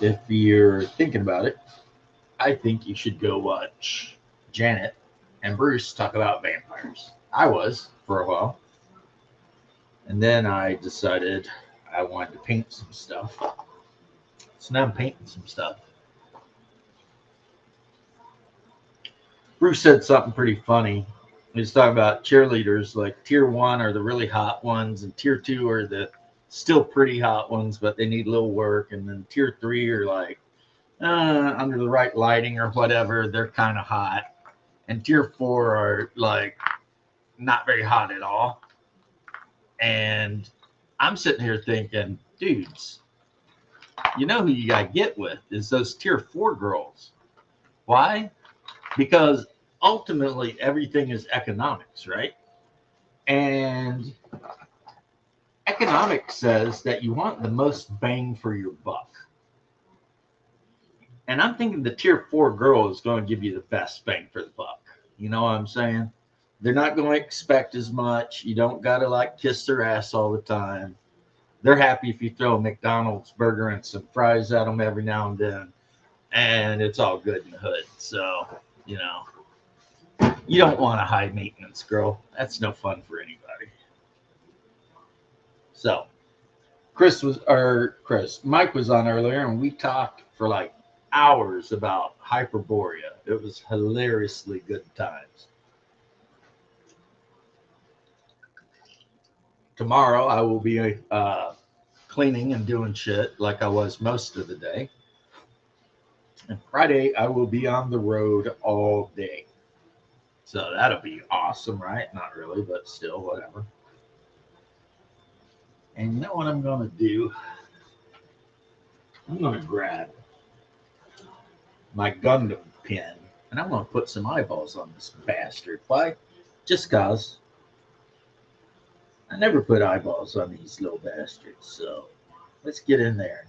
if you're thinking about it, I think you should go watch Janet and Bruce talk about vampires. I was for a while. And then I decided I wanted to paint some stuff. So now I'm painting some stuff. Bruce said something pretty funny. He was talking about cheerleaders, like tier one are the really hot ones, and tier two are the still pretty hot ones, but they need a little work. And then tier three are like, under the right lighting or whatever, they're kind of hot. And tier four are like not very hot at all. And I'm sitting here thinking, dudes, you know who you got to get with is those tier four girls. Why? Because ultimately everything is economics, right? And economics says that you want the most bang for your buck. And I'm thinking the tier four girl is going to give you the best bang for the buck. You know what I'm saying? They're not going to expect as much. You don't got to like kiss their ass all the time. They're happy if you throw a McDonald's burger and some fries at them every now and then, and it's all good in the hood. So, you know, you don't want a high maintenance girl. That's no fun for anybody. So, Mike was on earlier, and we talked for like hours about Hyperborea. It was hilariously good times. Tomorrow, I will be cleaning and doing shit like I was most of the day. And Friday, I will be on the road all day. So that'll be awesome, right? Not really, but still, whatever. And you know what I'm going to do? I'm going to grab my Gundam pin and I'm going to put some eyeballs on this bastard. Why? Just cause I never put eyeballs on these little bastards. So let's get in there.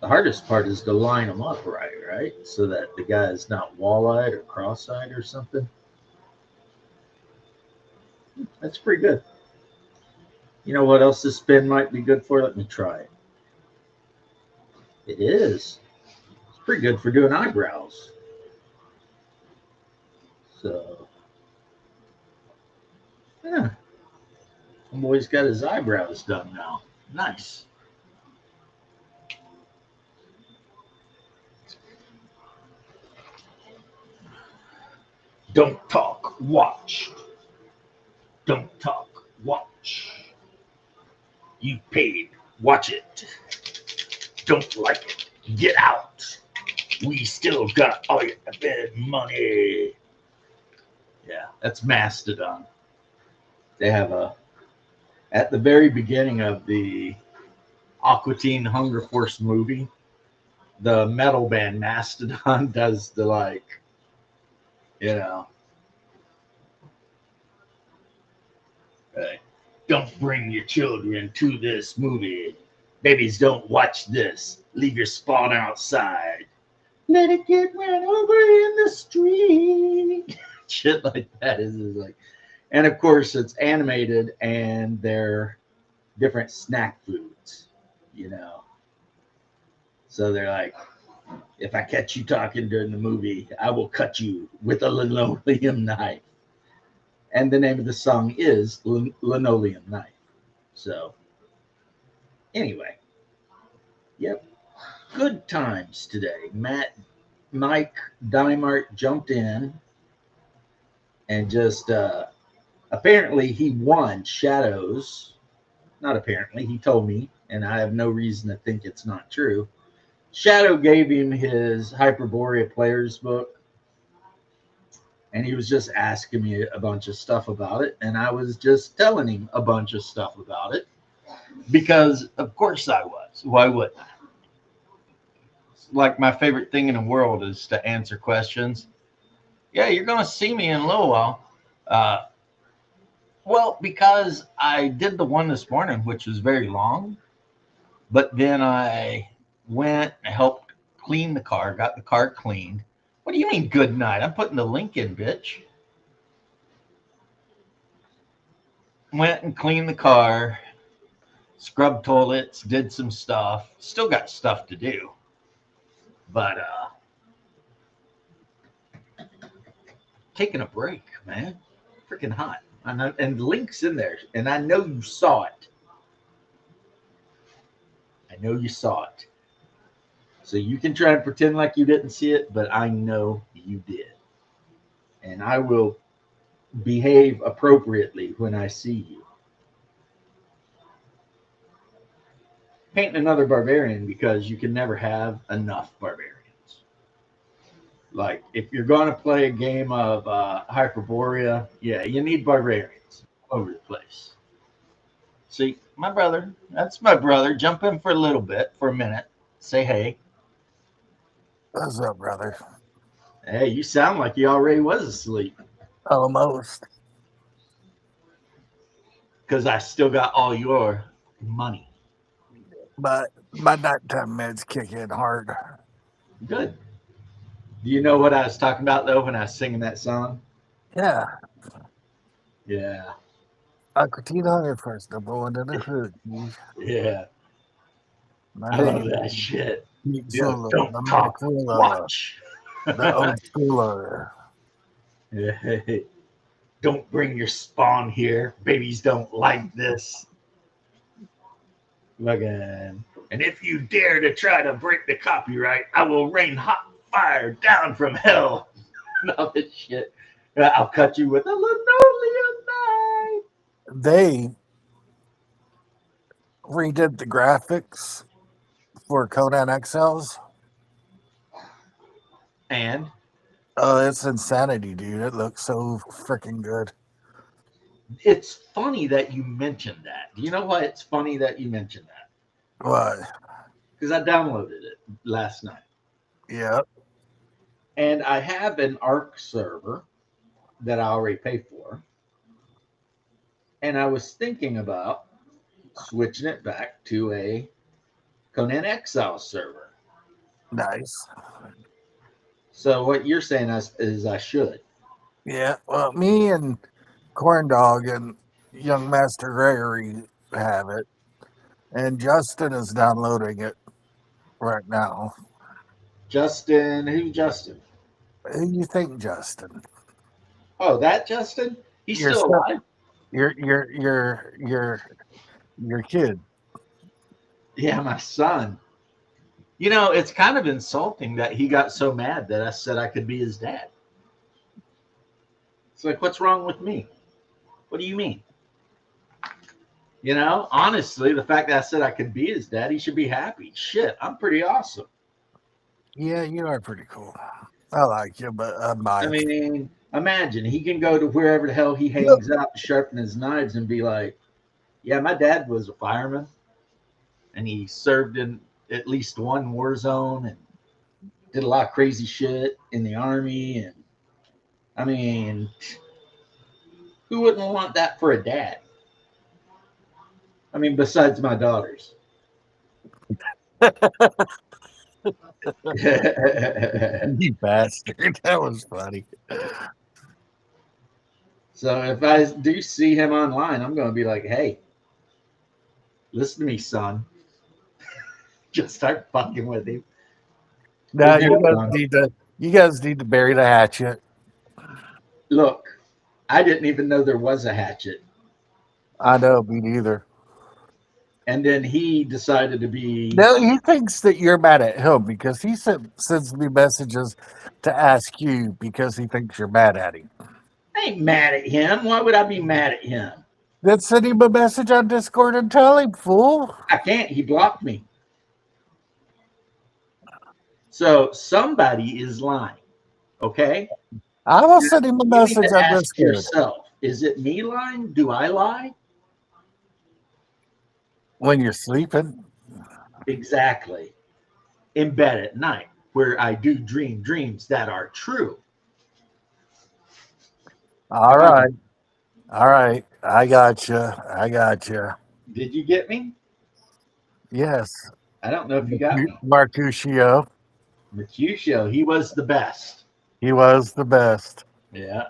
The hardest part is to line them up right? So that the guy is not wall-eyed or cross-eyed or something. That's pretty good. You know what else this spin might be good for? Let me try it. It is. It's pretty good for doing eyebrows. So, yeah. Homeboy's got his eyebrows done now. Nice. Don't talk, watch. Don't talk, watch. You paid, watch it. Don't like it, get out. We still got all your bed money. Yeah, that's Mastodon. They have a at the very beginning of the Aqua Teen Hunger Force movie, the metal band Mastodon does the like, you know, uh, don't bring your children to this movie. Babies don't watch this. Leave your spawn outside. Let it get run over in the street. Shit like that is like, and of course it's animated and they're different snack foods, you know. So they're like, if I catch you talking during the movie, I will cut you with a linoleum knife. And the name of the song is Linoleum Knife. So, anyway, yep, good times today. Mike Dymart jumped in and just apparently he won Shadows. Not apparently, he told me, and I have no reason to think it's not true. Shadow gave him his Hyperborea Players book, and he was just asking me a bunch of stuff about it, and I was just telling him a bunch of stuff about it because, of course, I was. Why wouldn't I? Like my favorite thing in the world is to answer questions. Yeah, you're going to see me in a little while. Uh, well, because I did the one this morning, which was very long, but then I went and helped clean the car, got the car cleaned. What do you mean, good night? I'm putting the link in, bitch. Went and cleaned the car, scrubbed toilets, did some stuff. Still got stuff to do, but taking a break, man. Freaking hot. I know, and the link's in there, and I know you saw it. I know you saw it. So you can try and pretend like you didn't see it, but I know you did. And I will behave appropriately when I see you. Painting another barbarian because you can never have enough barbarians. Like, if you're going to play a game of Hyperborea, yeah, you need barbarians all over the place. See, my brother, that's my brother. Jump in for a little bit, for a minute. Say hey. What's up, brother? Hey, you sound like you already was asleep Almost. because I still got all your money. But my nighttime meds kick in hard. Good. Do you know what I was talking about though when I was singing that song? Yeah. Yeah, Aquatina Hunter first, number one in the hood. yeah. My I love name that is shit. Pete Yeah, Solo, don't the Mac talk, Willa, watch. the old schooler. Yeah. Don't bring your spawn here. Babies don't like this. Again. And if you dare to try to break the copyright, I will rain hot fire down from hell. And all this shit. I'll cut you with a linoleum knife. They redid the graphics for Conan XLs. And Oh, it's insanity, dude. It looks so freaking good. it's funny that you mentioned that. Do you know why it's funny that you mentioned that? What? Because I downloaded it last night. Yeah. And I have an ARC server that I already pay for. And I was thinking about switching it back to a Conan Exile server. Nice. So what you're saying is I should. Yeah. Well, me and Corn Dog and young Master Gregory have it. And Justin is downloading it right now. Justin, who's Justin? Who you think, Justin? Oh, that Justin? He's Your still son, alive? your kid. Yeah, my son. You know, it's kind of insulting that he got so mad that I said I could be his dad. It's like, what's wrong with me? What do you mean? You know, honestly, the fact that I said I could be his dad, he should be happy. Shit, I'm pretty awesome. Yeah, you are pretty cool. I like you, but I'm I biased. mean, imagine he can go to wherever the hell he Look, hangs out to sharpen his knives and be like, yeah, my dad was a fireman and he served in at least one war zone and did a lot of crazy shit in the army. And I mean, who wouldn't want that for a dad? I mean, besides my daughters. you bastard. That was funny. So if I do see him online, I'm going to be like, hey, listen to me, son. Just start fucking with him. Now Isn't that fun? you guys need to bury the hatchet. Look, I didn't even know there was a hatchet. I know, me neither. And then he decided to be, No, he thinks that you're mad at him because sends me messages to ask you because he thinks you're mad at him. I ain't mad at him. Why would I be mad at him? Then send him a message on Discord and tell him, fool. I can't. He blocked me. So somebody is lying. Okay. I will send him a You need message to on ask Discord yourself, is it me lying? Do I lie? when you're sleeping. Exactly. In bed at night, where I do dream dreams that are true. All Come on. right. All right. I got you. I got you. Did you get me? Yes. I don't know if you got me. Marcusio. Mercutio, he was the best. He was the best. Yeah.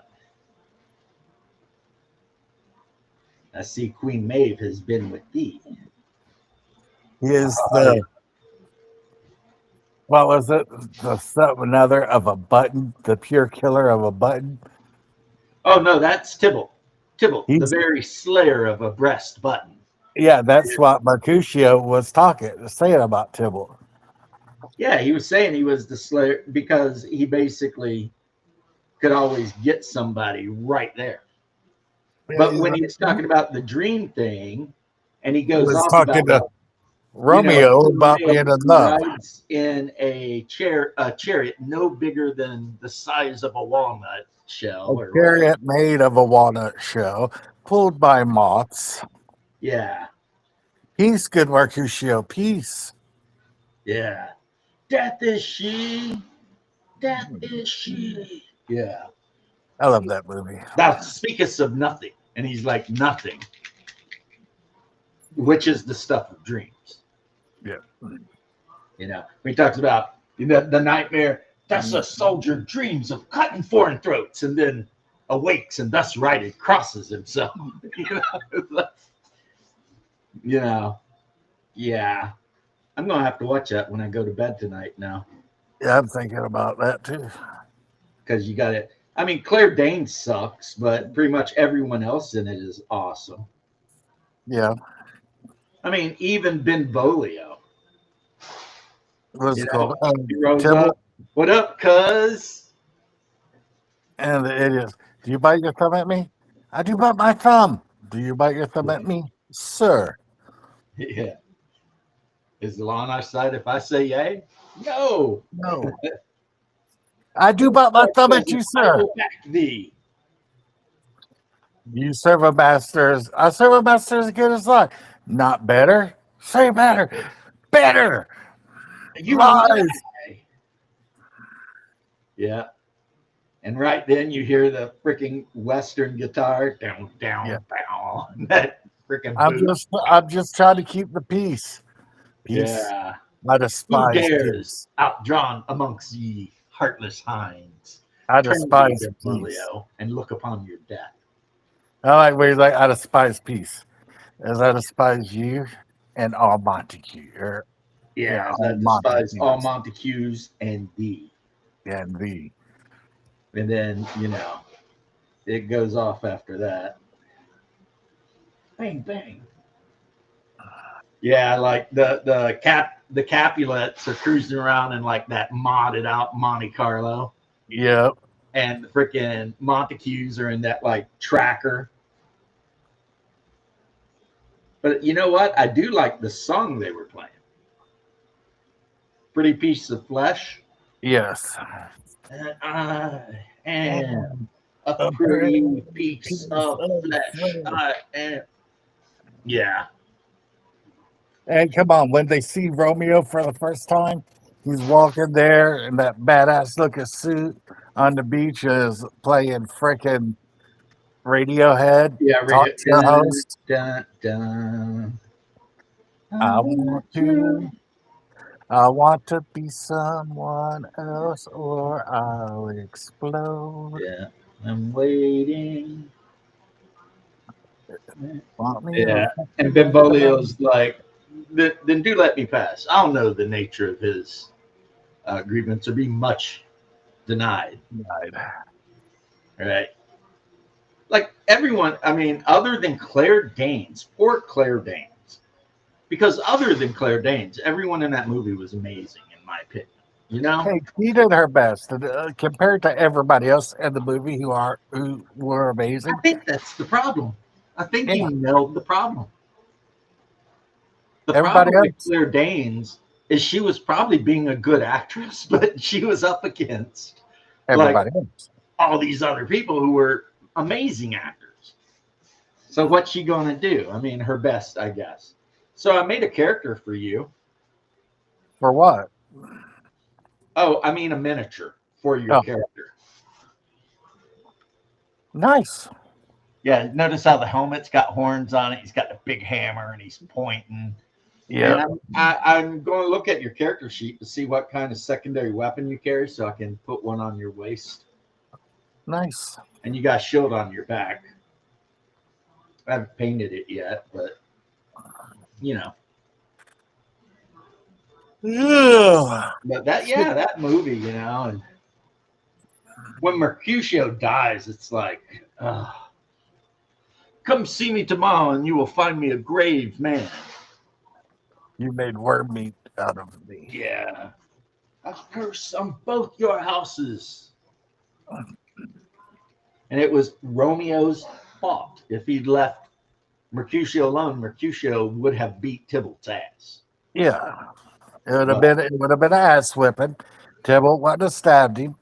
I see Queen Maeve has been with thee. He is Oh, the what was it? The something another of a button, the pure killer of a button. oh no, that's Tybalt. Tybalt, the He's very slayer of a breast button. yeah, that's what Mercutio was saying about Tybalt. Yeah, he was saying he was the slayer because he basically could always get somebody right there. Yeah, But when he's talking about the dream thing, and he he goes was off talking about, to well, Romeo about being Romeo in love. rides in a chariot no bigger than the size of a walnut A shell or whatever. chariot made of a walnut shell, pulled by moths. Yeah, Peace, good Mercutio, peace. yeah. Death is she. Death is she. Yeah. I love that movie. Thou speakest of nothing, and he's like nothing, which is the stuff of dreams. Yeah. He talks about the nightmare. Thus a soldier dreams of cutting foreign throats, and then awakes and thus righted crosses himself. you know, yeah. I'm gonna have to watch that when I go to bed tonight now, Yeah, I'm thinking about that too. because you got it. I mean, Claire Danes sucks, but pretty much everyone else in it is awesome. Yeah. I mean, even Benvolio. What's You it know, called? he rose Tybalt up. What up, cuz? and the idiots. Do you bite your thumb at me? I do bite my thumb. Do you bite your thumb at me? Sir. Yeah. Is the law on our side if I say yay? No. No. I do bite my thumb at you, I sir. will back thee. You serve a master's. I serve a master as good as I. Not better. Say better. Better. You Lies. lie. Yeah. And right then you hear the freaking Western guitar down, Yeah. down, down. That freaking I'm boot. just trying to keep the peace. Peace. Yeah. I Who despise dares peace. outdrawn amongst ye heartless hinds? I Turn thee, despise peace. Benvolio, and look upon your death. I like where he's like, I despise peace. As I despise you and all Montague. Yeah, Yeah, as I all despise all Montagues Montagues and thee. and thee. And then, it goes off after that. Bang, bang. Yeah, like the Capulets are cruising around in like that modded out Monte Carlo, Yep. and the freaking Montagues are in that like tracker. But you know what? I do like the song they were playing. Pretty Piece of Flesh. Yes. And I am a A pretty pretty piece piece of of flesh. flesh. I am. Yeah. And come on, when they see Romeo for the first time, he's walking there in that badass looking suit on the beach is playing freaking Radiohead, Yeah, talk radio. show host. Dun, dun. I I want want you. to, I want to be someone else or I'll explode. Yeah, I'm waiting. Want me or Yeah, fuck and me Benvolio's like, then do let me pass. I don't know the nature of his grievance or be much denied. down. All right, like everyone. I mean, other than Claire Danes, poor Claire Danes, because other than Claire Danes, everyone in that movie was amazing, in my opinion. You know, Hey, she did her best compared to everybody else in the movie who were I amazing. think that's the problem. I think Yeah, you nailed the problem. The everybody problem with else, Claire Danes is she was probably being a good actress, but she was up against like everybody else. all these other people who were amazing actors. So what's she gonna do? I mean, her best, I guess. So I made a character for you. For what? Oh, I mean a miniature for your Oh, character. nice. Yeah, notice how the helmet's got horns on it. He's got the big hammer and he's pointing. And Yep, I'm going to look at your character sheet to see what kind of secondary weapon you carry, so I can put one on your waist. nice. And you got a shield on your back. I haven't painted it yet, but you know. Yeah. But that movie, and when Mercutio dies, it's like, come see me tomorrow and you will find me a grave man. You made worm meat out of me. Yeah. A curse on both your houses. And it was Romeo's fault. If he'd left Mercutio alone, Mercutio would have beat Tybalt's ass. Yeah. But It would have been an ass whipping. Tybalt wouldn't have stabbed him.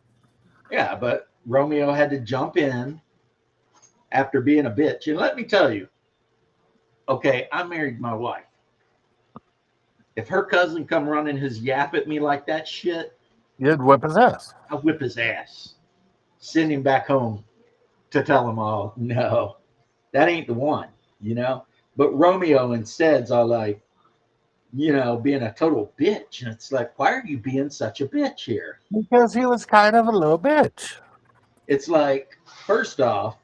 yeah, but Romeo had to jump in after being a bitch. And let me tell you, okay, I married my wife. If her cousin come running his yap at me like that shit, You'd whip his ass. I whip his ass. Send him back home to tell him all, no, that ain't the one. But Romeo instead's all like, being a total bitch. And it's like, why are you being such a bitch here? Because he was kind of a little bitch. It's like, first off,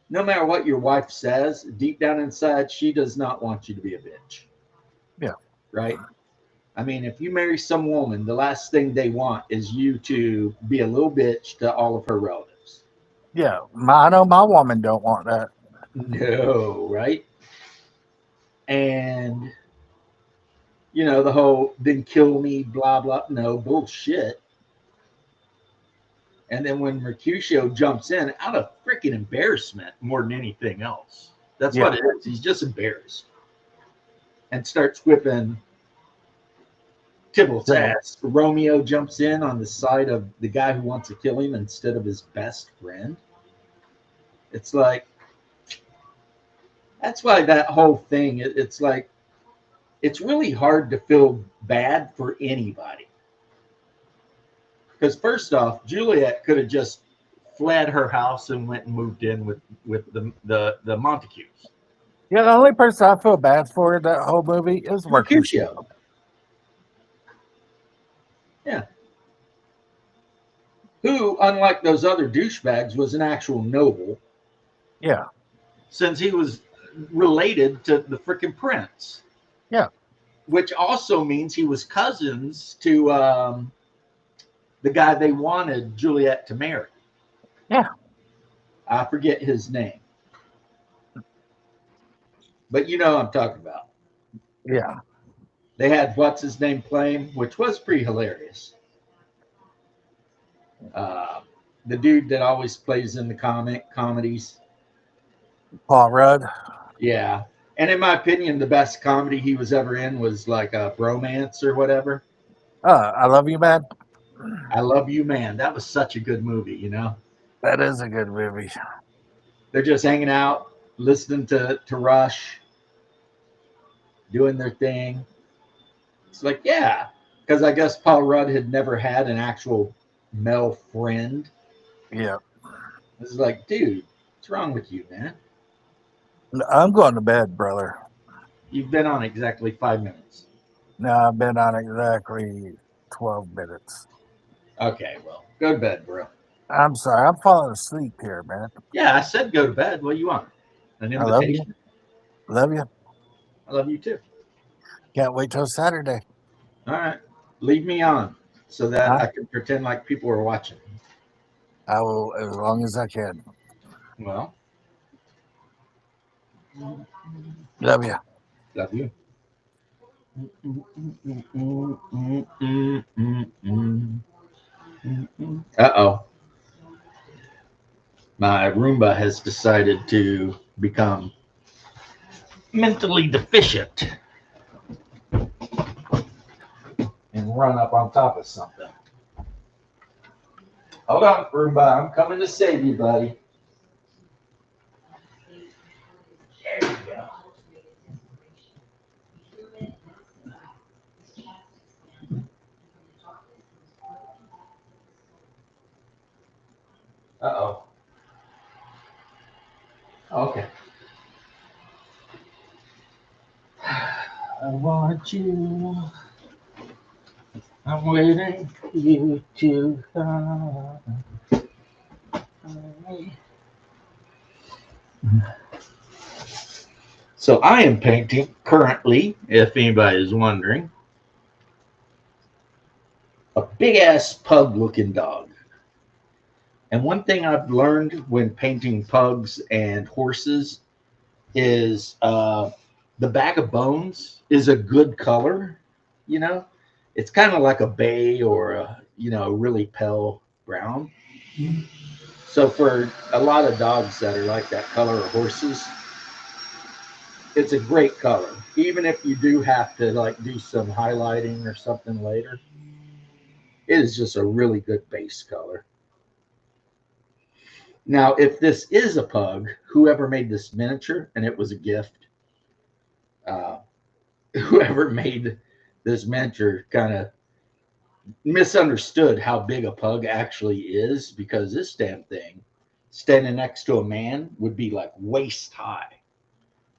no matter what your wife says, deep down inside, she does not want you to be a bitch. Yeah. Right? I mean, if you marry some woman, the last thing they want is you to be a little bitch to all of her relatives. Yeah. I know my woman don't want that. No, right? And the whole then kill me, blah blah. No bullshit. And then when Mercutio jumps in out of freaking embarrassment more than anything else, that's Yeah. what it is. He's just embarrassed and starts whipping Tybalt's Tybalt. ass. Romeo jumps in on the side of the guy who wants to kill him instead of his best friend. It's like, that's why that whole thing, it's like, it's really hard to feel bad for anybody. Because first off, Juliet could have just fled her house and went and moved in with the Montagues. Yeah, the only person I feel bad for in that whole movie is Mercutio. Mercutio. Yeah. Who, unlike those other douchebags, was an actual noble. Yeah. Since he was related to the freaking prince. Yeah. Which also means he was cousins to the guy they wanted Juliet to marry. Yeah. I forget his name. But you know what I'm talking about. Yeah. They had what's his name playing, which was pretty hilarious. The dude that always plays in the comedies. Paul Rudd. Yeah. And in my opinion, the best comedy he was ever in was like a Bromance or whatever. I Love You, Man. I Love You, Man. That was such a good movie. That is a good movie. They're just hanging out, listening to Rush, doing their thing. It's like, yeah, because I guess Paul Rudd had never had an actual male friend. Yeah. It's like, dude, what's wrong with you, man? I'm going to bed, brother. You've been on exactly 5 minutes. No, I've been on exactly 12 minutes. Okay, well, go to bed, bro. I'm sorry. I'm falling asleep here, man. Yeah, I said go to bed. What do you want? An I love you. invitation? Love you. I love you too. Can't wait till Saturday. All right. Leave me on so that I, I can pretend like people are watching. I will, as long as I can. Well, Love you. love you. Uh-oh. My Roomba has decided to become mentally deficient and run up on top of something. Hold on, Roomba. I'm coming to save you, buddy. There you go. Uh-oh. Okay. I want you. I'm waiting for you to come. So I am painting currently, if anybody is wondering. a big ass pug looking dog. And one thing I've learned when painting pugs and horses is the bag of bones is a good color. You know, it's kind of like a bay or a really pale brown. So for a lot of dogs that are like that color or horses, it's a great color. Even if you do have to like do some highlighting or something later, it is just a really good base color. Now, if this is a pug, whoever made this miniature, and it was a gift, uh, whoever made this miniature kind of misunderstood how big a pug actually is, because this damn thing standing next to a man would be like waist high.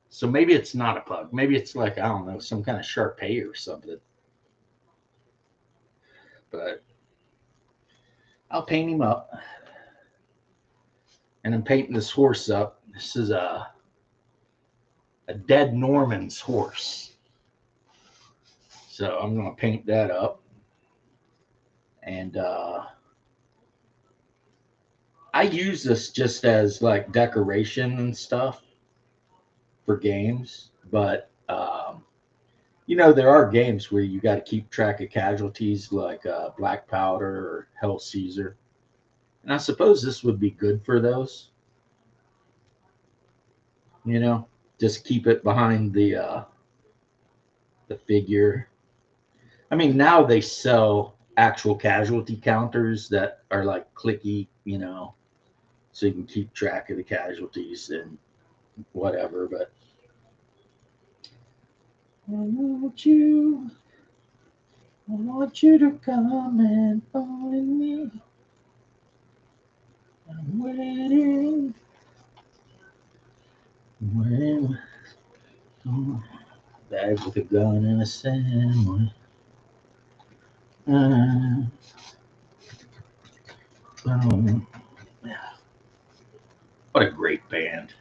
So maybe it's not a pug. Maybe it's like, I don't know, some kind of Shar Pei or something. But I'll paint him up. And I'm painting this horse up. This is a dead Norman's horse. So I'm going to paint that up. And I use this just as like decoration and stuff for games. But, there are games where you got to keep track of casualties like Black Powder or Hell Caesar. And I suppose this would be good for those. Just keep it behind the figure. I mean, now they sell actual casualty counters that are like clicky, so you can keep track of the casualties and whatever. But I want you to come and find me. I'm waiting, waiting. Bag with a gun and a sandwich. Uh, what a great band.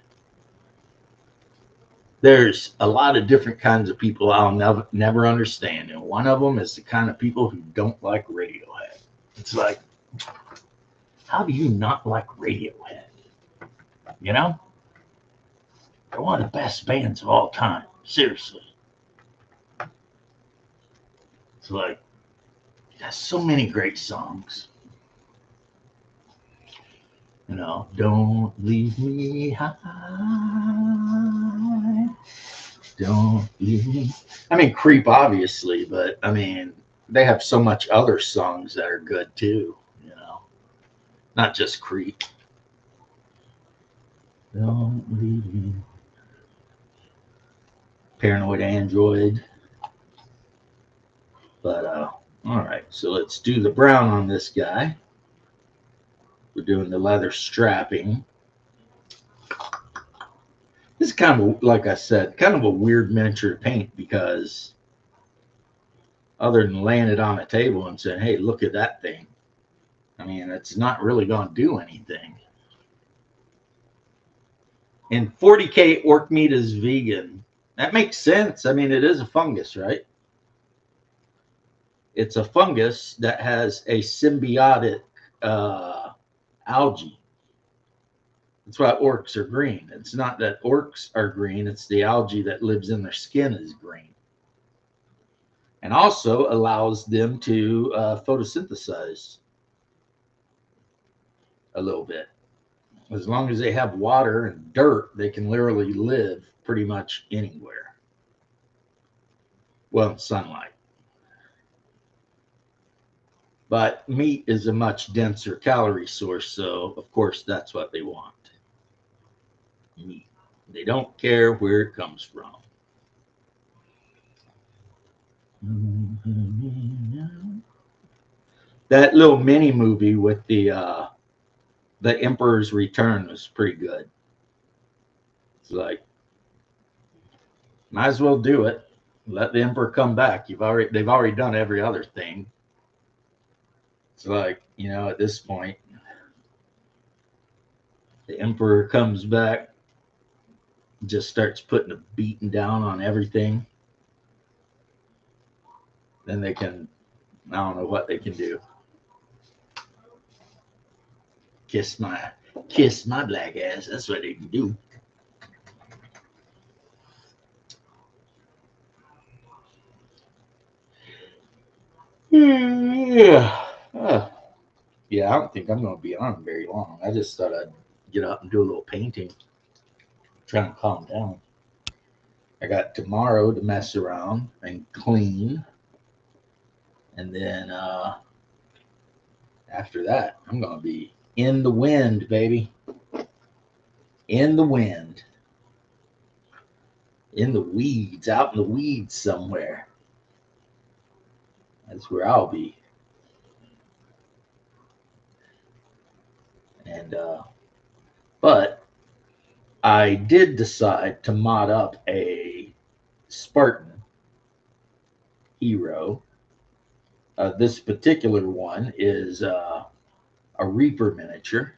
There's a lot of different kinds of people I'll never understand. And one of them is the kind of people who don't like Radiohead. It's like, how do you not like Radiohead? You know? They're one of the best bands of all time. Seriously. It's like, there's so many great songs. Don't leave me high. Don't leave me. I mean, Creep, obviously, but I mean, they have so much other songs that are good too, not just Creep. Don't leave me. Paranoid Android. But, all right, so let's do the brown on this guy. We're doing the leather strapping. This is kind of, like I said, kind of a weird miniature to paint because other than laying it on a table and saying, hey, look at that thing. I mean, it's not really going to do anything. And 40K orc meat is vegan. That makes sense. I mean, it is a fungus, right? It's a fungus that has a symbiotic algae. That's why orcs are green. It's not that orcs are green, it's the algae that lives in their skin is green. And also allows them to photosynthesize a little bit. As long as they have water and dirt, they can literally live pretty much anywhere. Well, sunlight. But meat is a much denser calorie source, so of course that's what they want. Meat. They don't care where it comes from. That little mini movie with the Emperor's Return was pretty good. It's like, might as well do it. Let the Emperor come back. They've already done every other thing. It's like, at this point, the Emperor comes back, just starts putting a beating down on everything. Then they can I don't know what they can do. Kiss my black ass. That's what they can do. Yeah. Yeah, I don't think I'm going to be on very long. I just thought I'd get up and do a little painting, try and calm down. I got tomorrow to mess around and clean. And then after that, I'm going to be in the wind, baby. In the wind. In the weeds, out in the weeds somewhere. That's where I'll be. And but I did decide to mod up a Spartan hero. This particular one is a Reaper miniature.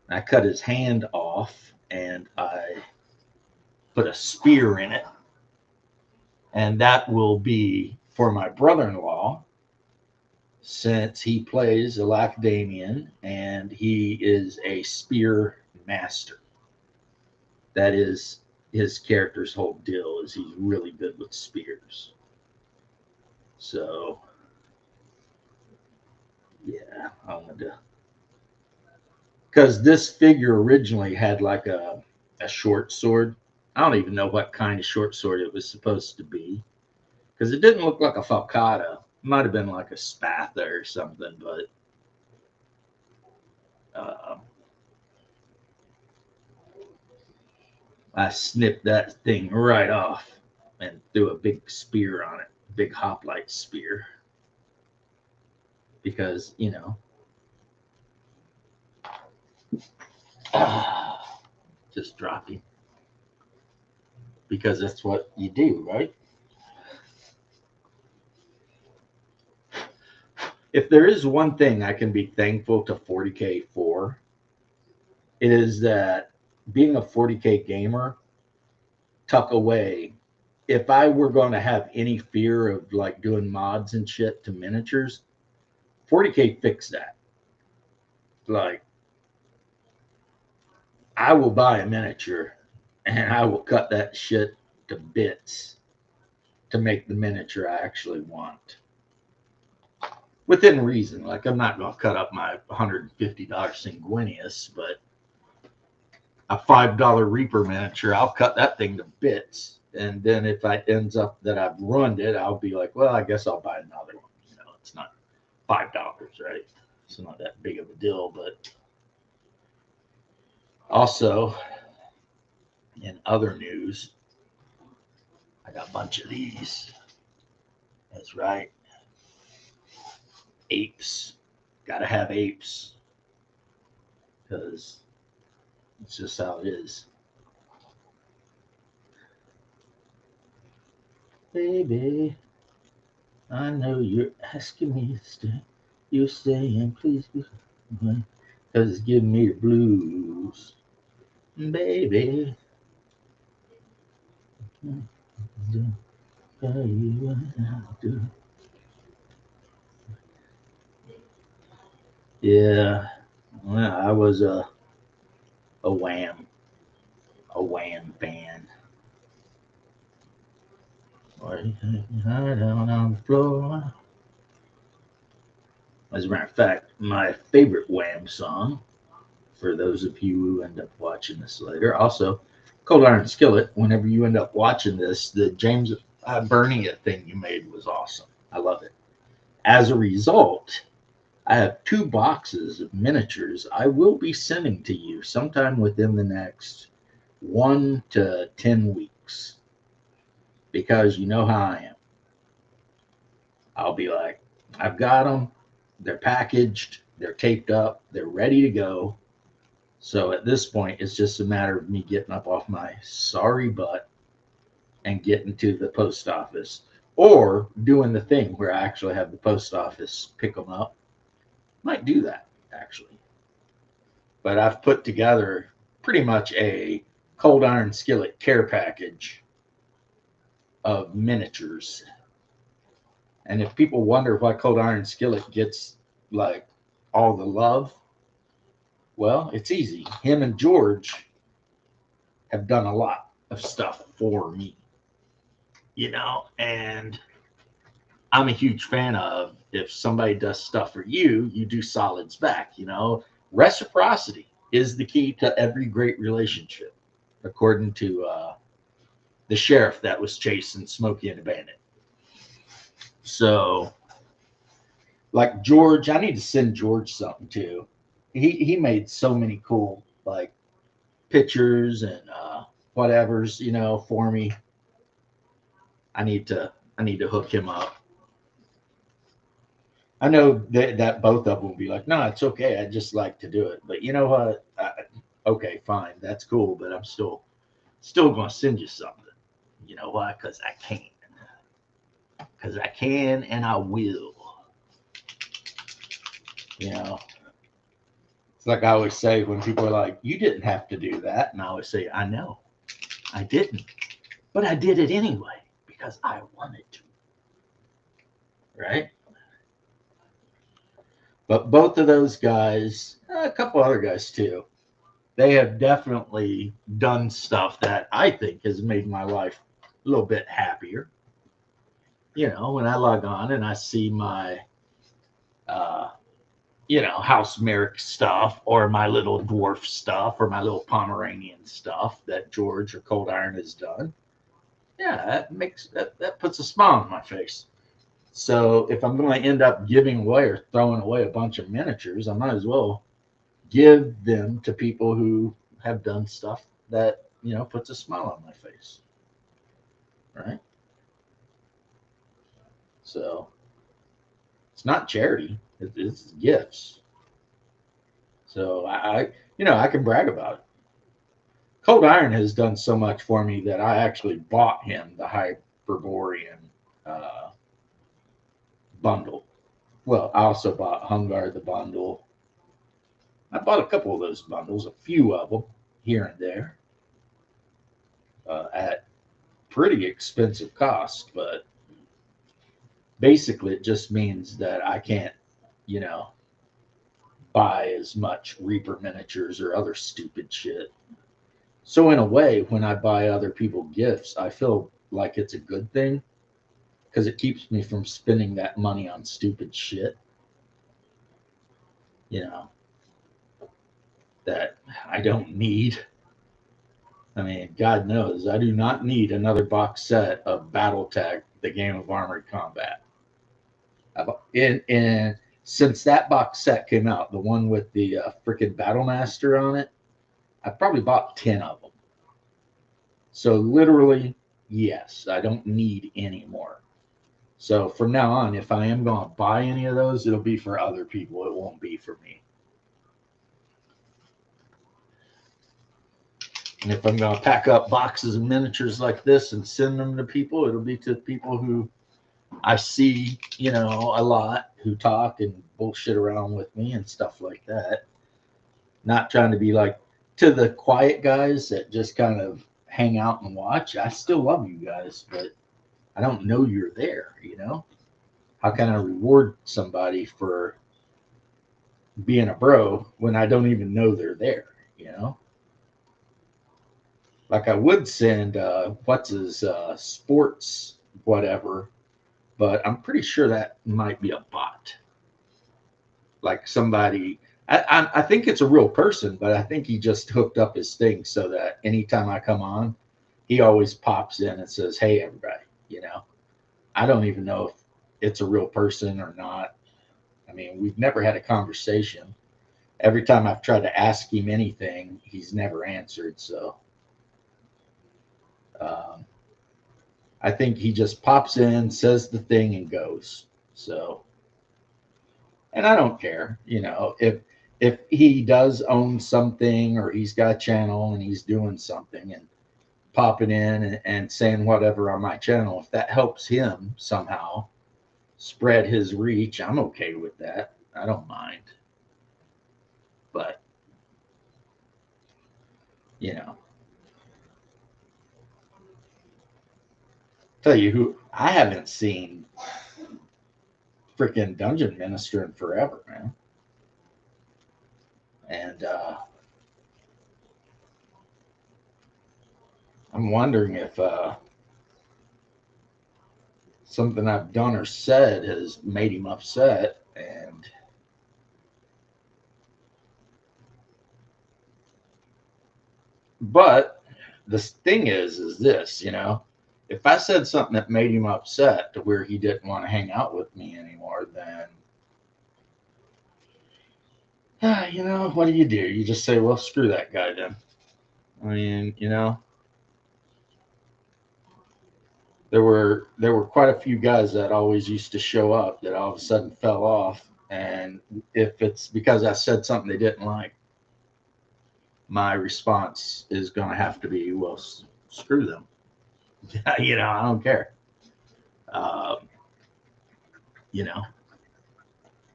I cut his hand off and I put a spear in it. And that will be for my brother-in-law, since he plays a Lacedæmonian and he is a spear master. That is his character's whole deal, is he's really good with spears. So yeah, I wanted to, because this figure originally had like a short sword. I don't even know what kind of short sword it was supposed to be, because it didn't look like a falcata. It might have been like a spatha or something, but I snipped that thing right off and threw a big spear on it, big hoplite spear, because just dropping, because that's what you do, right? If there is one thing I can be thankful to 40K for, it is that being a 40K gamer, tuck away. If I were going to have any fear of like doing mods and shit to miniatures, 40K fixed that. Like, I will buy a miniature and I will cut that shit to bits to make the miniature I actually want. Within reason. Like, I'm not going to cut up my $150 Sanguinius, but a $5 Reaper miniature, I'll cut that thing to bits. And then if it ends up that I've ruined it, I'll be like, well, I guess I'll buy another one. It's not $5, right? It's not that big of a deal. But also, in other news, I got a bunch of these. That's right. Apes. Gotta have apes. Because it's just how it is. Baby, I know you're asking me to stay. You're saying, please, because it's giving me the blues. Baby, tell you what I'll do. Yeah, well, I was a Wham fan. High down on the floor. As a matter of fact, my favorite Wham song, for those of you who end up watching this later, also Cold Iron Skillet, whenever you end up watching this, the James Bernia thing you made was awesome. I love it. As a result, I have 2 boxes of miniatures I will be sending to you sometime within the next 1 to 10 weeks. Because you know how I am. I'll be like, I've got them. They're packaged. They're taped up. They're ready to go. So at this point, it's just a matter of me getting up off my sorry butt and getting to the post office, or doing the thing where I actually have the post office pick them up. Might do that, actually. But I've put together pretty much a Cold Iron Skillet care package of miniatures. And if people wonder why Cold Iron Skillet gets like all the love, well, it's easy. Him and George have done a lot of stuff for me, and I'm a huge fan of if somebody does stuff for you, you do solids back. Reciprocity is the key to every great relationship, according to the sheriff that was chasing Smokey and the Bandit. So, like George, I need to send George something too. He made so many cool like pictures and whatever's for me. I need to hook him up. I know that both of them will be like, no, it's okay. I just like to do it. But you know what? Okay, fine, that's cool. But I'm still gonna send you something. You know why? Because I can. Because I can and I will. You know, it's like I always say when people are like, you didn't have to do that. And I always say, I know, I didn't. But I did it anyway because I wanted to. Right? But both of those guys, a couple other guys too, they have definitely done stuff that I think has made my life a little bit happier. When I log on and I see my, uh, House Merrick stuff or my little dwarf stuff or my little Pomeranian stuff that George or Cold Iron has done. Yeah, that puts a smile on my face. So if I'm going to end up giving away or throwing away a bunch of miniatures, I might as well give them to people who have done stuff that puts a smile on my face, right? So it's not charity; it's gifts. So I can brag about it. Cold Iron has done so much for me that I actually bought him the Hyperborean uh, bundle. Well, I also bought Hungar the bundle. I bought a couple of those bundles, a few of them here and there, at pretty expensive cost, but basically it just means that I can't, you know, buy as much Reaper miniatures or other stupid shit. So in a way, when I buy other people gifts, I feel like it's a good thing because it keeps me from spending that money on stupid shit, you know, that I don't need. I mean, God knows I do not need another box set of BattleTech, the game of armored combat. In since that box set came out, the one with the freaking Battlemaster on it, I probably bought 10 of them. So literally, yes, I don't need any more. So from now on, if I am going to buy any of those, it'll be for other people. It won't be for me. And if I'm going to pack up boxes of miniatures like this and send them to people, it'll be to people who I see, a lot, who talk and bullshit around with me and stuff like that. Not trying to be like to the quiet guys that just kind of hang out and watch. I still love you guys, but I don't know you're there. How can I reward somebody for being a bro when I don't even know they're there? Like I would send what's his sports whatever, but I'm pretty sure that might be a bot. Like somebody, I think it's a real person, but I think he just hooked up his thing so that anytime I come on, he always pops in and says, "Hey, everybody." I don't even know if it's a real person or not. I mean, we've never had a conversation. Every time I've tried to ask him anything, he's never answered. So um, I think he just pops in, says the thing, and goes. So, and I don't care, if he does own something or he's got a channel and he's doing something and popping in and saying whatever on my channel, if that helps him somehow spread his reach, I'm okay with that. I don't mind. But, you know, tell you who I haven't seen freaking dungeon ministering forever, man. And I'm wondering if something I've done or said has made him upset. And but the thing is this, you know, if I said something that made him upset to where he didn't want to hang out with me anymore, then you know, what do? You just say, well, screw that guy then. I mean, you know, there were quite a few guys that always used to show up that all of a sudden fell off, and if it's because I said something they didn't like, my response is going to have to be, well, screw them. You know, I don't care. Um, you know,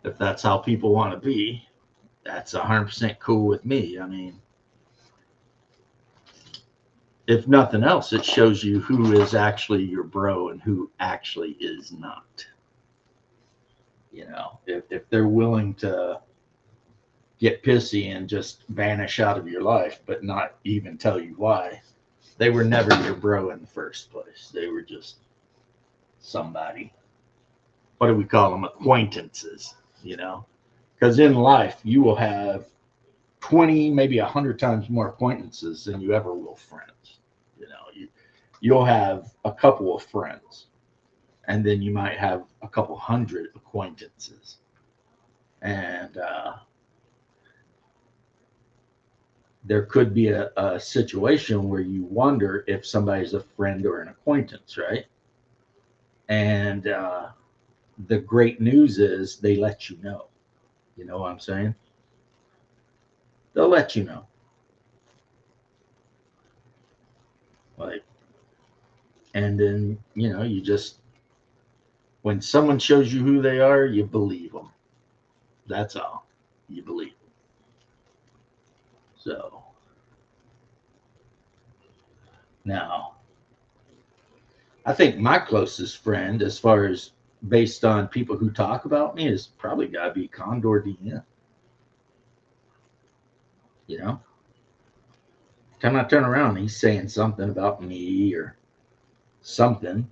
if that's how people want to be, that's 100% cool with me. I mean, if nothing else, it shows you who is actually your bro and who actually is not. You know, if they're willing to get pissy and just vanish out of your life, but not even tell you why, they were never your bro in the first place. They were just somebody. What do we call them? Acquaintances, you know? Because in life, you will have 20, maybe 100 times more acquaintances than you ever will friends. You know, you'll have a couple of friends, and then you might have a couple hundred acquaintances. And there could be a situation where you wonder if somebody's a friend or an acquaintance, right? And the great news is they let you know. You know what I'm saying? They'll let you know. Like, and then, you know, you just, when someone shows you who they are, you believe them. That's all. You believe them. So, now, I think my closest friend, as far as based on people who talk about me, is probably got to be Condor DM. You know, time I turn around, he's saying something about me or something.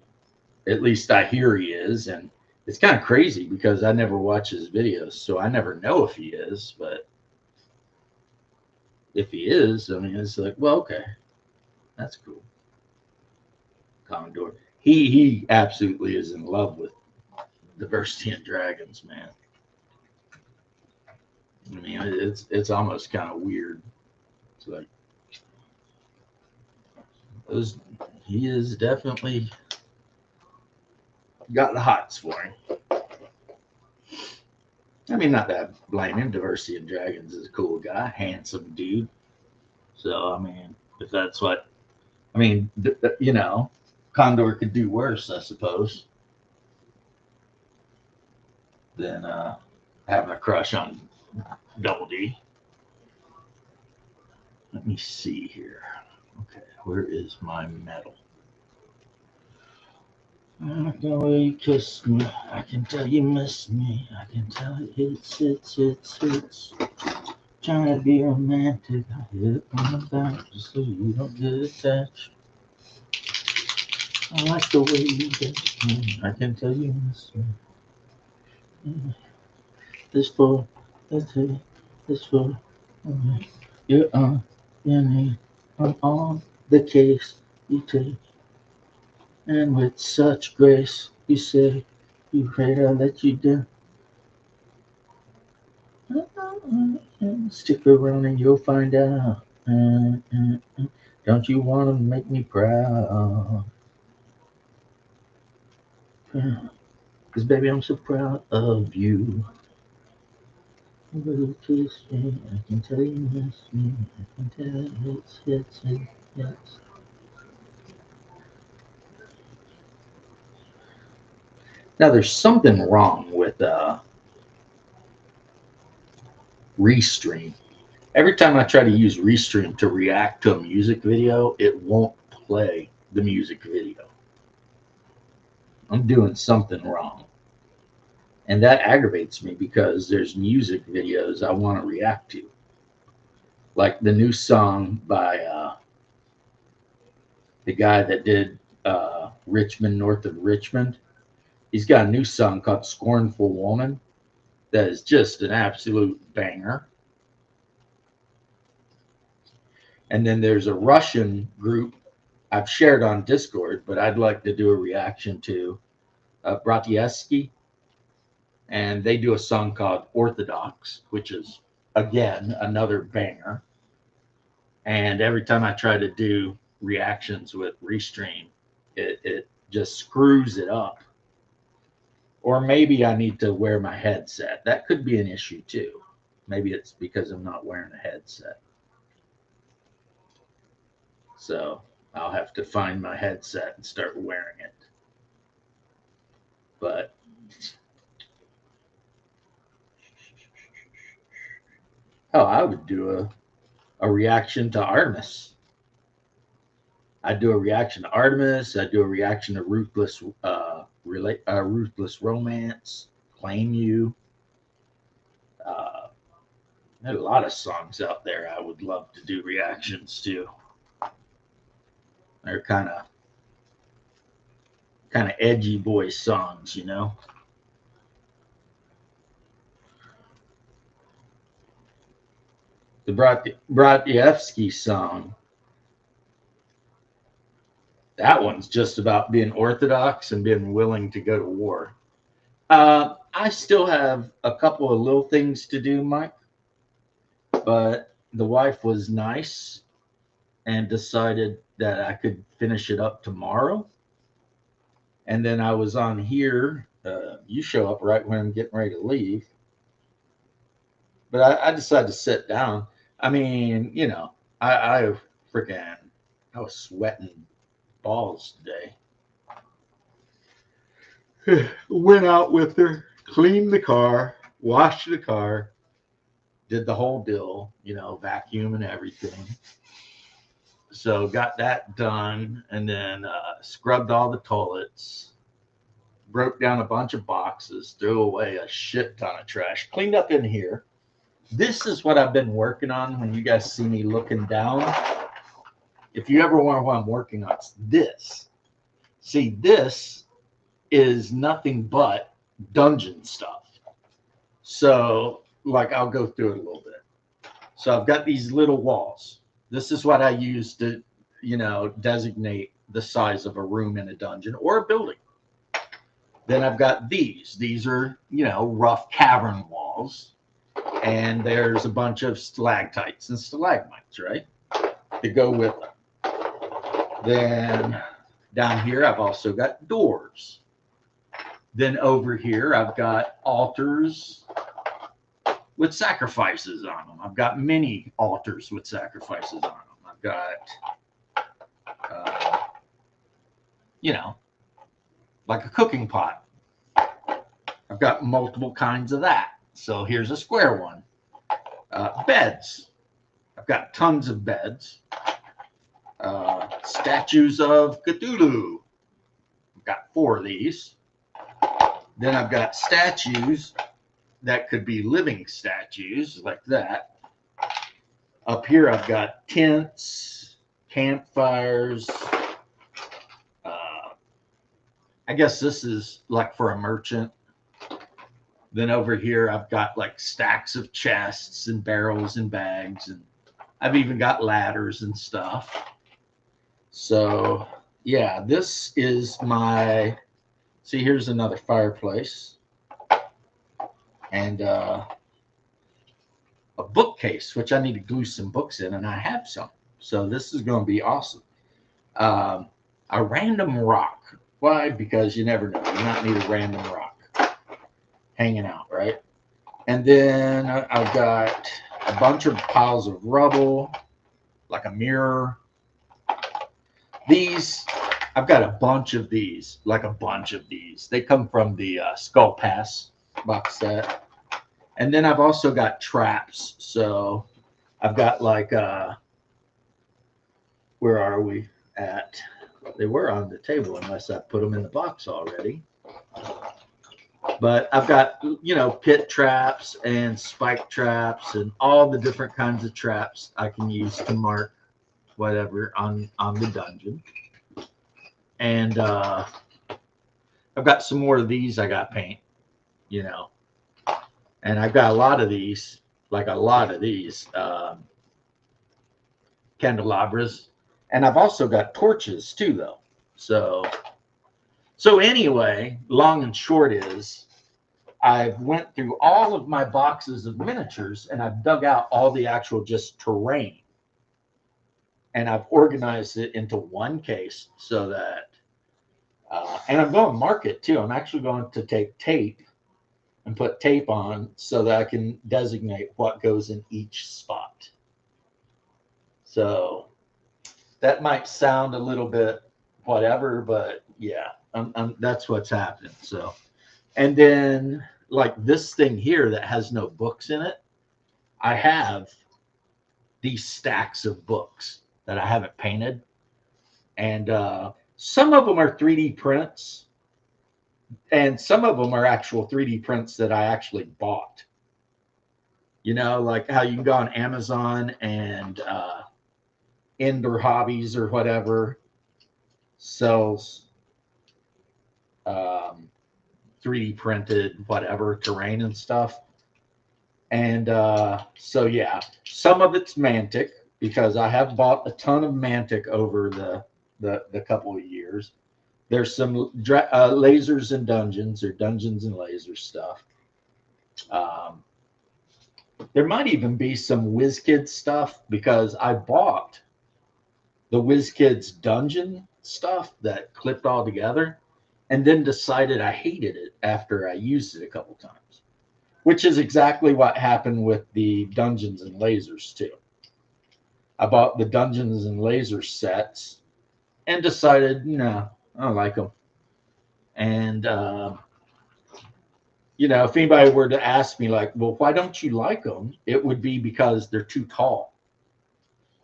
At least I hear he is, and it's kind of crazy because I never watch his videos, so I never know if he is. But if he is, I mean, it's like, well, okay, that's cool. Condor, he absolutely is in love with Diversity and Dragons, man. I mean, it's almost kind of weird. It's like those, he is definitely got the hots for him. I mean, not that I blame him. Diversity and Dragons is a cool guy, handsome dude. So, I mean, if that's what, I mean, you know, Condor could do worse, I suppose, than having a crush on Double D. Let me see here. Okay, where is my medal? The way you kiss me, I can tell you miss me. I can tell it hits. Trying to be romantic, I hit on the back just so you don't get attached. I like the way you get me. I can tell you miss me. This for, that's it. This for, you're on your knee. I'm on the case you take. And with such grace, you say, you pray to let you down. Stick around and you'll find out. Don't you want to make me proud? Because, baby, I'm so proud of you. Little kiss me, I can tell you miss me. I can tell it's. Now, there's something wrong with Restream. Every time I try to use Restream to react to a music video, it won't play the music video. I'm doing something wrong. And that aggravates me because there's music videos I want to react to. Like the new song by the guy that did Richmond, North of Richmond. He's got a new song called Scornful Woman that is just an absolute banger. And then there's a Russian group I've shared on Discord, but I'd like to do a reaction to Bratievsky. And they do a song called Orthodox, which is, again, another banger. And every time I try to do reactions with Restream, it just screws it up. Or maybe I need to wear my headset. That could be an issue too. Maybe it's because I'm not wearing a headset. So I'll have to find my headset and start wearing it. But I would do a reaction to Artemis. I'd do a reaction to Artemis. I'd do a reaction to Ruthless Romance, Claim You. There's a lot of songs out there I would love to do reactions to. They're kind of edgy boy songs, you know. The Bratievsky song, that one's just about being orthodox and being willing to go to war. I still have a couple of little things to do, Mike, but the wife was nice and decided that I could finish it up tomorrow. And then I was on here. You show up right when I'm getting ready to leave. But I decided to sit down. I mean, you know, I was sweating balls today. Went out with her, cleaned the car, washed the car, did the whole deal, you know, vacuum and everything. So got that done, and then scrubbed all the toilets, broke down a bunch of boxes, threw away a shit ton of trash, cleaned up in here. This is what I've been working on when you guys see me looking down. If you ever wonder what I'm working on, it's this. See, this is nothing but dungeon stuff. So, like, I'll go through it a little bit. So I've got these little walls. This is what I use to, you know, designate the size of a room in a dungeon or a building. Then I've got these. These are, you know, rough cavern walls. And there's a bunch of stalactites and stalagmites, right, to go with them. Then down here, I've also got doors. Then over here, I've got altars with sacrifices on them. I've got mini altars with sacrifices on them. I've got, you know, like a cooking pot. I've got multiple kinds of that. So here's a square one. Beds. I've got tons of beds. Statues of Cthulhu. I've got 4 of these. Then I've got statues that could be living statues like that. Up here I've got tents, campfires. I guess this is like for a merchant. Then over here I've got like stacks of chests and barrels and bags, and I've even got ladders and stuff. So yeah, this is my, see, here's another fireplace and a bookcase, which I need to glue some books in, and I have some. So this is going to be awesome. A random rock. Why? Because you never know. You might need a random rock hanging out, right? And then I've got a bunch of piles of rubble, like a mirror. These, I've got a bunch of these, like a bunch of these. They come from the Skull Pass box set. And then I've also got traps. So I've got like, where are we at? They were on the table unless I put them in the box already. But I've got, pit traps and spike traps and all the different kinds of traps I can use to mark whatever on the dungeon. And I've got some more of these I got paint, you know, and I've got a lot of these, like a lot of these candelabras, and I've also got torches too, though. So anyway, long and short is I've went through all of my boxes of miniatures and I've dug out all the actual just terrain, and I've organized it into one case so that, and I'm going to mark it too. I'm actually going to take tape and put tape on so that I can designate what goes in each spot. So that might sound a little bit whatever, but yeah, that's what's happening. So, and then like this thing here that has no books in it, I have these stacks of books that I haven't painted, and some of them are 3D prints, and some of them are actual 3D prints that I actually bought. You know, like how you can go on Amazon and Indoor Hobbies or whatever sells 3D printed whatever terrain and stuff. And so yeah, some of it's Mantic because I have bought a ton of Mantic over the couple of years. There's some lasers and dungeons or dungeons and laser stuff. There might even be some WizKids stuff because I bought the WizKids dungeon stuff that clipped all together and then decided I hated it after I used it a couple times, which is exactly what happened with the Dungeons and Lasers too. I bought the Dungeons and Lasers sets and decided, no, I don't like them. And, if anybody were to ask me like, well, why don't you like them? It would be because they're too tall.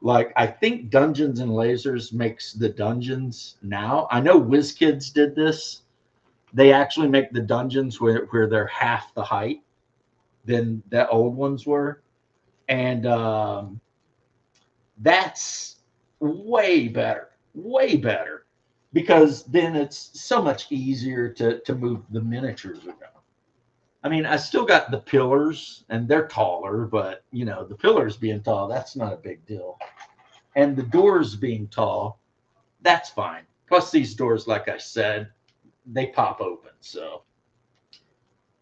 Like, I think Dungeons and Lasers makes the dungeons now. I know WizKids did this. They actually make the dungeons where they're half the height than the old ones were. And that's way better, because then it's so much easier to move the miniatures around. I mean, I still got the pillars, and they're taller, but, the pillars being tall, that's not a big deal. And the doors being tall, that's fine. Plus, these doors, like I said, they pop open, so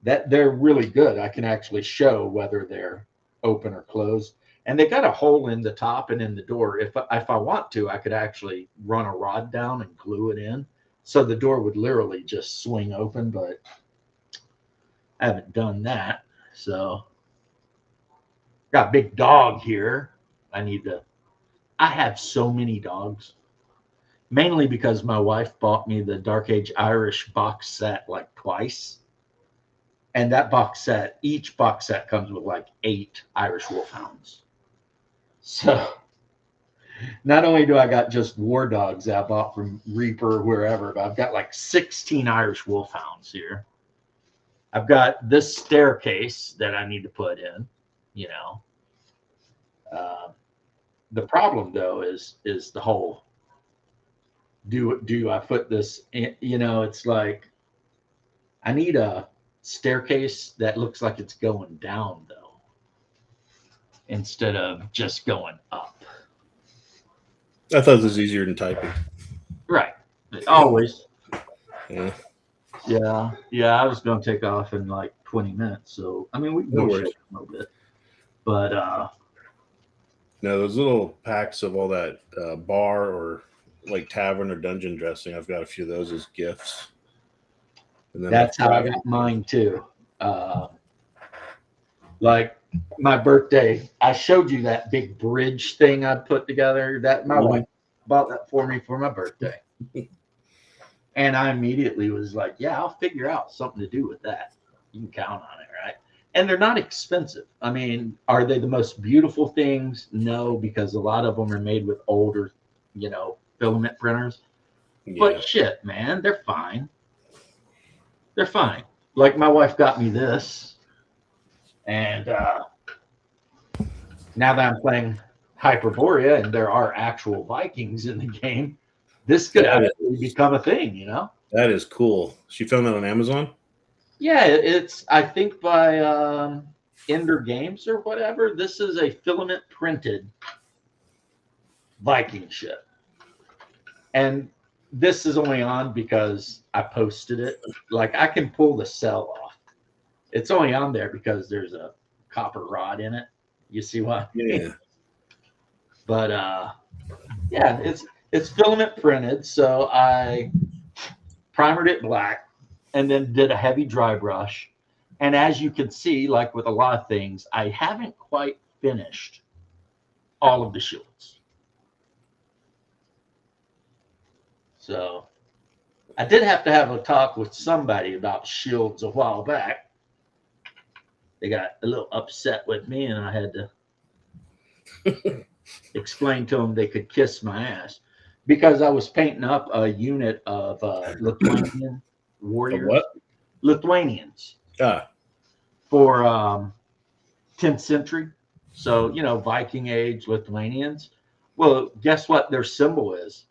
that they're really good. I can actually show whether they're open or closed. And they got a hole in the top and in the door. If I want to, I could actually run a rod down and glue it in, so the door would literally just swing open, but I haven't done that. So got a big dog here. I have so many dogs, mainly because my wife bought me the Dark Age Irish box set like twice. And that each box set comes with like 8 Irish Wolfhounds. So not only do I got just war dogs that I bought from Reaper or wherever, but I've got like 16 Irish Wolfhounds here. I've got this staircase that I need to put in, the problem though is the hole. Do I put this in, it's like I need a staircase that looks like it's going down though, instead of just going up. I thought this was easier than typing. Right. Always. Yeah. Yeah. I was going to take off in like 20 minutes. So, I mean, we can go a little bit. But, now those little packs of all that bar or like tavern or dungeon dressing, I've got a few of those as gifts. And then that's how I got mine too. Like my birthday, I showed you that big bridge thing I put together. That my wife bought that for me for my birthday. And I immediately was like, yeah, I'll figure out something to do with that. You can count on it, right? And they're not expensive. I mean, are they the most beautiful things? No, because a lot of them are made with older, filament printers. Yeah. But shit, man, they're fine. They're fine. Like my wife got me this, and now that I'm playing Hyperborea and there are actual Vikings in the game, this could actually become a thing, you know? That is cool. She found that on Amazon? Yeah, it's I think by Ender Games or whatever. This is a filament printed Viking ship. And this is only on because I posted it. Like I can pull the cell off. It's only on there because there's a copper rod in it. You see what? Yeah. But yeah, it's filament printed. So I primered it black and then did a heavy dry brush. And as you can see, like with a lot of things, I haven't quite finished all of the shields. So I did have to have a talk with somebody about shields a while back. They got a little upset with me, and I had to explain to them they could kiss my ass because I was painting up a unit of Lithuanian warriors. What? Lithuanians. Ah. For 10th century. So, you know, Viking age Lithuanians. Well, guess what their symbol is?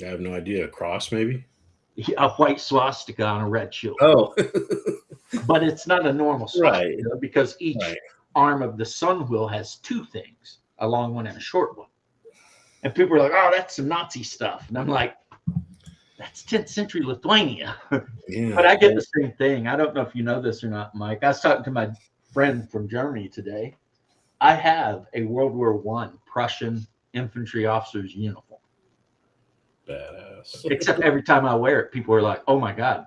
I have no idea. A cross, maybe? A white swastika on a red shield. Oh. But it's not a normal swastika because each arm of the sun wheel has two things, a long one and a short one. And people are like, oh, that's some Nazi stuff. And I'm like, that's 10th century Lithuania. Yeah. But I get the same thing. I don't know if you know this or not, Mike. I was talking to my friend from Germany today. I have a World War I Prussian infantry officer's uniform. Badass. Except every time I wear it, people are like, oh my God.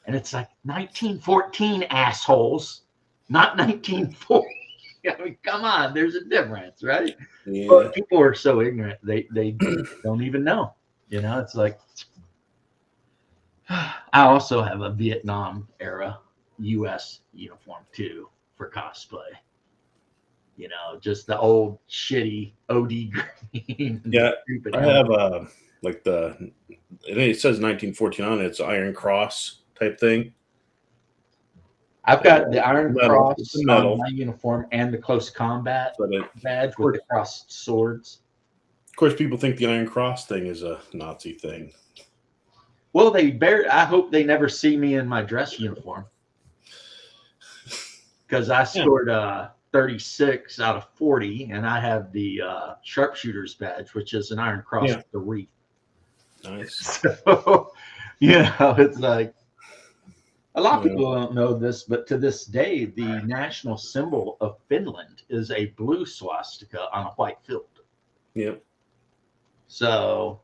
And it's like 1914 assholes, not 1940. I mean, come on, there's a difference, right? Yeah. But people are so ignorant, they don't even know. You know, it's like I also have a Vietnam era US uniform too for cosplay. You know, just the old shitty OD green. Yeah, I have like it says 1914 on it. It's Iron Cross type thing. I've got the Iron metal. Cross on my uniform and the close combat badge with the crossed swords. Of course, people think the Iron Cross thing is a Nazi thing. Well, I hope they never see me in my dress uniform because I scored 36 out of 40, and I have the sharpshooter's badge, which is an Iron Cross with the wreath. Nice. So, you know, it's like a lot of people don't know this, but to this day, the national symbol of Finland is a blue swastika on a white field. Yep. So,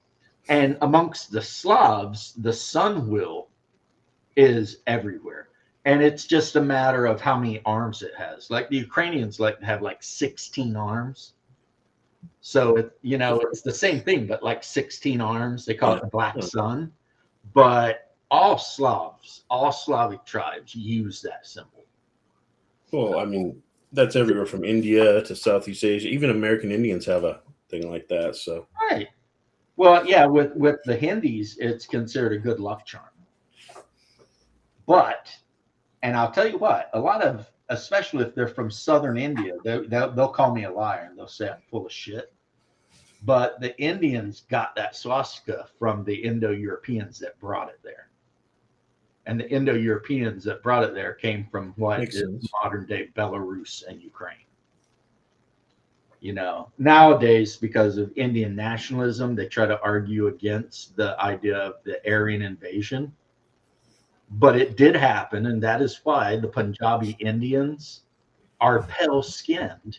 and amongst the Slavs, the sun wheel is everywhere. And it's just a matter of how many arms it has. Like the Ukrainians like to have like 16 arms. So, it's the same thing, but like 16 arms. They call it the Black Sun. But all Slavic tribes use that symbol. Well, I mean, that's everywhere from India to Southeast Asia. Even American Indians have a thing like that. So right. Well, yeah, with the Hindis, it's considered a good luck charm. But, and I'll tell you what, a lot of, especially if they're from southern India, they'll call me a liar and they'll say I'm full of shit. But the Indians got that swastika from the Indo-Europeans that brought it there. And the Indo-Europeans that brought it there came from what is modern-day Belarus and Ukraine. You know, nowadays, because of Indian nationalism, they try to argue against the idea of the Aryan invasion. But it did happen, and that is why the Punjabi Indians are pale-skinned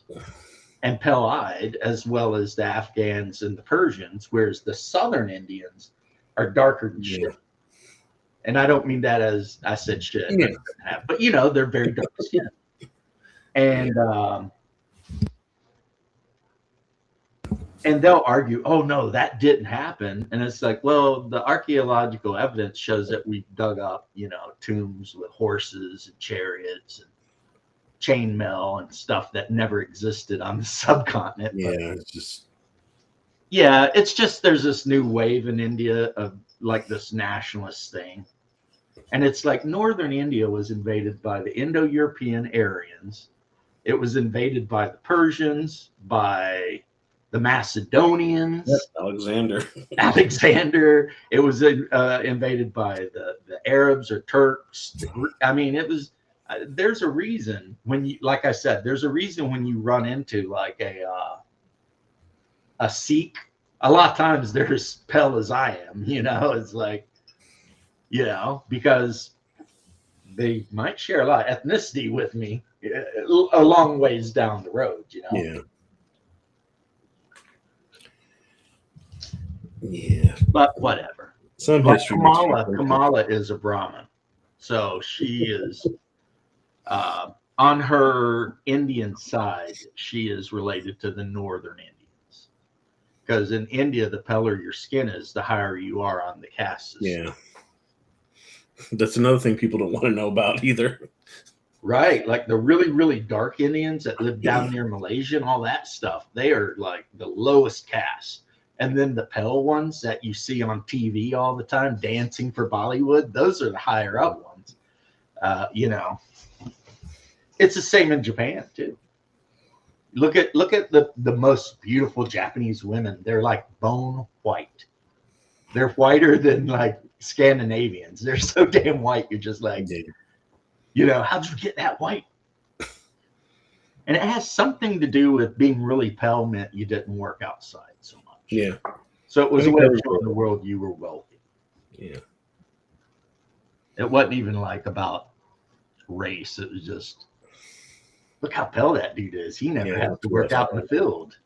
and pale-eyed, as well as the Afghans and the Persians, whereas the southern Indians are darker than shit. And I don't mean that as I said shit, but they're very dark-skinned. And they'll argue, oh, no, that didn't happen. And it's like, well, the archaeological evidence shows that we dug up, tombs with horses and chariots and chainmail and stuff that never existed on the subcontinent. Yeah, it's just there's this new wave in India of like this nationalist thing. And it's like northern India was invaded by the Indo-European Aryans. It was invaded by the Persians, by the Macedonians, Alexander. Alexander. It was invaded by the Arabs or Turks. I mean, it was. There's a reason when you, like I said, there's a reason when you run into like a Sikh. A lot of times they're as pale as I am. It's like, because they might share a lot of ethnicity with me a long ways down the road. Yeah. Yeah. But whatever. Some But history. Kamala is a Brahmin, so she is on her Indian side. She is related to the northern Indians, because in India, the paler your skin is, the higher you are on the caste system. Yeah. That's another thing people don't want to know about either. Right, like the really, really dark Indians that live down near Malaysia and all that stuff, they are like the lowest caste. And then the pale ones that you see on TV all the time dancing for Bollywood, those are the higher up ones. It's the same in Japan too. Look at the most beautiful Japanese women. They're like bone white. They're whiter than like Scandinavians. They're so damn white. You're just like, how'd you get that white? And it has something to do with being really pale meant you didn't work outside so much. Yeah. So it was a way of showing the world you were wealthy. Yeah. It wasn't even like about race. It was just, look how pale that dude is. He never had to work out in the field.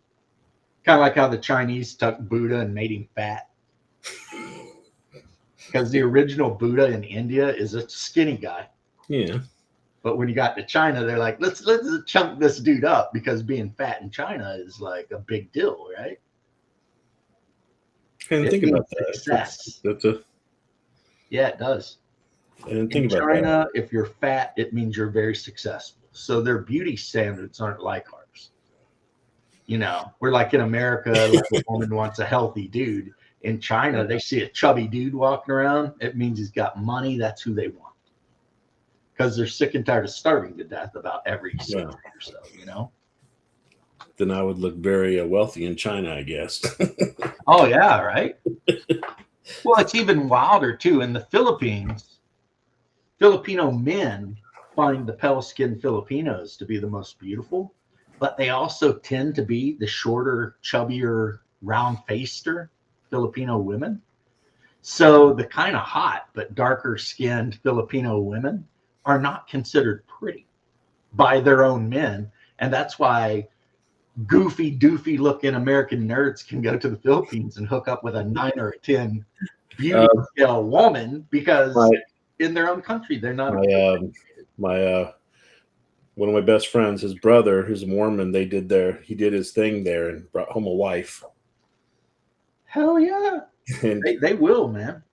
Kind of like how the Chinese took Buddha and made him fat. Because the original Buddha in India is a skinny guy. Yeah. But when you got to China, they're like, let's chunk this dude up, because being fat in China is like a big deal, right? I didn't think about that. Success. Yeah, it does. I didn't think in about China, that. If you're fat, it means you're very successful. So their beauty standards aren't like ours. We're like in America, like a woman wants a healthy dude. In China, they see a chubby dude walking around. It means he's got money. That's who they want. Because they're sick and tired of starving to death about every century or so, Then I would look very wealthy in China, I guess. Oh, yeah, right? Well, it's even wilder, too. In the Philippines, Filipino men find the pale-skinned Filipinos to be the most beautiful, but they also tend to be the shorter, chubbier, round-faceder Filipino women. So the kind of hot but darker-skinned Filipino women are not considered pretty by their own men. And that's why goofy, doofy looking American nerds can go to the Philippines and hook up with a 9 or a 10 beauty scale woman, because in their own country, they're not. One of my best friends, his brother, who's a Mormon, he did his thing there and brought home a wife. Hell yeah. And they will, man.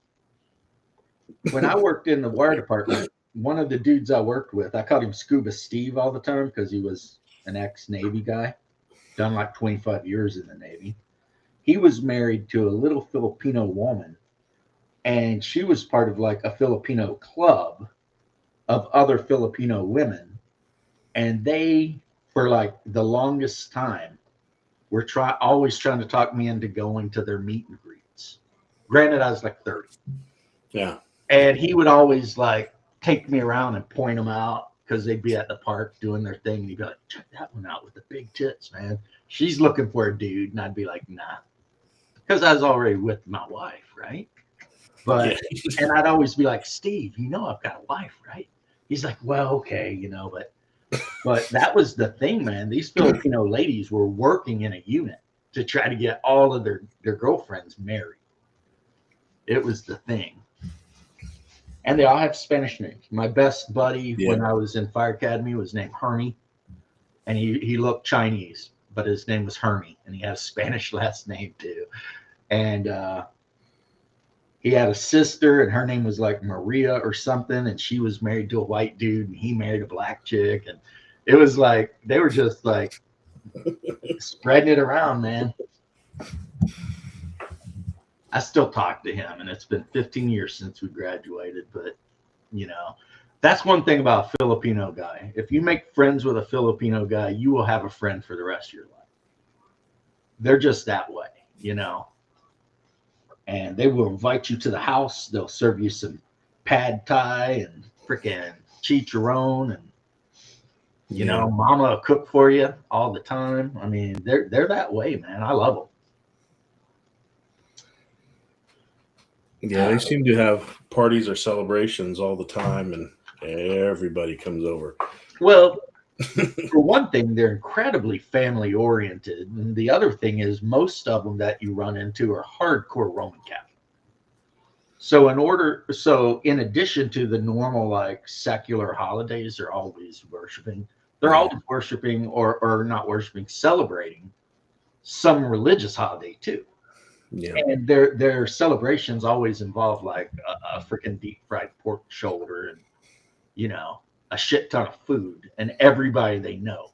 When I worked in the wire department, one of the dudes I worked with, I called him Scuba Steve all the time because he was an ex-Navy guy, done like 25 years in the Navy. He was married to a little Filipino woman, and she was part of like a Filipino club of other Filipino women. And they, for like the longest time, were always trying to talk me into going to their meet and greets. Granted, I was like 30. Yeah. And he would always like take me around and point them out, because they'd be at the park doing their thing. And he'd be like, check that one out with the big tits, man. She's looking for a dude. And I'd be like, nah. Because I was already with my wife, right? But, and I'd always be like, Steve, I've got a wife, right? He's like, well, okay, but that was the thing, man. These Filipino ladies were working in a unit to try to get all of their girlfriends married. It was the thing. And they all have Spanish names. My best buddy when I was in Fire Academy was named Hermie. And he looked Chinese, but his name was Hermie. And he had a Spanish last name too. And he had a sister, and her name was like Maria or something. And she was married to a white dude, and he married a black chick. And it was like, they were just like spreading it around, man. I still talk to him, and it's been 15 years since we graduated, but You know, that's one thing about a Filipino guy. If you make friends with a Filipino guy, you will have a friend for the rest of your life. They're just that way, you know. And they will invite you to the house. They'll serve you some pad thai and freaking chicharron, and you know, mama will cook for you all the time. I mean, they're that way, man. I love them. Yeah, they seem to have parties or celebrations all the time, and everybody comes over. Well, for one thing, they're incredibly family oriented, and the other thing is most of them that you run into are hardcore Roman Catholic. So in addition to the normal like secular holidays, they're always worshiping. They're always worshiping or not worshiping, celebrating some religious holiday too. Yeah. And their celebrations always involve like a freaking deep fried pork shoulder and, you know, a shit ton of food and everybody they know.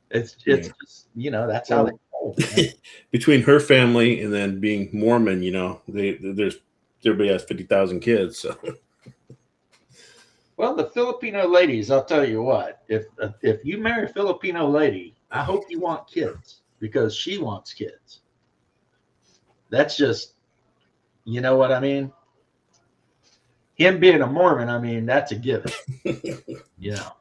It's just, you know, that's how they roll, man. Between her family and then being Mormon, you know, everybody has 50,000 kids. So. Well, the Filipino ladies, I'll tell you what, if you marry a Filipino lady, I hope you want kids because she wants kids. That's just, you know what I mean? Him being a Mormon, I mean, that's a given. You know.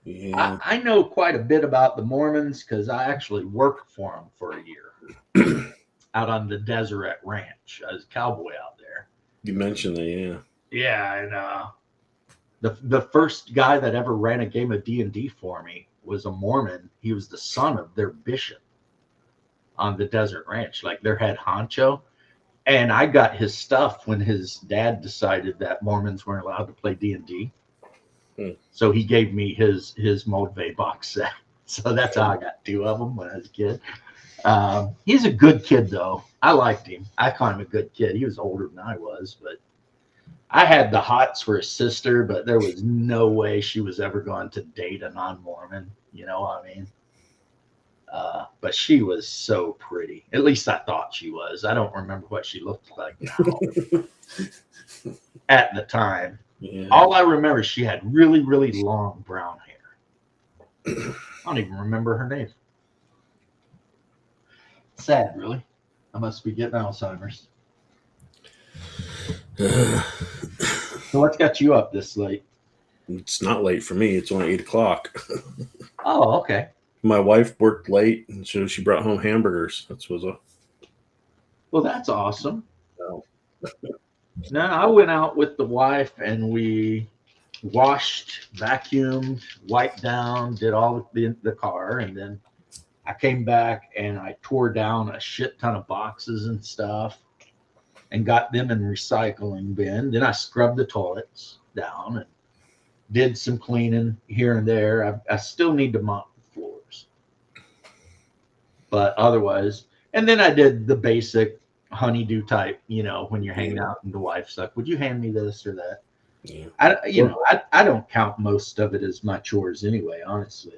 Yeah. I know quite a bit about the Mormons because I actually worked for them for a year out on the Deseret Ranch. I was a cowboy out there. You mentioned that, yeah. Yeah, and the first guy that ever ran a game of D&D for me was a Mormon. He was the son of their bishop on the Desert Ranch, like their head honcho. And I got his stuff when his dad decided that Mormons weren't allowed to play D&D. So he gave me his Motivate box set. So that's how I got two of them when I was a kid. He's a good kid, though. I liked him. I called him a good kid. He was older than I was, but I had the hots for his sister, but there was no way she was ever going to date a non-Mormon. You know what I mean? But she was so pretty. At least I thought she was. I don't remember what she looked like now. At the time. Yeah. All I remember is she had really, really long brown hair. I don't even remember her name. Sad, really. I must be getting Alzheimer's. So what's got you up this late? It's not late for me. It's only 8 o'clock. Oh, okay. My wife worked late, and so she brought home hamburgers. Well, that's awesome. No. No, I went out with the wife, and we washed, vacuumed, wiped down, did all the car, and then I came back and I tore down a shit ton of boxes and stuff and got them in recycling bin. Then I scrubbed the toilets down and did some cleaning here and there. I still need to mop the floors. But otherwise, and then I did the basic honeydew type, you know, when you're hanging out and the wife's like, would you hand me this or that? Yeah. I don't count most of it as my chores anyway, honestly.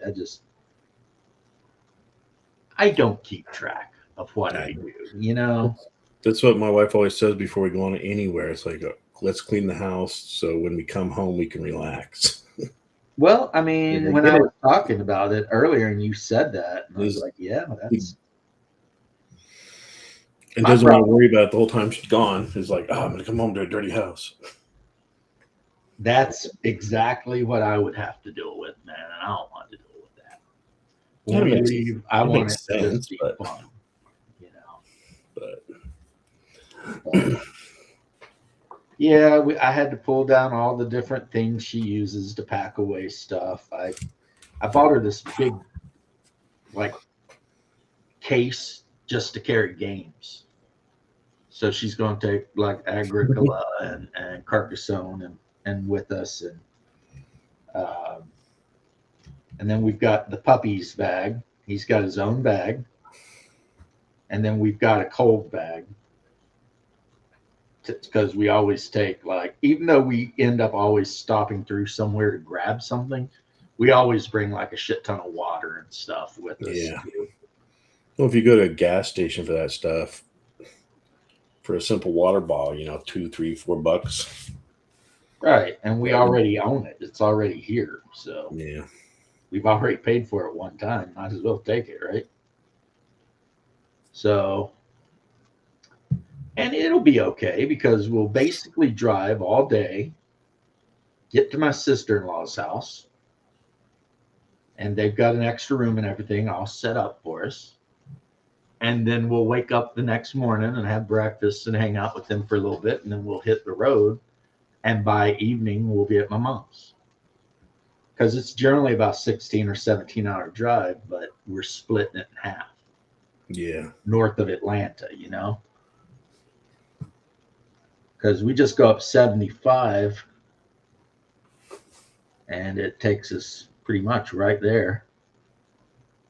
I don't keep track of what I do, you know? That's what my wife always says before we go on anywhere. It's like, let's clean the house so when we come home, we can relax. Well, I mean, when I was talking about it earlier and you said that, I was like, yeah, that's... And doesn't want to worry about it the whole time she's gone. It's like, I'm going to come home to a dirty house. That's exactly what I would have to deal with, man. And I don't want to deal with that. When we leave, I want it to just be fun, you know. But yeah, I had to pull down all the different things she uses to pack away stuff. I bought her this big, like, case just to carry games. So she's going to take like Agricola and Carcassonne and with us, and then we've got the puppy's bag. He's got his own bag, and then we've got a cold bag because we always take, like, even though we end up always stopping through somewhere to grab something, we always bring like a shit ton of water and stuff with us. Yeah. Well, if you go to a gas station for that stuff, for a simple water bottle, you know, $2, $3, $4. Right. And we already own it. It's already here. So Yeah. we've already paid for it one time. Might as well take it, right? So, and it'll be okay because we'll basically drive all day, get to my sister in law's house, and they've got an extra room and everything all set up for us. And then we'll wake up the next morning and have breakfast and hang out with them for a little bit. And then we'll hit the road. And by evening, we'll be at my mom's. Because it's generally about 16 or 17-hour drive, but we're splitting it in half Yeah. north of Atlanta, you know? Because we just go up 75 and it takes us pretty much right there.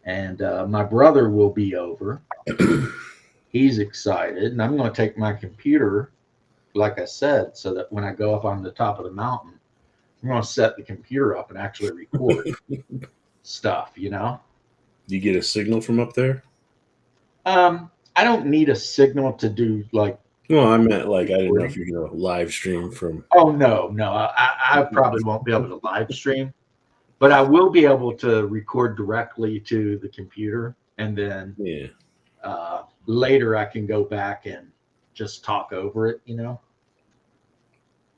And my brother will be over. He's excited. And I'm going to take my computer, like I said, so that when I go up on the top of the mountain, I'm going to set the computer up and actually record stuff, you know? Do you get a signal from up there? I don't need a signal to do like. Well, I meant like I didn't know if you're gonna live stream from. Oh no, I probably won't be able to live stream, but I will be able to record directly to the computer, and then Yeah. later I can go back and just talk over it, you know,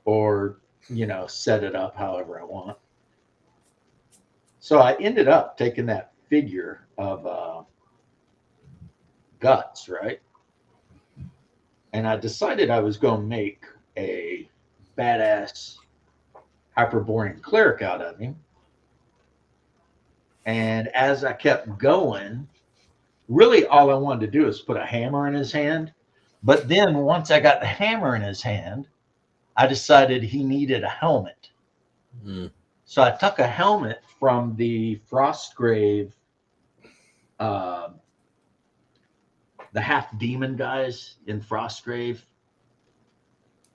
or set it up however I want. So I ended up taking that figure of guts, right? And I decided I was going to make a badass Hyperborean cleric out of him. And as I kept going, really all I wanted to do is put a hammer in his hand. But then once I got the hammer in his hand, I decided he needed a helmet. Mm. So I took a helmet from the Frostgrave, uh, the half demon guys in Frostgrave.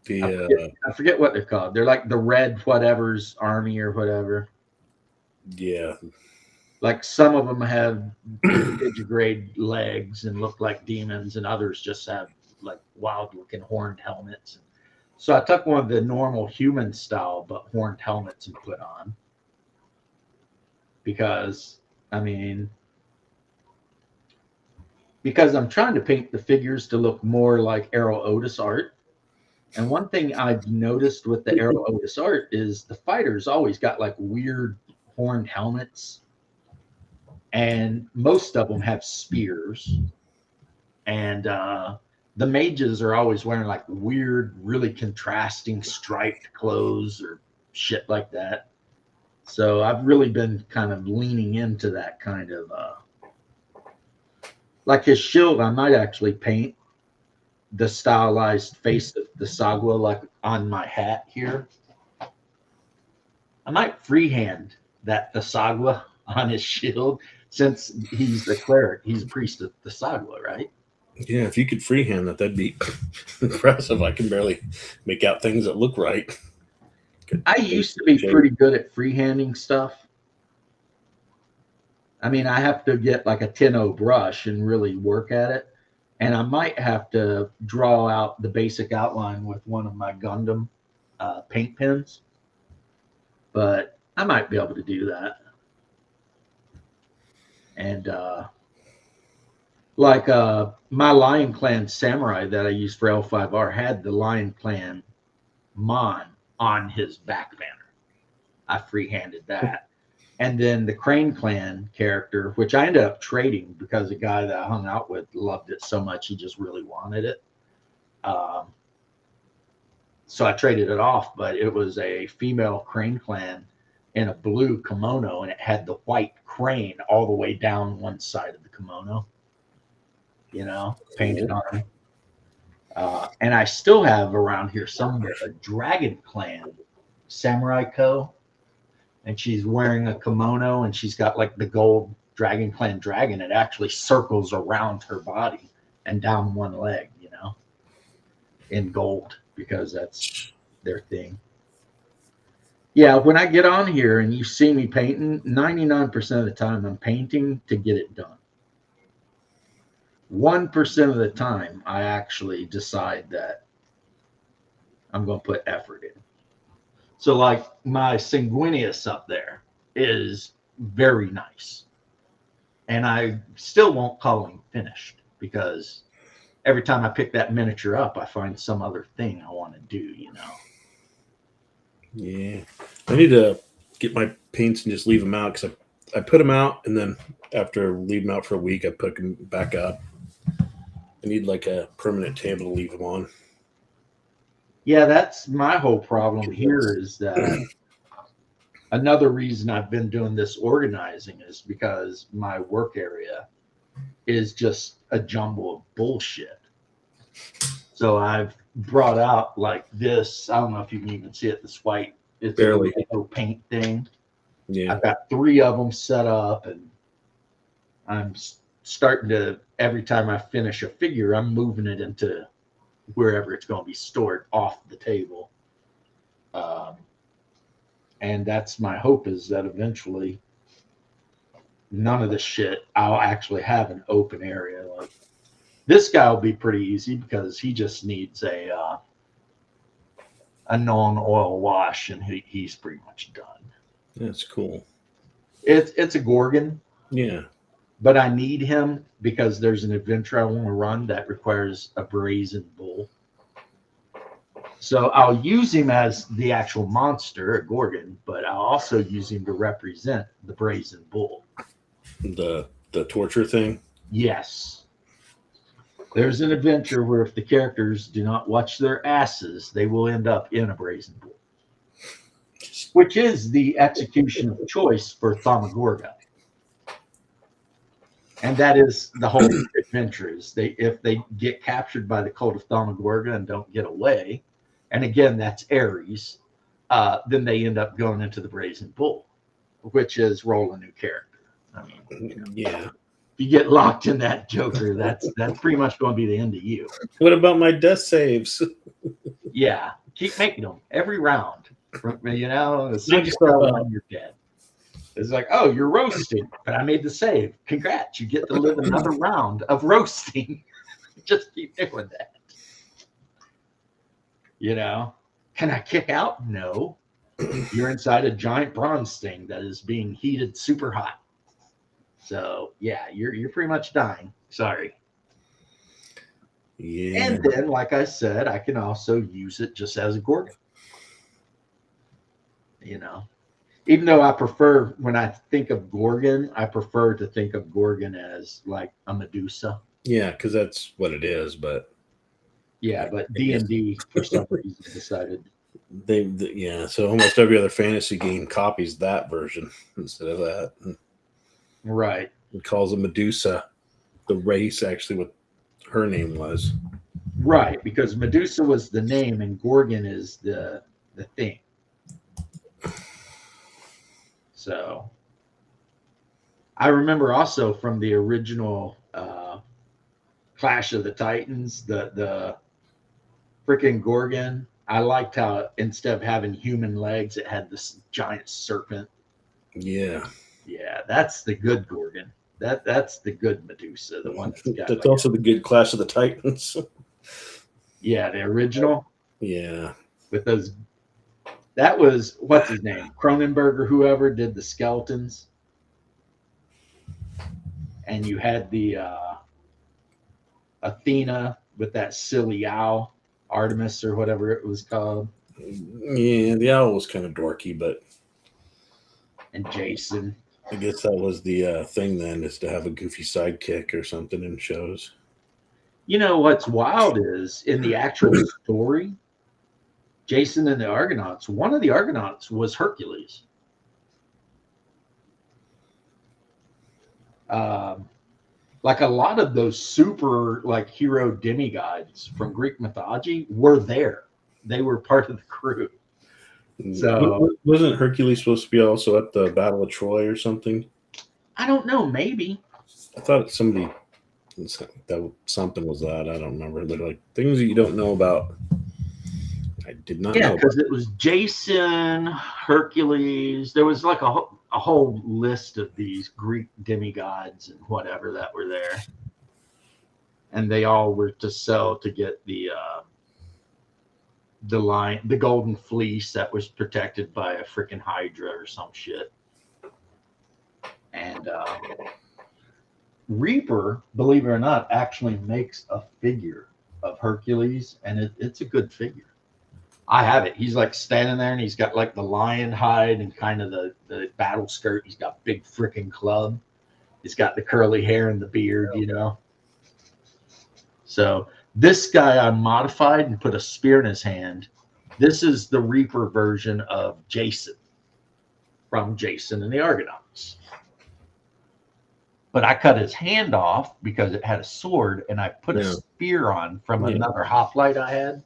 I forget what they're called. They're like the red whatever's army or whatever. Yeah. Like some of them have digigrade legs and look like demons, and others just have like wild looking horned helmets. So I took one of the normal human style but horned helmets and put on because because I'm trying to paint the figures to look more like Errol Otis art. And one thing I've noticed with the Errol Otis art is the fighters always got like weird horned helmets, and most of them have spears. And the mages are always wearing like weird, really contrasting striped clothes or shit like that. So I've really been kind of leaning into that kind of like his shield. I might actually paint the stylized face of the Sagwa like on my hat here. I might freehand that Thesagwa on his shield since he's the cleric. He's a priest of Thesagwa, right? Yeah, if you could freehand that, that'd be impressive. I can barely make out things that look right. I used to be pretty good at freehanding stuff. I mean, I have to get like a 10-0 brush and really work at it. And I might have to draw out the basic outline with one of my Gundam paint pens. But I might be able to do that. And like my Lion Clan samurai that I used for L5R had the Lion Clan Mon on his back banner. I freehanded that. And then the Crane Clan character, which I ended up trading because the guy that I hung out with loved it so much, he just really wanted it. So I traded it off, but it was a female Crane Clan in a blue kimono, and it had the white crane all the way down one side of the kimono, painted on. And I still have around here somewhere a Dragon Clan Samurai Co. And she's wearing a kimono, and she's got like the gold Dragon Clan dragon. It actually circles around her body and down one leg, in gold, because that's their thing. Yeah, when I get on here and you see me painting, 99% of the time I'm painting to get it done. 1% of the time I actually decide that I'm going to put effort in. So like my Sanguinius up there is very nice. And I still won't call him finished because every time I pick that miniature up, I find some other thing I want to do, you know. Yeah, I need to get my paints and just leave them out because I put them out and then after leave them out for a week, I put them back up. I need like a permanent table to leave them on. Yeah, that's my whole problem here is that another reason I've been doing this organizing is because my work area is just a jumble of bullshit. So I've brought out like this. I don't know if you can even see it. This white, it's Barely. a little paint thing. Yeah, I've got 3 of them set up, and I'm starting to. Every time I finish a figure, I'm moving it into wherever it's going to be stored off the table. And that's my hope is that eventually none of this shit I'll actually have an open area. Like this guy will be pretty easy because he just needs a non-oil wash and he's pretty much done. that's cool. It's a Gorgon, Yeah, but I need him because there's an adventure I want to run that requires a brazen bull. So I'll use him as the actual monster, a Gorgon, but I'll also use him to represent the brazen bull. the torture thing. Yes. There's an adventure where if the characters do not watch their asses, they will end up in a brazen bull, which is the execution of choice for Thaumagoria. And that is the whole adventure is if they get captured by the cult of Thaumagoria and don't get away, and again, that's Ares, then they end up going into the brazen bull, which is roll a new character. I mean, you know, Yeah. if you get locked in that Joker, that's pretty much going to be the end of you. What about my death saves? Yeah, keep making them every round. You know, as soon Knock as you yourself tell out. them you're dead. It's like, oh, you're roasted, but I made the save. Congrats, you get to live another round of roasting. Just keep doing that. You know, can I kick out? No. You're inside a giant bronze thing that is being heated super hot. So yeah, you're pretty much dying. Sorry. Yeah. And then, like I said, I can also use it just as a Gorgon. You know, even though I prefer when I think of Gorgon, I prefer to think of Gorgon as like a Medusa. Yeah, because that's what it is. But Yeah, but D&D for some reason decided. yeah. So almost every other fantasy game copies that version instead of that. And Right. it calls it Medusa, the race actually what her name was. Right, because Medusa was the name and Gorgon is the thing. So I remember also from the original Clash of the Titans, the freaking Gorgon. I liked how instead of having human legs, it had this giant serpent. Yeah. Yeah, that's the good Gorgon. That's the good Medusa, the one that's got. That's also the good Clash of the Titans. Yeah, the original Yeah. with those. That was what's his name, Cronenberg or whoever did the skeletons, and you had the Athena with that silly owl, Artemis or whatever it was called, Yeah, the owl was kind of dorky, but and Jason. I guess that was the thing then is to have a goofy sidekick or something in shows. You know what's wild is in the actual story, Jason and the Argonauts, one of the Argonauts was Hercules. Like a lot of those super like hero demigods from Greek mythology were there. They were part of the crew. So Wasn't Hercules supposed to be also at the Battle of Troy or something? I don't know, maybe. I thought something was that. I don't remember. They're like things that you don't know about. I did not Yeah, know. because it was Jason, Hercules. There was like a whole list of these Greek demigods and whatever that were there. And they all were to sell to get the the lion, the golden fleece that was protected by a freaking hydra or some shit. And Reaper, believe it or not, actually makes a figure of Hercules, and it's a good figure. I have it. He's like standing there, and he's got like the lion hide and kind of the battle skirt. He's got big freaking club. He's got the curly hair and the beard, you know. So this guy I modified and put a spear in his hand. This is the Reaper version of Jason from Jason and the Argonauts. But I cut his hand off because it had a sword, and I put a spear on from another hoplite I had.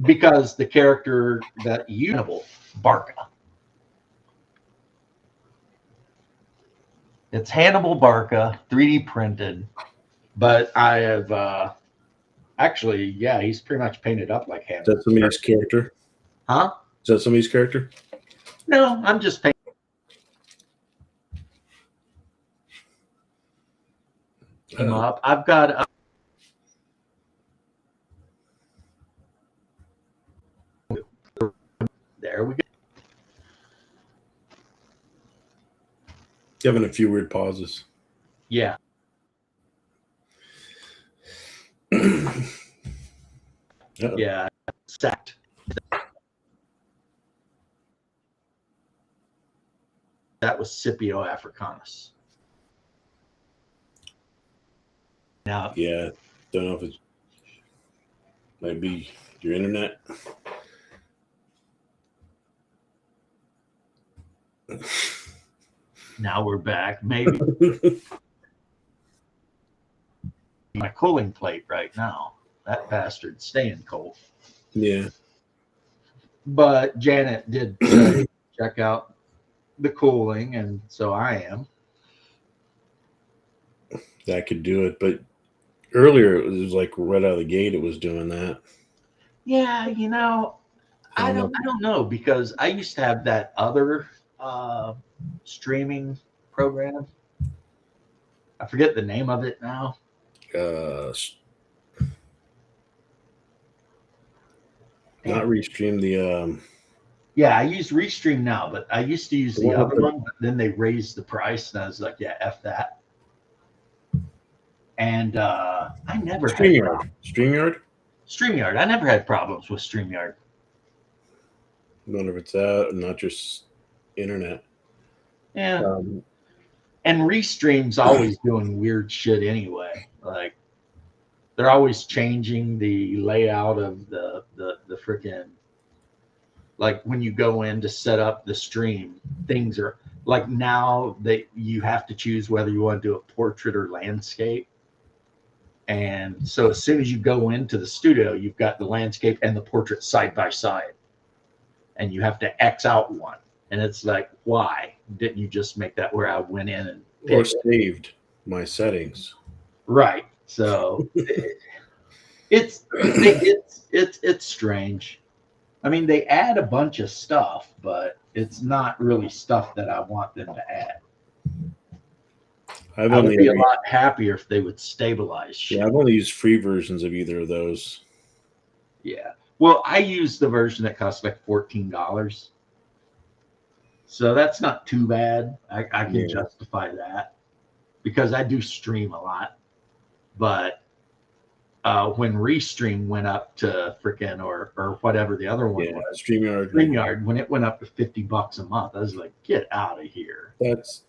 Because the character that Hannibal Barca. It's Hannibal Barca, 3D printed, but I have actually, yeah, he's pretty much painted up like Hannibal. Is that somebody's character? Huh? Is that somebody's character? No, I'm just painting him up. I've got there we go. Having a few weird pauses. Yeah. Yeah, sacked. That was Scipio Africanus. Now, yeah, don't know if it's might be your internet. now we're back. Maybe my cooling plate right now. That bastard's staying cold. Yeah. But Janet did check out the cooling, and so I am. That could do it, but earlier it was like right out of the gate it was doing that. Yeah, you know, I don't know, because I used to have that other streaming program. I forget the name of it now. Not Restream, the yeah, I use Restream now, but I used to use the other one, but then they raised the price, and I was like, yeah, F that. And I never StreamYard. I never had problems with StreamYard. I wonder if it's that, not just internet. Yeah. And Restream's always doing weird shit anyway. Like, they're always changing the layout of the freaking, like when you go in to set up the stream, things are like now that you have to choose whether you want to do a portrait or landscape. And so as soon as you go into the studio, you've got the landscape and the portrait side by side, and you have to X out one. And it's like, why didn't you just make that where I went in and or saved my settings? Right. So it's strange. I mean, they add a bunch of stuff, but it's not really stuff that I want them to add. I would be a lot happier if they would stabilize shit. Yeah, I've only used free versions of either of those. Yeah. Well, I use the version that costs like $14. So that's not too bad. I can justify that because I do stream a lot. But when Restream went up to freaking or whatever the other one was, StreamYard, when it went up to $50 a month, I was like, get out of here. It's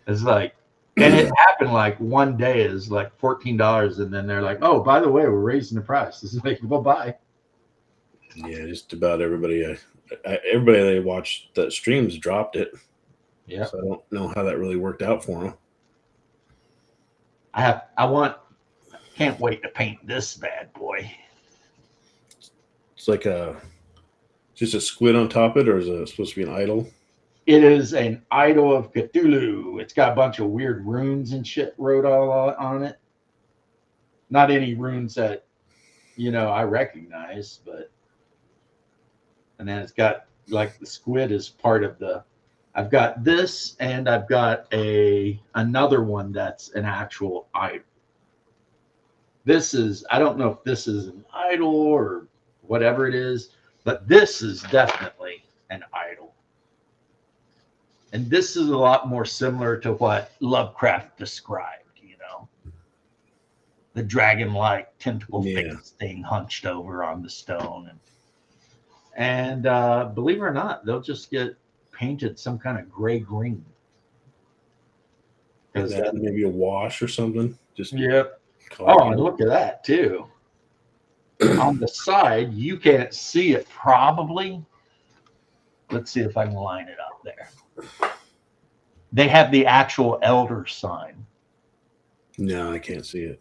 like, and it happened like one day is like $14, and then they're like, oh, by the way, we're raising the price. It's like, well, bye. Yeah, just about everybody. Everybody that watched that streams dropped it. Yeah, so I don't know how that really worked out for them. Can't wait to paint this bad boy. It's like just a squid on top of it, or is it supposed to be an idol? It is an idol of Cthulhu. It's got a bunch of weird runes and shit wrote all on it. Not any runes that, I recognize, but. And then it's got, like, the squid is part of the. I've got this, and I've got another one that's an actual idol. I don't know if this is an idol or whatever it is. But this is definitely an idol. And this is a lot more similar to what Lovecraft described, the dragon-like tentacle face thing hunched over on the stone. And believe it or not, they'll just get painted some kind of gray-green. Is that maybe a wash or something? Just yep. Oh, and look at that too. On the side, you can't see it probably. Let's see if I can line it up there. They have the actual elder sign. No, I can't see it.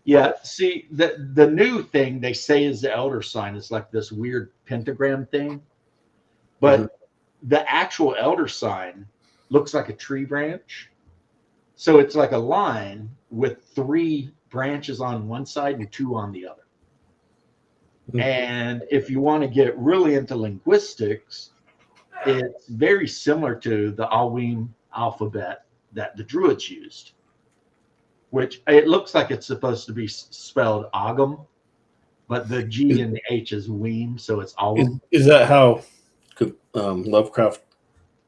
Yeah, see, the new thing they say is the elder sign is like this weird pentagram thing. But the actual elder sign looks like a tree branch. So it's like a line with 3 branches on one side and 2 on the other. And if you want to get really into linguistics, it's very similar to the Alwyn alphabet that the Druids used, which it looks like it's supposed to be spelled Agam, but the G and the H is Weem, so it's Alwyn. Is that how Lovecraft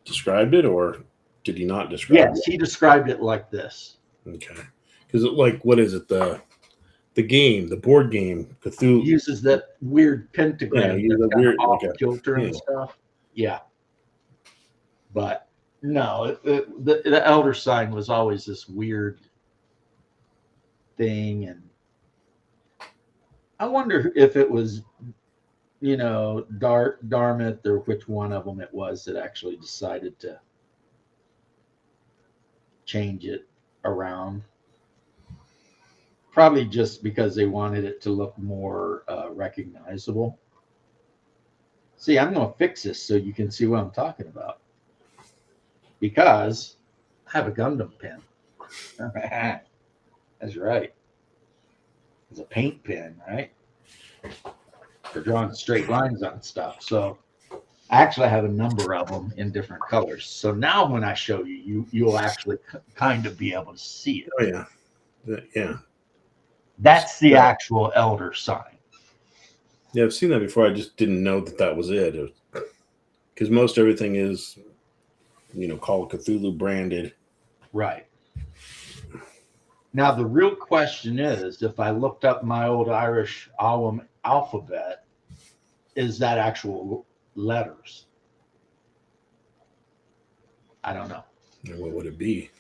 described it, or did he not describe it? Yes, he described it like this. Okay. Because, like, what is it? The board game, Cthulhu. Uses that weird pentagram. Yeah, the weird off kilter and stuff. Yeah. But no, the elder sign was always this weird thing. And I wonder if it was, Dartmouth or which one of them it was that actually decided to change it around. Probably just because they wanted it to look more recognizable. See, I'm going to fix this so you can see what I'm talking about. Because I have a Gundam pen. That's right. It's a paint pen, right? For drawing straight lines on stuff. So I actually have a number of them in different colors. So now when I show you, you'll actually kind of be able to see it. Oh, yeah. Yeah. That's the actual elder sign. Yeah, I've seen that before. I just didn't know that was it. Because most everything is, Call of Cthulhu branded. Right. Now, the real question is, if I looked up my old Irish alphabet, is that actual letters? I don't know. What would it be?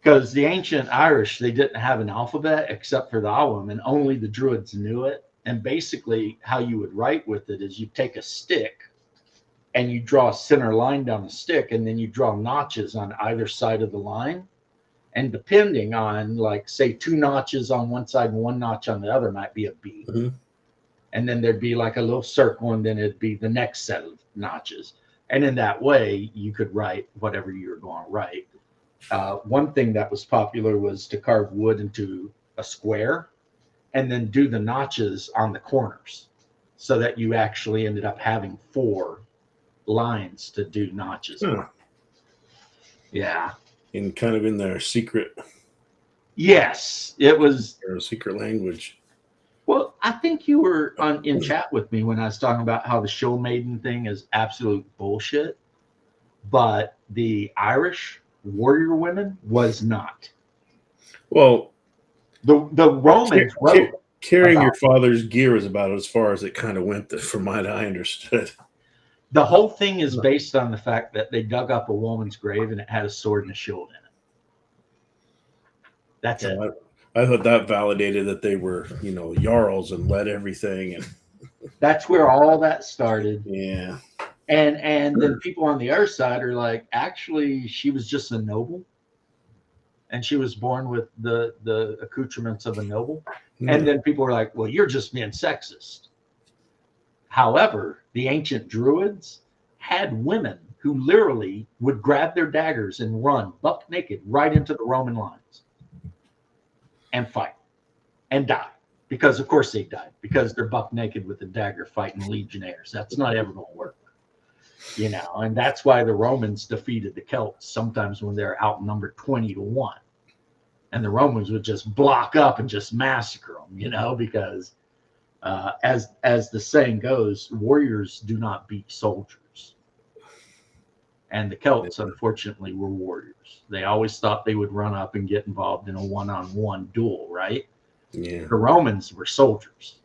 Because the ancient Irish, they didn't have an alphabet except for the Awam, and only the Druids knew it. And basically, how you would write with it is you take a stick and you draw a center line down the stick, and then you draw notches on either side of the line. And depending on, like, say, 2 notches on one side and 1 notch on the other might be a B. Mm-hmm. And then there'd be like a little circle, and then it'd be the next set of notches. And in that way, you could write whatever you were going to write. One thing that was popular was to carve wood into a square and then do the notches on the corners so that you actually ended up having 4 lines to do notches. Yeah. And kind of in their secret. Yes, it was. Their secret language. Well, I think you were in chat with me when I was talking about how the show maiden thing is absolute bullshit. But the Irish warrior women was not. Well, the Romans wrote carrying your father's gear is about as far as it kind of went, from what I understood. The whole thing is based on the fact that they dug up a woman's grave and it had a sword and a shield in it. That's it. I thought that validated that they were, jarls and led everything, and that's where all that started. Yeah. And then people on the other side are like, actually, she was just a noble, and she was born with the accoutrements of a noble. Yeah. And then people are like, well, you're just being sexist. However, the ancient Druids had women who literally would grab their daggers and run buck naked right into the Roman lines and fight and die. Because, of course, they died. Because they're buck naked with a dagger fighting legionnaires. That's not ever going to work. And that's why the Romans defeated the Celts sometimes when they're outnumbered 20-1. And the Romans would just block up and just massacre them, because As the saying goes, warriors do not beat soldiers. And the Celts, unfortunately, were warriors. They always thought they would run up and get involved in a one-on-one duel, right? Yeah. The Romans were soldiers.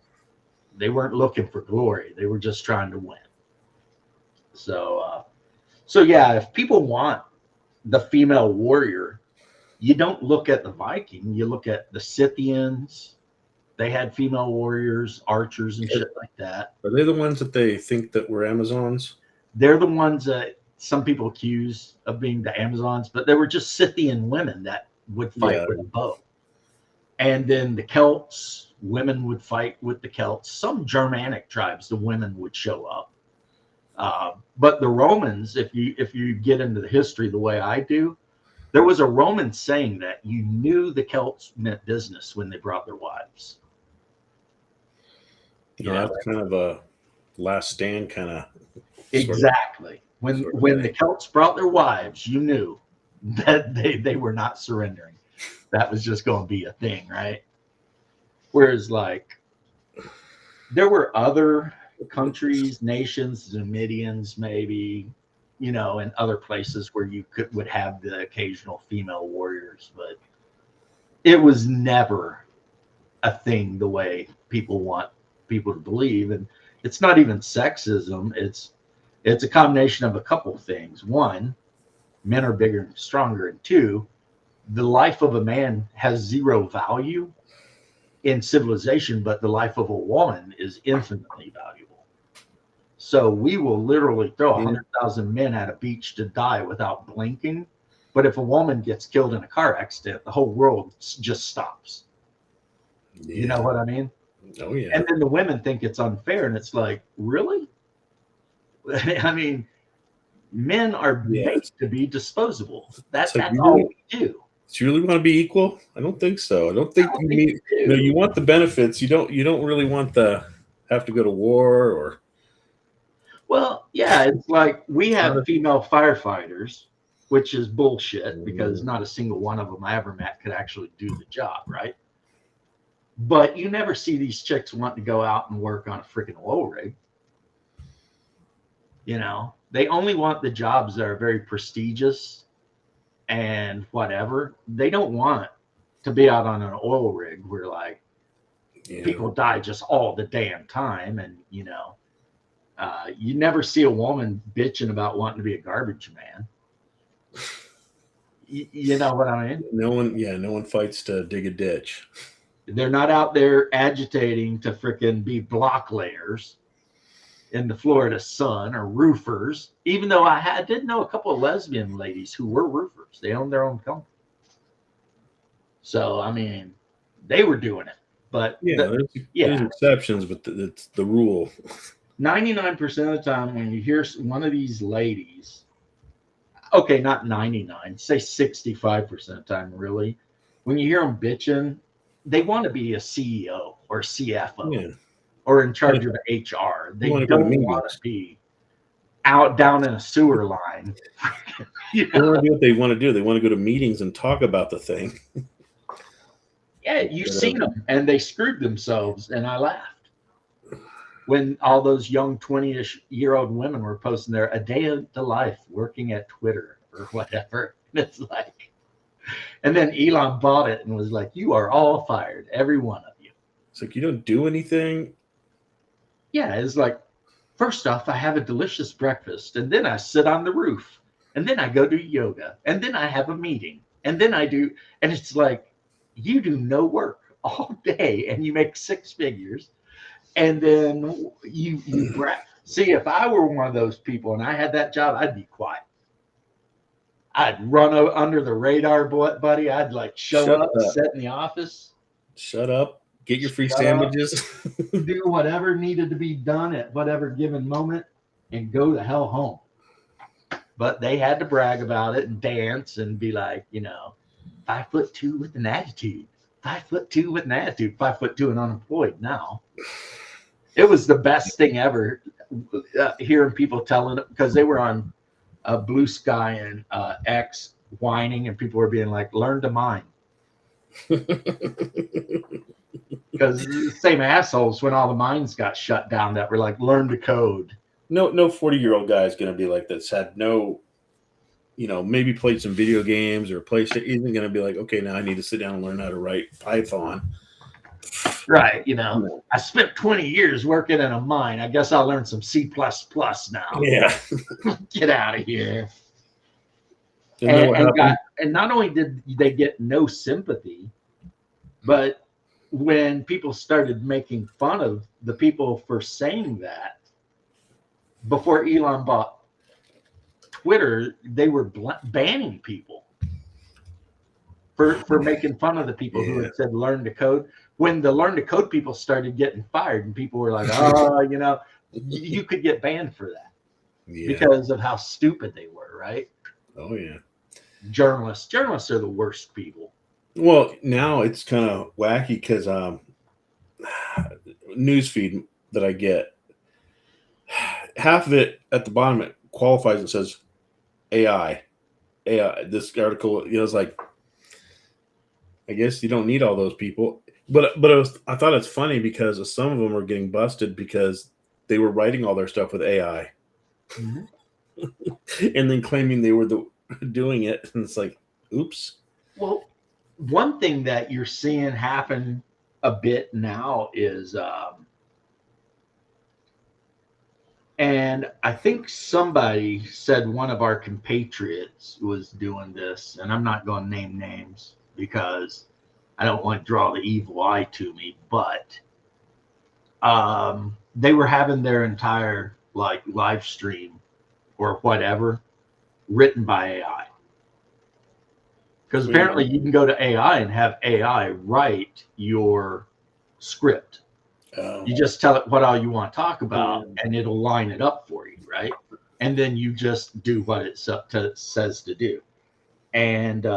They weren't looking for glory. They were just trying to win. So yeah, if people want the female warrior, you don't look at the Viking. You look at the Scythians. They had female warriors, archers, and shit like that. Are they the ones that they think that were Amazons? They're the ones that some people accuse of being the Amazons, but they were just Scythian women that would fight with a bow. And then the Celts, women would fight with the Celts. Some Germanic tribes, the women would show up. But the Romans, if you get into the history the way I do, there was a Roman saying that you knew the Celts meant business when they brought their wives. Yeah, that's kind of a last stand kind of. Exactly. When the Celts brought their wives, you knew that they were not surrendering. That was just going to be a thing, right? Whereas, like, there were other countries, nations, Numidians, maybe, and other places where you would have the occasional female warriors, but it was never a thing the way people want people to believe. And it's not even sexism. It's a combination of a couple of things. One, men are bigger and stronger, and two, the life of a man has zero value in civilization, but the life of a woman is infinitely valuable. So we will literally throw 100,000 men at a beach to die without blinking. But if a woman gets killed in a car accident, the whole world just stops. Yeah. You know what I mean? Oh, yeah. And then the women think it's unfair. And it's like, really? I mean, men are made to be disposable. That's all we do. Do you really want to be equal? I don't think so. I don't think you want the benefits. You don't really want the have to go to war or. Well, yeah, it's like we have female firefighters, which is bullshit because not a single one of them I ever met could actually do the job, right? But you never see these chicks wanting to go out and work on a freaking oil rig. They only want the jobs that are very prestigious and whatever. They don't want to be out on an oil rig where people die just all the damn time. And, you never see a woman bitching about wanting to be a garbage man. You know what I mean? No one fights to dig a ditch. They're not out there agitating to frickin' be block layers in the Florida sun or roofers, even though I did know a couple of lesbian ladies who were roofers. They owned their own company. So, I mean, they were doing it. But there's exceptions, but it's the rule. 99% of the time when you hear one of these ladies, okay, not 99, say 65% of the time, really, when you hear them bitching, they want to be a CEO or CFO or in charge of HR. They don't want to be out down in a sewer line. They want to do what they want to do. They want to go to meetings and talk about the thing. Yeah, you've seen them, and they screwed themselves, and I laughed. When all those young 20-ish-year-old women were posting a day of the life working at Twitter or whatever. And it's like, and then Elon bought it and was like, you are all fired, every one of you. It's like, you don't do anything? Yeah, it's like, first off, I have a delicious breakfast, and then I sit on the roof, and then I go do yoga, and then I have a meeting, and then I do, and it's like, you do no work all day, and you make six figures. And then you brag. See, if I were one of those people and I had that job, I'd be quiet. I'd run under the radar, buddy. I'd show up, sit in the office. Shut up. Get your free sandwiches. Do whatever needed to be done at whatever given moment and go the hell home. But they had to brag about it and dance and be like, 5'2" with an attitude. 5'2" with an attitude. 5'2" and unemployed now. It was the best thing ever hearing people telling it because they were on Blue Sky and X whining and people were being like, learn to mine. Because the same assholes when all the mines got shut down that were like, learn to code. No, 40-year-old guy is going to be like that's had no, maybe played some video games or PlayStation. Isn't going to be like, okay, now I need to sit down and learn how to write Python. Right. No. I spent 20 years working in a mine. I guess I'll learn some C++ now. Yeah. Get out of here. Isn't that what happened? And not only did they get no sympathy, but when people started making fun of the people for saying that, before Elon bought Twitter, they were banning people for making fun of the people who had said learn to code. When the learn to code people started getting fired, and people were like, oh, you could get banned for that because of how stupid they were, right? Oh, yeah. Journalists are the worst people. Well, now it's kind of wacky because newsfeed that I get, half of it at the bottom it qualifies and says AI. This article, it's like, I guess you don't need all those people, but I thought it's funny because some of them are getting busted because they were writing all their stuff with AI, and then claiming they were doing it, and it's like, oops. Well, one thing that you're seeing happen a bit now is, and I think somebody said one of our compatriots was doing this, and I'm not going to name names because I don't want to draw the evil eye to me, but they were having their entire live stream or whatever written by AI. Because apparently you can go to AI and have AI write your script. You just tell it what all you want to talk about, and it'll line it up for you, right? And then you just do what it says to do. And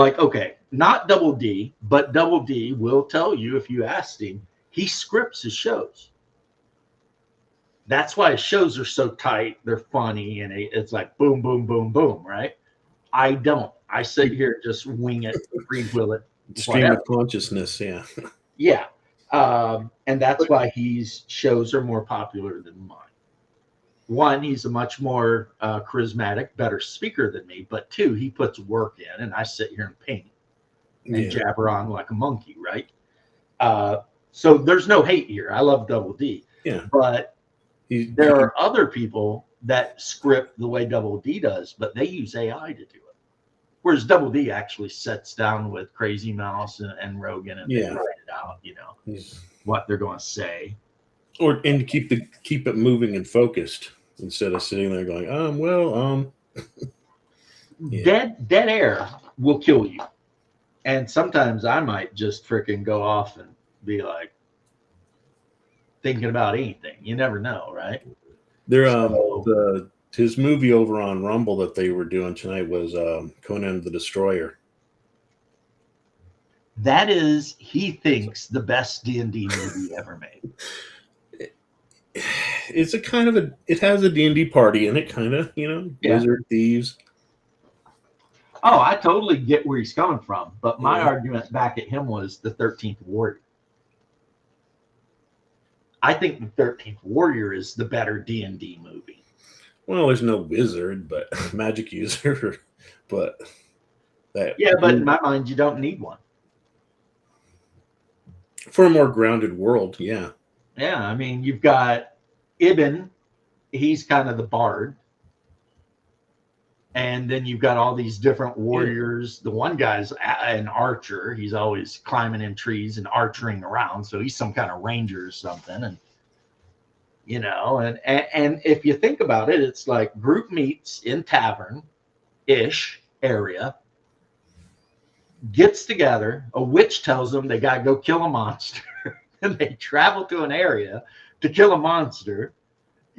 okay, not Double D, but Double D will tell you if you asked him, he scripts his shows. That's why his shows are so tight. They're funny, and it's like boom, boom, boom, boom, right? I don't. I sit here and just wing it, free will it. Stream of consciousness, yeah. Yeah. And that's why his shows are more popular than mine. One, he's a much more charismatic, better speaker than me. But two, he puts work in, and I sit here and paint and jabber on like a monkey, right? So there's no hate here. I love Double D. Yeah. But there are other people that script the way Double D does, but they use AI to do it. Whereas Double D actually sits down with Crazy Mouse and Rogan and they write it out, what they're going to say. And keep it moving and focused instead of sitting there going, Dead air will kill you. And sometimes I might just freaking go off and be like thinking about anything. You never know, right? His movie over on Rumble that they were doing tonight was Conan the Destroyer. That is, he thinks, the best D&D movie ever made. It's it has a D&D party in it, kind of, wizard, thieves. Oh, I totally get where he's coming from. But my argument back at him was the 13th Warrior. I think the 13th Warrior is the better D&D movie. Well, there's no wizard, but magic user. But but in my mind, you don't need one. For a more grounded world, yeah. Yeah, I mean, you've got Ibn. He's kind of the bard. And then you've got all these different warriors. The one guy's an archer. He's always climbing in trees and archering around. So he's some kind of ranger or something. And and if you think about it, it's like group meets in tavern-ish area, gets together, a witch tells them they got to go kill a monster, and they travel to an area to kill a monster.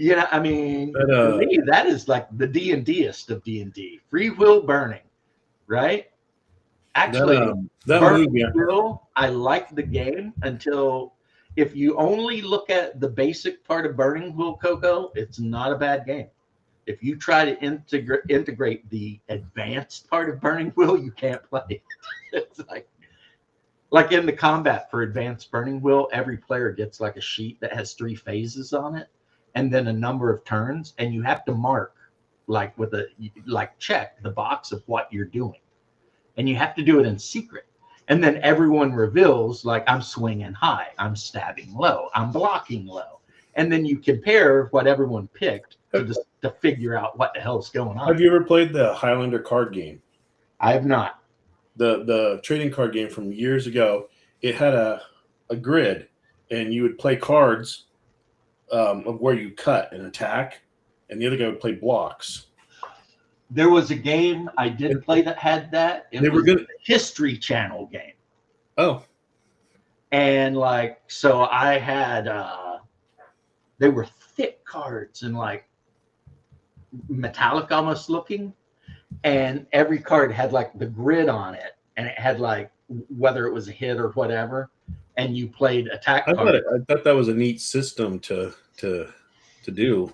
I mean, to me, that is like the D&D-est of D&D. Free will burning, right? Actually, Burning Will, I like the game until... If you only look at the basic part of Burning Will, Coco, it's not a bad game. If you try to integrate the advanced part of Burning Will, you can't play it. It's like Like in the combat for Advanced Burning Wheel, every player gets like a sheet that has 3 phases on it, and then a number of turns, and you have to mark like with a like check the box of what you're doing, and you have to do it in secret. And then everyone reveals like I'm swinging high, I'm stabbing low, I'm blocking low, and then you compare what everyone picked to figure out what the hell's going on. Have you ever played the Highlander card game? I have not. The trading card game from years ago. It had a grid, and you would play cards of where you cut and attack, and the other guy would play blocks. There was a game I did play that had that. It was a History Channel game. Oh. And like, so I had, they were thick cards and like metallic almost looking. And every card had like the grid on it. And it had like whether it was a hit or whatever. And you played attack cards. I thought that was a neat system to do.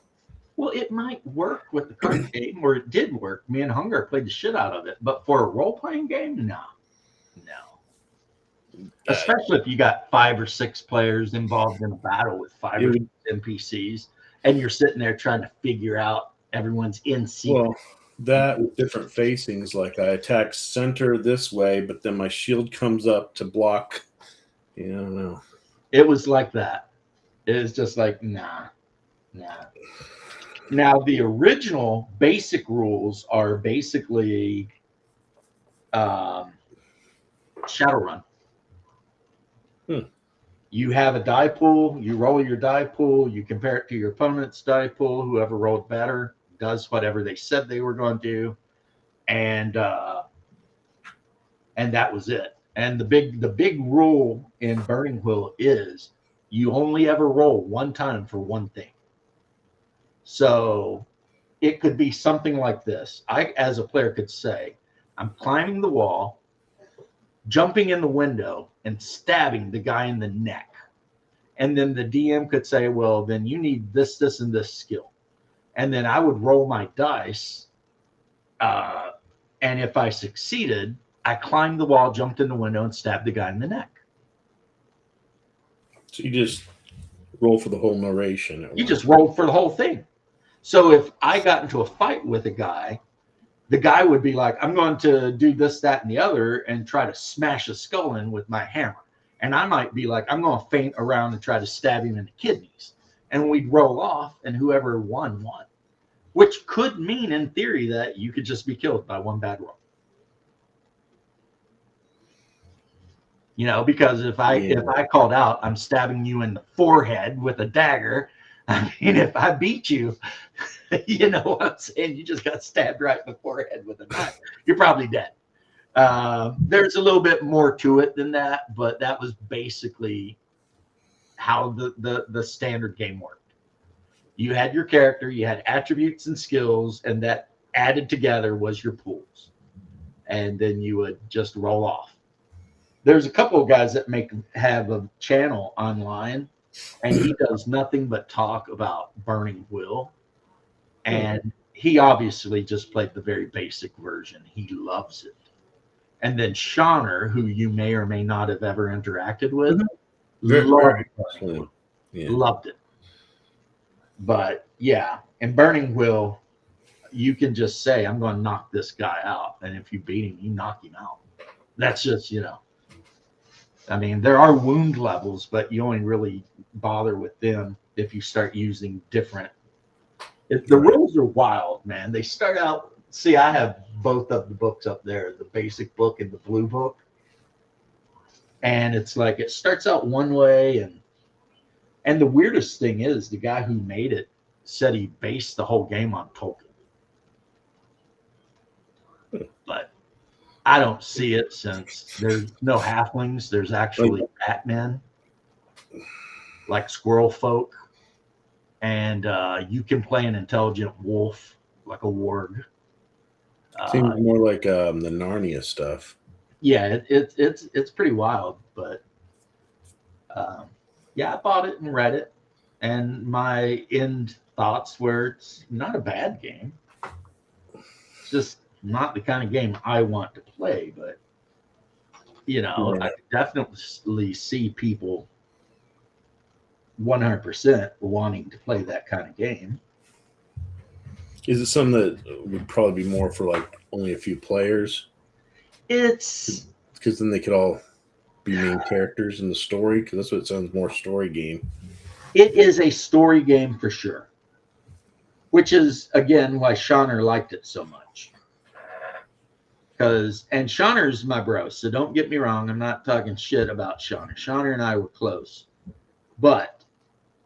Well, it might work with the card game, or it did work. Me and Hunger played the shit out of it. But for a role-playing game, no. Especially if you got 5 or 6 players involved in a battle with 5 or 6 NPCs, and you're sitting there trying to figure out everyone's in secret. Well, that with different facings, like I attack center this way, but then my shield comes up to block. Yeah, I don't know. It was like that. It was just like, nah. Now, the original basic rules are basically Shadowrun. You have a die pool, you roll your die pool, you compare it to your opponent's die pool. Whoever rolled better does whatever they said they were going to do. And that was it. And the big rule in Burning Wheel is you only ever roll one time for one thing. So it could be something like this. I, as a player, could say, I'm climbing the wall, jumping in the window, and stabbing the guy in the neck. And then the DM could say, well, then you need this, this, and this skill. And then I would roll my dice. And if I succeeded, I climbed the wall, jumped in the window, and stabbed the guy in the neck. So you just roll for the whole narration. You just rolled for the whole thing. So if I got into a fight with a guy, the guy would be like, I'm going to do this, that, and the other, and try to smash a skull in with my hammer. And I might be like, I'm going to feint around and try to stab him in the kidneys. And we'd roll off, and whoever won. Which could mean, in theory, that you could just be killed by one bad roll. You know, because if I called out, I'm stabbing you in the forehead with a dagger. I mean, if I beat you, you know what I'm saying? You just got stabbed right in the forehead with a knife. You're probably dead. There's a little bit more to it than that, but that was basically how the standard game worked. You had your character, you had attributes and skills, and that added together was your pools. And then you would just roll off. There's a couple of guys that have a channel online, and he does nothing but talk about Burning Wheel. And he obviously just played the very basic version. He loves it. And then Shauner, who you may or may not have ever interacted with, loved it. But yeah, in Burning Wheel, you can just say, I'm going to knock this guy out. And if you beat him, you knock him out. That's just, you know. I mean, there are wound levels, but you only really bother with them if you start using different. The rules are wild, man. They start out. See, I have both of the books up there, the basic book and the blue book. And it's like it starts out one way, and the weirdest thing is the guy who made it said he based the whole game on Tolkien. But I don't see it since there's no halflings. There's actually Batmen, like squirrel folk. And you can play an intelligent wolf, like a warg. Seems more like the Narnia stuff. Yeah, it's pretty wild. But yeah, I bought it and read it. And my end thoughts were it's not a bad game. It's just not the kind of game I want to play, but You know, Yeah. I could definitely see people 100% wanting to play that kind of game. Is it something that would probably be more for like only a few players? It's Because then they could all be main characters in the story. Because that's what it sounds more story game. it is a story game for sure, which is again why Shauner liked it so much. And Shauner's my bro, so don't get me wrong. I'm not talking shit about Shauner. Shauner and I were close, but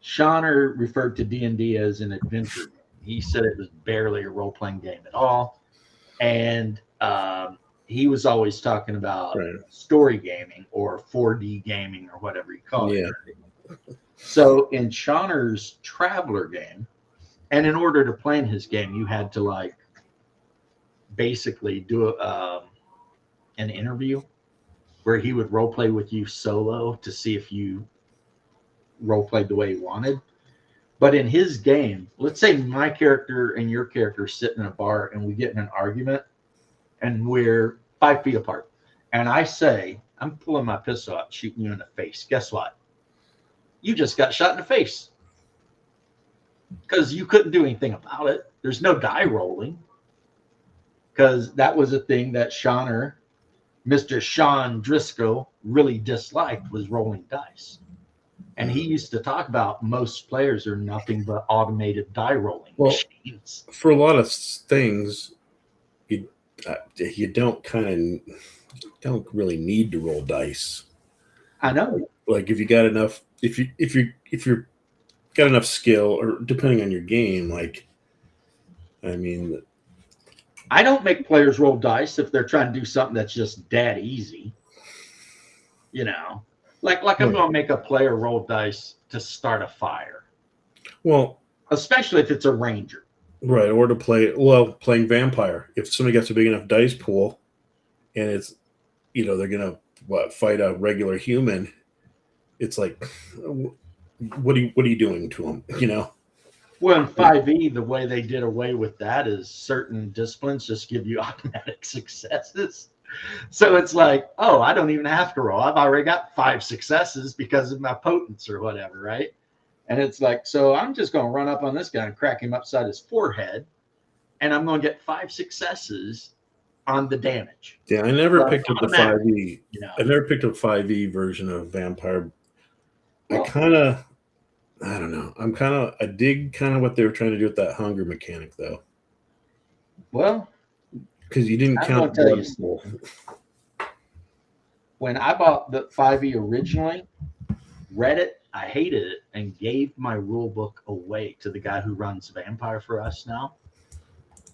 Shauner referred to D&D as an adventure game. He said it was barely a role playing game at all, and he was always talking about Right. story gaming or 4D gaming or whatever he called Yeah. it. So in Shauner's Traveler game, and in order to play in his game, you had to like basically do an interview where he would role play with you solo to see if you role played the way he wanted. But in his game, let's say my character and your character sit in a bar and we get in an argument and we're 5 feet apart. And I say, I'm pulling my pistol out, shooting you in the face. Guess what? You just got shot in the face because you couldn't do anything about it. There's no die rolling because that was a thing that Shauner, Mr. Sean Driscoll, really disliked was rolling dice. And he used to talk about most players are nothing but automated die rolling machines. For a lot of things, you don't really need to roll dice. I know. Like if you got enough, if you're got enough skill, or depending on your game, like I mean, I don't make players roll dice if they're trying to do something that's just dead easy. You know, like I'm going to make a player roll dice to start a fire. Well, especially if it's a ranger. Right, or to playing vampire. If somebody gets a big enough dice pool, and it's they're gonna fight a regular human, it's like, what are you doing to them? Well, in 5e, the way they did away with that is certain disciplines just give you automatic successes. So it's like, oh, I don't even have to roll. I've already got 5 successes because of my potence or whatever, right? And it's like, so I'm just going to run up on this guy and crack him upside his forehead, and I'm going to get 5 successes on the damage. Yeah, I never picked up the 5e. I never picked up 5e version of Vampire. Well, I don't know. I dig what they were trying to do with that hunger mechanic, though. Well, because you didn't count blood pool. When I bought the 5e originally, read it, I hated it, and gave my rule book away to the guy who runs Vampire for us now,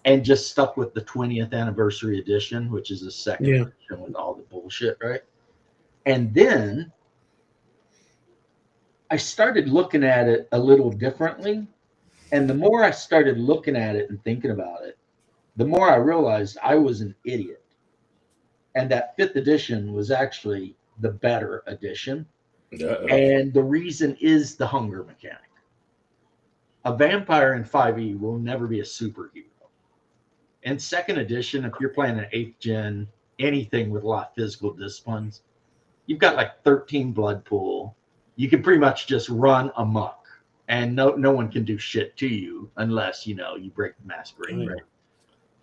and just stuck with the 20th anniversary edition, which is the second edition with all the bullshit, right? And then I started looking at it a little differently, and the more I started looking at it and thinking about it, the more I realized I was an idiot, and that 5th edition was actually the better edition. Uh-oh. And the reason is the hunger mechanic. A vampire in 5e will never be a superhero. In 2nd edition, if you're playing an 8th gen, anything with a lot of physical disciplines, you've got like 13 blood pool. You can pretty much just run amok, and no one can do shit to you unless you break the masquerade. Right?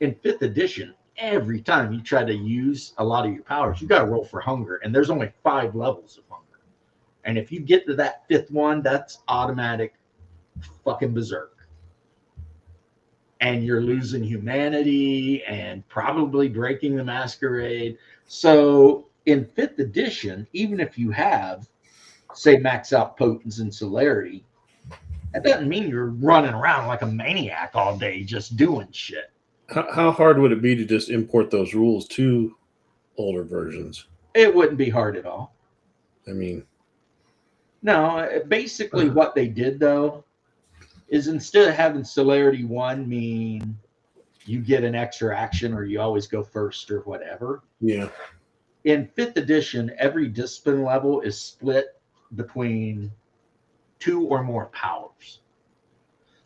In 5th edition, every time you try to use a lot of your powers, you got to roll for hunger, and there's only 5 levels of hunger. And if you get to that 5th one, that's automatic fucking berserk. And you're losing humanity and probably breaking the masquerade. So in 5th edition, even if you have, say, max out potence and celerity, that doesn't mean you're running around like a maniac all day just doing shit. How hard would it be to just import those rules to older versions? It wouldn't be hard at all. I mean, no, basically what they did, though, is instead of having celerity 1 mean you get an extra action or you always go first or whatever. Yeah. In 5th edition, every discipline level is split between 2 or more powers.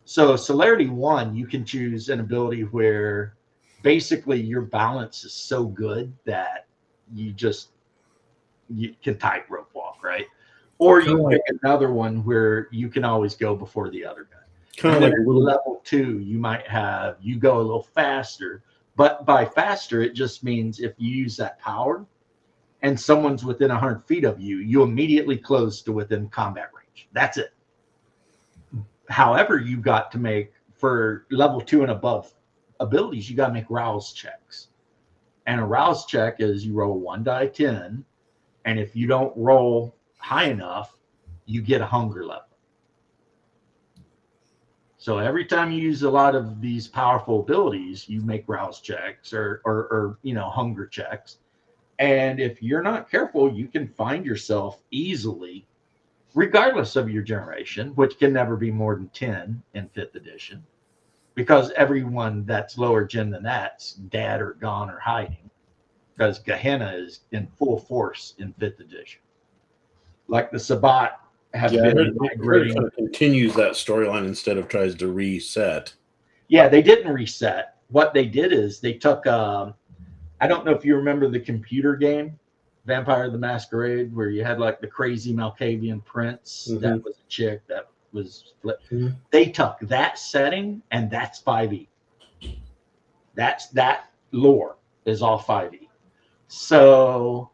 So celerity 1, you can choose an ability where basically your balance is so good that you just you can tightrope walk, right? Or Kinda you like- pick another one where you can always go before the other guy. Kind of And like then a at little. level 2, you might have you go a little faster, but by faster it just means if you use that power and someone's within 100 feet of you, you immediately close to within combat range. That's it. However, you got to make for level 2 and above abilities, you got to make rouse checks. And a rouse check is you roll 1 die 10, and if you don't roll high enough, you get a hunger level. So every time you use a lot of these powerful abilities, you make rouse checks or hunger checks. And if you're not careful, you can find yourself easily, regardless of your generation, which can never be more than 10 in 5th edition, because everyone that's lower gen than that's dead or gone or hiding, because Gehenna is in full force in 5th edition. Like the Sabbat have Yeah, been it migrating. kind of continues that storyline instead of tries to reset. Yeah, they didn't reset. What they did is they took, I don't know if you remember the computer game, Vampire the Masquerade, where you had like the crazy Malkavian prince that was a chick that was flipped. They took that setting and that's 5e. That lore is all 5e. So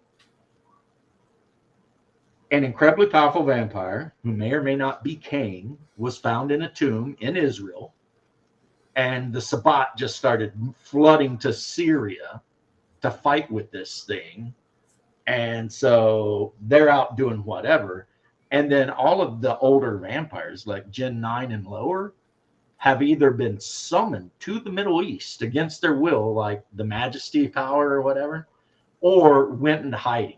an incredibly powerful vampire who may or may not be Cain was found in a tomb in Israel, and the Sabbat just started flooding to Syria to fight with this thing. And so they're out doing whatever. And then all of the older vampires, like Gen 9 and lower, have either been summoned to the Middle East against their will, like the Majesty power or whatever, or went into hiding.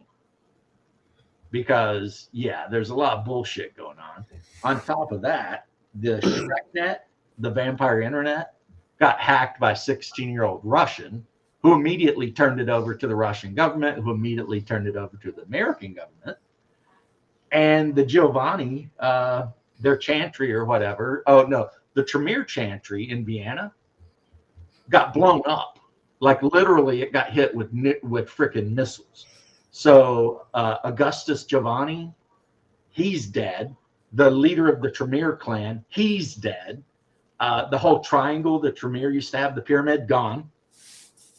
Because, yeah, there's a lot of bullshit going on. On top of that, the ShrekNet, the vampire internet, got hacked by a 16-year-old Russian who immediately turned it over to the Russian government, who immediately turned it over to the American government. And the Giovanni, their chantry or whatever, the Tremere chantry in Vienna got blown up. Like literally it got hit with freaking missiles. So Augustus Giovanni, he's dead. The leader of the Tremere clan, he's dead. The whole triangle that Tremere used to have, the pyramid, gone,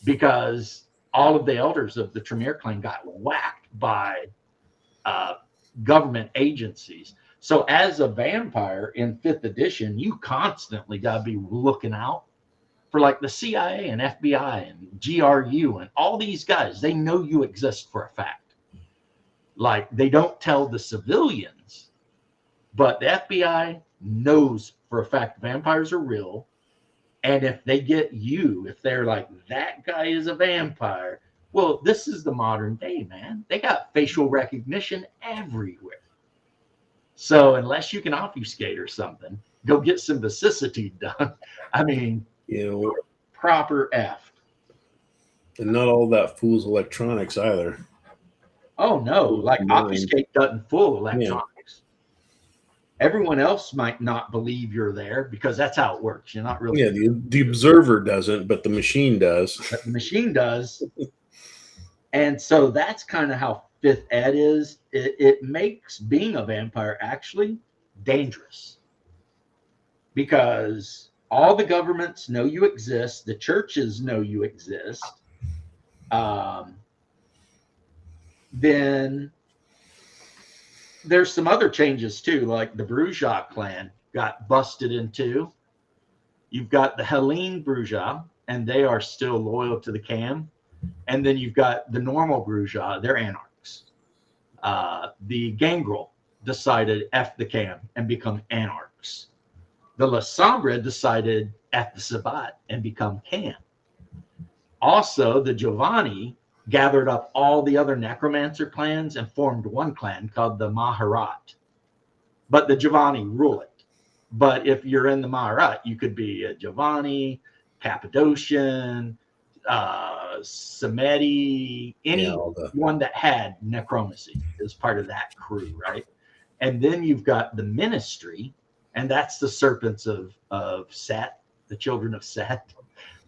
because all of the elders of the Tremere clan got whacked by government agencies. So as a vampire in 5th edition, you constantly got to be looking out for like the CIA and FBI and GRU and all these guys. They know you exist for a fact. Like they don't tell the civilians, but the FBI knows for a fact vampires are real. And if they get you, if they're like, that guy is a vampire, well, this is the modern day, man. They got facial recognition everywhere. So unless you can obfuscate or something, go get some vicissitude done. I mean, proper F. And not all that fools electronics either. Oh, no. Like obfuscate doesn't fool electronics. Everyone else might not believe you're there because that's how it works. You're not really. Yeah, the observer doesn't, but the machine does. But the machine does. And so that's kind of how 5th ed is. It makes being a vampire actually dangerous because all the governments know you exist. The churches know you exist. Then there's some other changes too, like the Bruja clan got busted into. You've got the Hellene Bruja, and they are still loyal to the Cam. And then you've got the normal Bruja, they're anarchs. The Gangrel decided F the Cam and become anarchs. The La Sombra decided F the Sabbat and become Cam. Also, the Giovanni gathered up all the other necromancer clans and formed one clan called the Maharat. But the Giovanni rule it. But if you're in the Maharat, you could be a Giovanni, Cappadocian, Samedi, anyone that had necromancy is part of that crew, right? And then you've got the ministry, and that's the serpents of Set, the children of Set.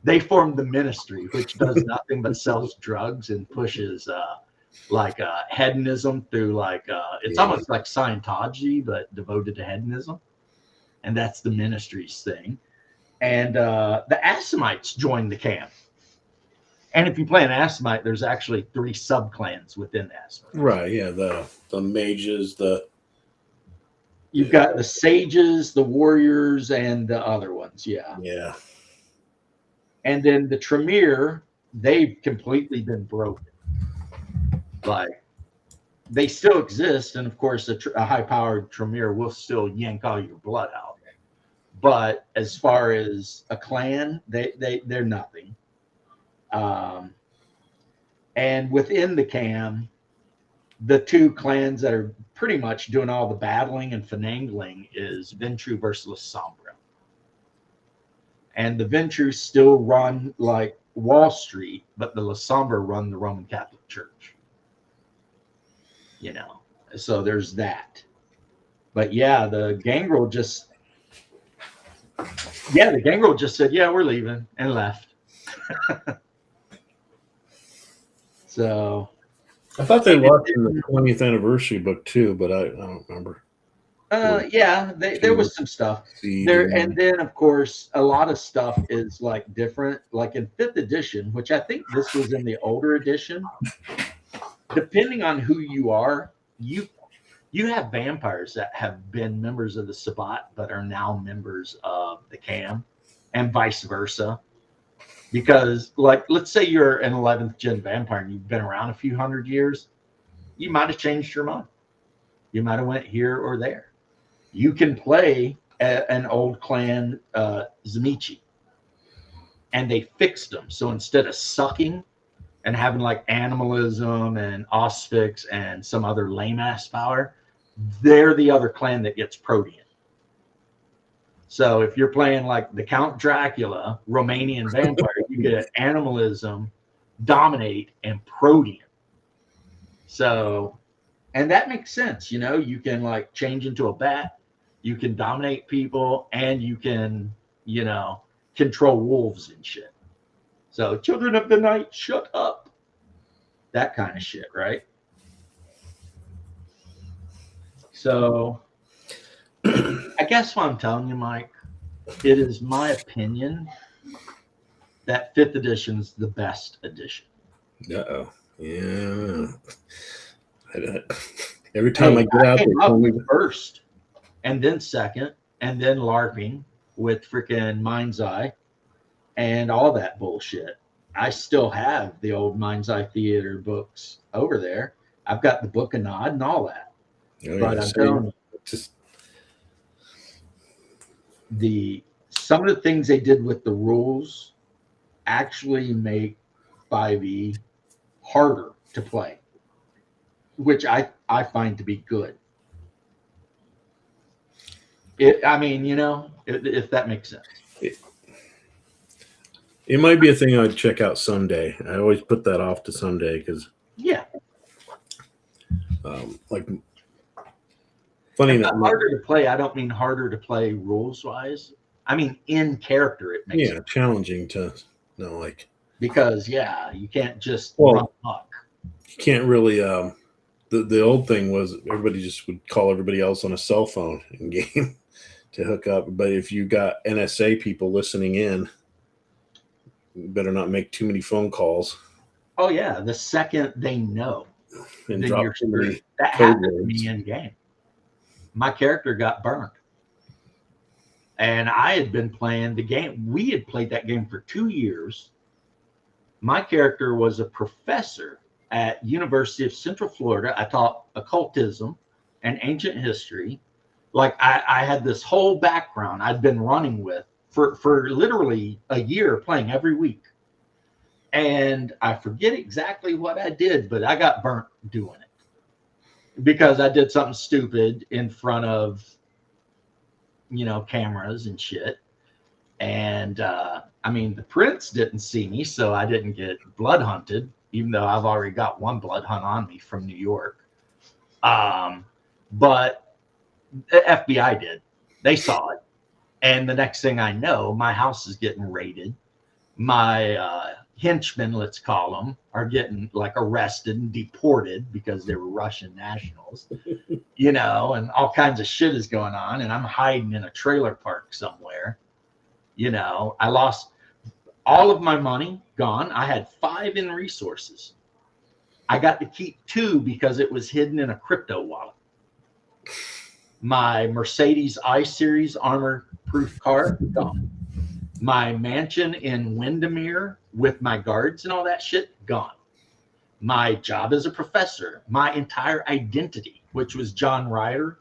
They formed the ministry, which does nothing but sells drugs and pushes like hedonism through like it's Yeah. almost like Scientology but devoted to hedonism, and that's the ministry's thing. And the Assamites joined the camp. And if you play an Assamite, there's actually 3 subclans within the Assamite. Right. Yeah. The mages, You've got the sages, the warriors, and the other ones. Yeah. Yeah. And then the Tremere, they've completely been broken. Like, they still exist. And of course, a high powered Tremere will still yank all your blood out. But as far as a clan, they're nothing. And within the cam, the 2 clans that are pretty much doing all the battling and finagling is Ventrue versus Lasombra. And the Ventrue still run like Wall Street, but the Lasombra run the Roman Catholic Church. You know, so there's that. But yeah, the Gangrel just said, yeah, we're leaving, and left. So I thought they lost in the 20th anniversary book too, but I don't remember. yeah, there was some stuff there, and then of course a lot of stuff is like different. Like in 5th edition, which I think this was in the older edition. Depending on who you are, you have vampires that have been members of the Sabbat but are now members of the Cam, and vice versa. Because, like, let's say you're an 11th gen vampire and you've been around a few hundred years, you might have changed your mind. You might have went here or there. You can play an old clan Zamichi, and they fixed them. So instead of sucking and having like animalism and Ausfix and some other lame ass power, they're the other clan that gets Protean. So if you're playing like the Count Dracula, Romanian vampire, you get animalism, dominate, and Protean. So, and that makes sense. You know, you can like change into a bat, you can dominate people, and you can, you know, control wolves and shit. So, children of the night, shut up. That kind of shit, right? So, I guess what I'm telling you, Mike, it is my opinion that 5th edition is the best edition. Uh-oh. Yeah. Every time I get out there, up with first, and then second, and then LARPing with freaking Mind's Eye and all that bullshit. I still have the old Mind's Eye Theater books over there. I've got the Book of Nod and all that. Oh, but yeah, I'm telling you, just some of the things they did with the rules actually make 5e harder to play, which I find to be good. I mean, you know, if that makes sense. It might be a thing I'd check out someday. I always put that off to someday because, yeah, like, funny enough, harder to play. I don't mean harder to play rules wise. I mean in character. It makes sense. Challenging to know, like, because you can't just run amok. You can't really. The old thing was everybody just would call everybody else on a cell phone in game to hook up. But if you got NSA people listening in, you better not make too many phone calls. Oh yeah, the second they know, and drop that happened to me in game. My character got burned, and I had been playing the game. We had played that game for 2 years. My character was a professor at University of Central Florida. I taught occultism and ancient history. Like I had this whole background I'd been running with for literally a year, playing every week. And I forget exactly what I did, but I got burnt doing it because I did something stupid in front of, you know, cameras and shit. And I mean, the prince didn't see me, so I didn't get blood hunted, even though I've already got one blood hunt on me from New York. But the FBI did. They saw it. And the next thing I know, my house is getting raided. My henchmen, let's call them, are getting like arrested and deported because they were Russian nationals, you know, and all kinds of shit is going on. And I'm hiding in a trailer park somewhere. You know, I lost all of my money, gone. I had 5 in resources. I got to keep 2 because it was hidden in a crypto wallet. My Mercedes I-Series armor-proof car, gone. My mansion in Windermere with my guards and all that shit, gone. My job as a professor, my entire identity, which was John Ryder,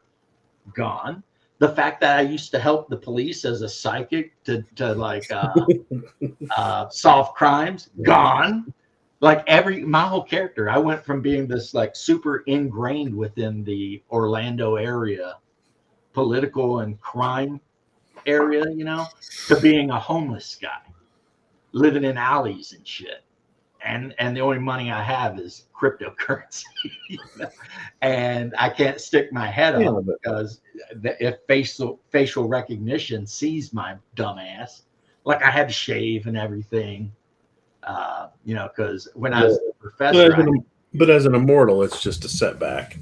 gone. The fact that I used to help the police as a psychic to like solve crimes, gone. Like my whole character, I went from being this like super ingrained within the Orlando area, political and crime area, you know, to being a homeless guy, living in alleys and shit. And the only money I have is cryptocurrency, you know? And I can't stick my head up because if facial recognition sees my dumb ass, like I had to shave and everything, you know, because when I was a professor, but as an immortal, it's just a setback.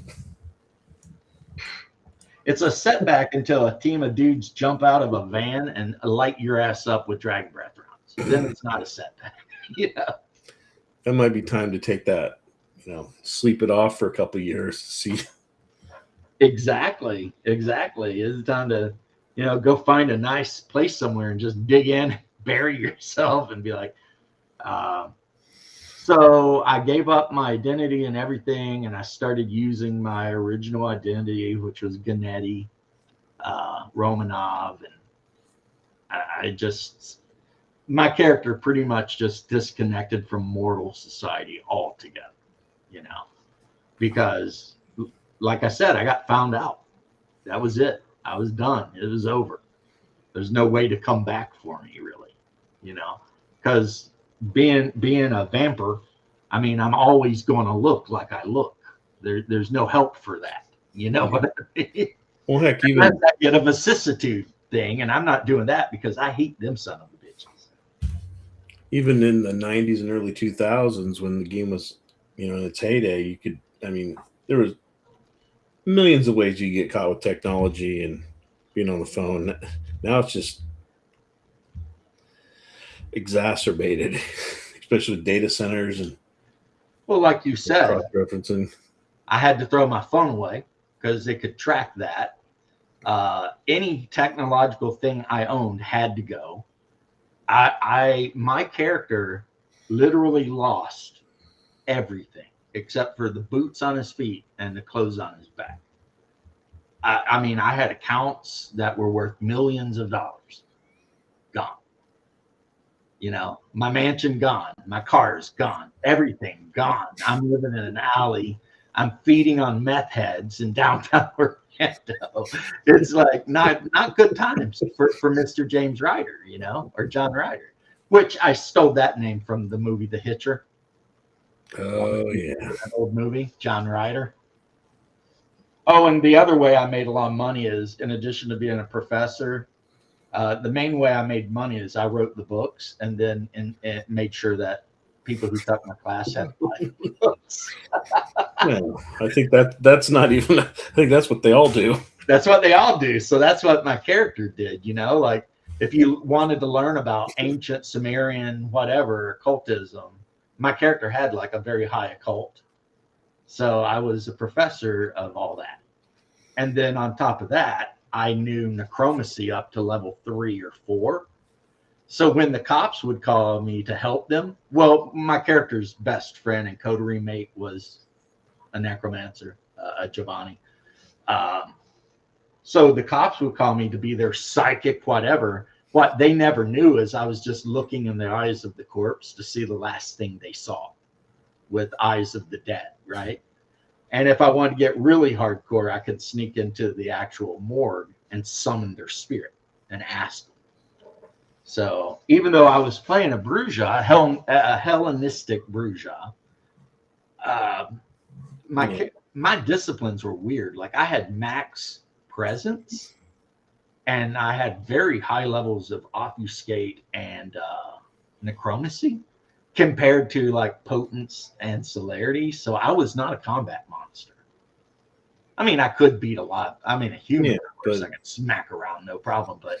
It's a setback until a team of dudes jump out of a van and light your ass up with dragon breath rounds. Then it's not a setback, you know. That might be time to take that, you know, sleep it off for a couple of years to see. Exactly. It's time to, you know, go find a nice place somewhere and just dig in, bury yourself, and be like, so I gave up my identity and everything, and I started using my original identity, which was Gennady Romanov, and I just. My character pretty much just disconnected from mortal society altogether, you know, because like I said, I got found out. That was it. I was done. It was over. There's no way to come back for me, really, you know, because being a vampire, I mean, I'm always going to look like I look. There's no help for that. You know what I mean? Well, heck, even that's that get a vicissitude thing, and I'm not doing that because I hate them son of a bitches. Even in the 90s and early 2000s, when the game was, you know, in its heyday, you could, I mean, there was millions of ways you get caught with technology and being on the phone. Now it's just exacerbated, especially with data centers and. Well, like you said, cross-referencing. I had to throw my phone away because they could track that. Any technological thing I owned had to go. My character literally lost everything except for the boots on his feet and the clothes on his back. I mean, I had accounts that were worth millions of dollars. Gone. You know, my mansion gone, my car's gone, everything gone. I'm living in an alley. I'm feeding on meth heads in downtown Orlando. It's like not good times for Mr. James Ryder, you know, or John Ryder, which I stole that name from the movie The Hitcher. Oh yeah, that old movie, John Ryder. Oh, and the other way I made a lot of money is, in addition to being a professor, the main way I made money is I wrote the books and then and made sure that people who took my class had to buy books. Well, I think that's not even. I think that's what they all do. That's what they all do. So that's what my character did. You know, like if you wanted to learn about ancient Sumerian whatever occultism, my character had like a very high occult. So I was a professor of all that. And then on top of that, I knew necromancy up to level 3 or 4. So when the cops would call me to help them, well, my character's best friend and coterie mate was a necromancer, Giovanni. So the cops would call me to be their psychic, whatever. What they never knew is I was just looking in the eyes of the corpse to see the last thing they saw with eyes of the dead, right? And if I wanted to get really hardcore, I could sneak into the actual morgue and summon their spirit and ask them. So even though I was playing a Bruja, a Hellenistic Bruja, my disciplines were weird. Like I had max presence, and I had very high levels of obfuscate and necromancy. compared to like potence and celerity. So I was not a combat monster. I mean, I could beat a lot. I mean, a human, Yeah, of course, but- I could smack around, no problem. But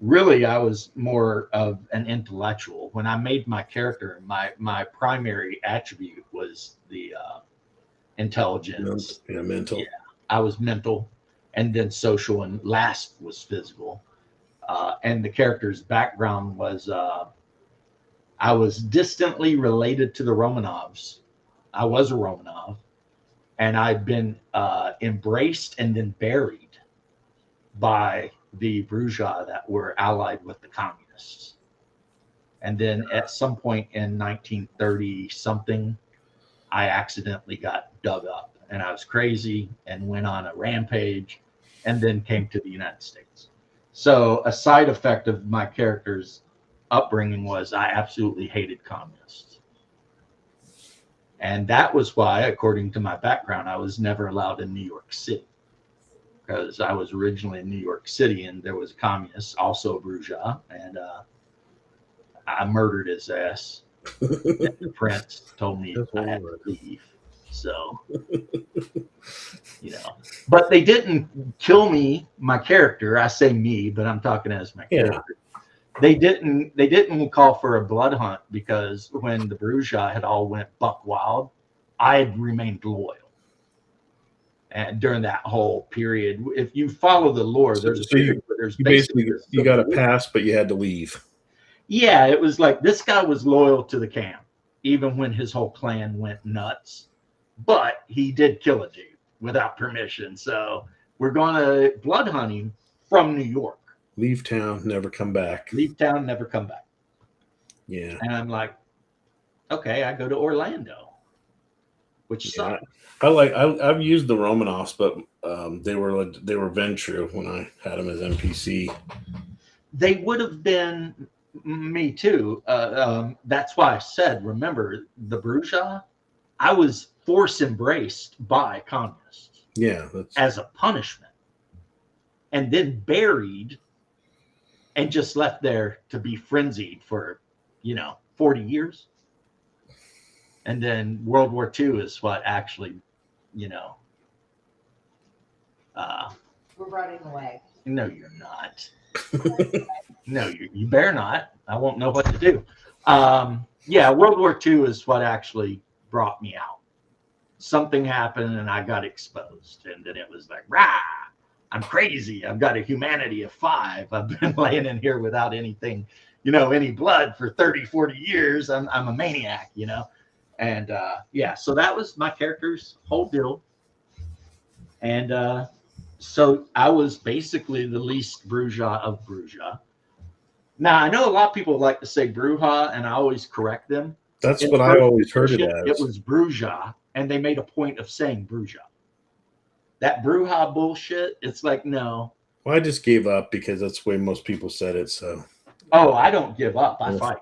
really, I was more of an intellectual. When I made my character, my primary attribute was the intelligence. Yeah, mental. Yeah, I was mental, and then social, and last was physical. And the character's background was I was distantly related to the Romanovs. I was a Romanov, and I'd been embraced and then buried by the bourgeois that were allied with the communists. And then at some point in 1930 something, I accidentally got dug up, and I was crazy and went on a rampage and then came to the United States. So a side effect of my character's upbringing was I absolutely hated communists. And that was why, according to my background, I was never allowed in New York City, because I was originally in New York City and there was a communist, also a bourgeois, and I murdered his ass. And the prince told me I had to leave. So, but they didn't kill me, my character. I say me, but I'm talking as my character. They didn't call for a blood hunt, because when the bourgeois had all went buck wild, I had remained loyal. And during that whole period, if you follow the lore, there's a period where there's basically you got a pass, but you had to leave. Yeah, it was like this guy was loyal to the camp, even when his whole clan went nuts. But he did kill a dude without permission. So we're going to blood hunt him from New York. Leave town, never come back. Leave town, never come back. Yeah. And I'm like, okay, I go to Orlando, which sucked. I've used the Romanovs, but they were Ventru when I had them as NPC. They would have been me too. That's why I said, remember, the bourgeois, I was force embraced by communists. Yeah, as a punishment, and then buried and just left there to be frenzied for 40 years. And then World War II is what actually we're running away. No, you're not. No, you better not. I won't know what to do. Yeah, World War II is what actually brought me out. Something happened and I got exposed, and then it was like, rah, I'm crazy. I've got a humanity of 5. I've been laying in here without anything, any blood for 30, 40 years. I'm a maniac, And yeah, so that was my character's whole deal. And so I was basically the least bourgeois of bourgeois. Now, I know a lot of people like to say bourgeois, and I always correct them. That's what I always heard it as. It was bourgeois, and they made a point of saying bourgeois. That bourgeois bullshit, it's like, no. Well, I just gave up because that's the way most people said it. So. Oh, I don't give up. I fight.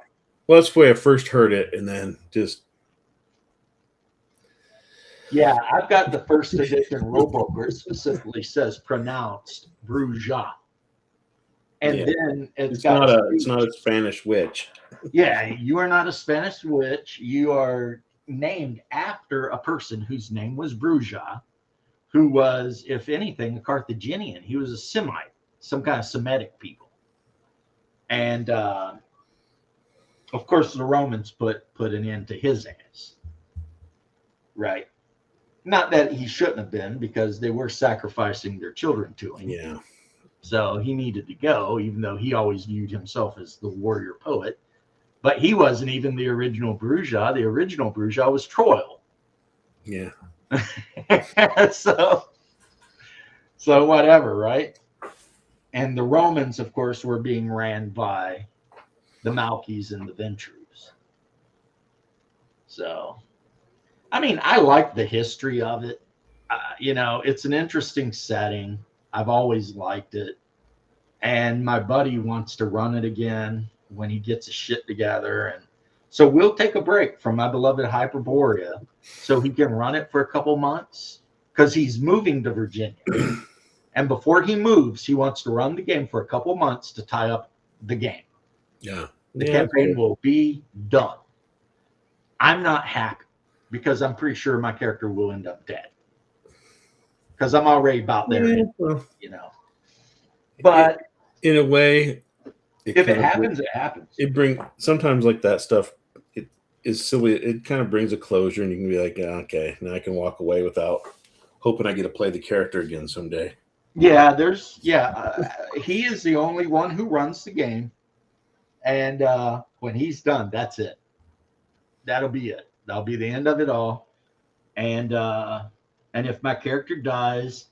Well, that's the way I first heard it, and then just. Yeah, I've got the first edition rulebook where it specifically says pronounced bourgeois. And then it's not a Spanish witch. Yeah, you are not a Spanish witch. You are named after a person whose name was Bourgeois, who was, if anything, a Carthaginian. He was a Semite, some kind of Semitic people. And of course, the Romans put an end to his ass. Right. Not that he shouldn't have been, because they were sacrificing their children to him. Yeah. So he needed to go, even though he always viewed himself as the warrior poet. But he wasn't even the original bourgeois. The original bourgeois was Troil. Yeah. So whatever, right? And the Romans, of course, were being ran by the Malkies and the Ventrus. So, I mean, I like the history of it. It's an interesting setting. I've always liked it. And my buddy wants to run it again when he gets his shit together. And so we'll take a break from my beloved Hyperborea so he can run it for a couple months, because he's moving to Virginia. And before he moves, he wants to run the game for a couple months to tie up the game. Yeah. The Yeah, campaign will be done. I'm not happy because I'm pretty sure my character will end up dead. Because I'm already about there, yeah, well, you know. But in a way, if it happens, it happens. it bring sometimes like that stuff. It is silly. It kind of brings a closure, and you can be like, okay, now I can walk away without hoping I get to play the character again someday. Yeah, he is the only one who runs the game, and when he's done, that's it. That'll be it. That'll be the end of it all. And if my character dies,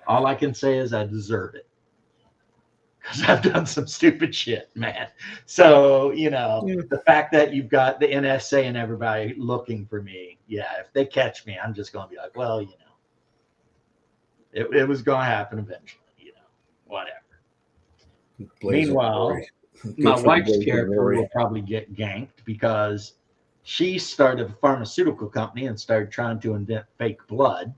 all I can say is I deserve it because I've done some stupid shit, man. So Yeah. the fact that you've got the NSA and everybody looking for me, yeah, if they catch me, I'm just gonna be like, well, it was gonna happen eventually, whatever. Blaze of Meanwhile, glory. my Good for the wife's blaze of character glory. will probably get ganked because she started a pharmaceutical company and started trying to invent fake blood.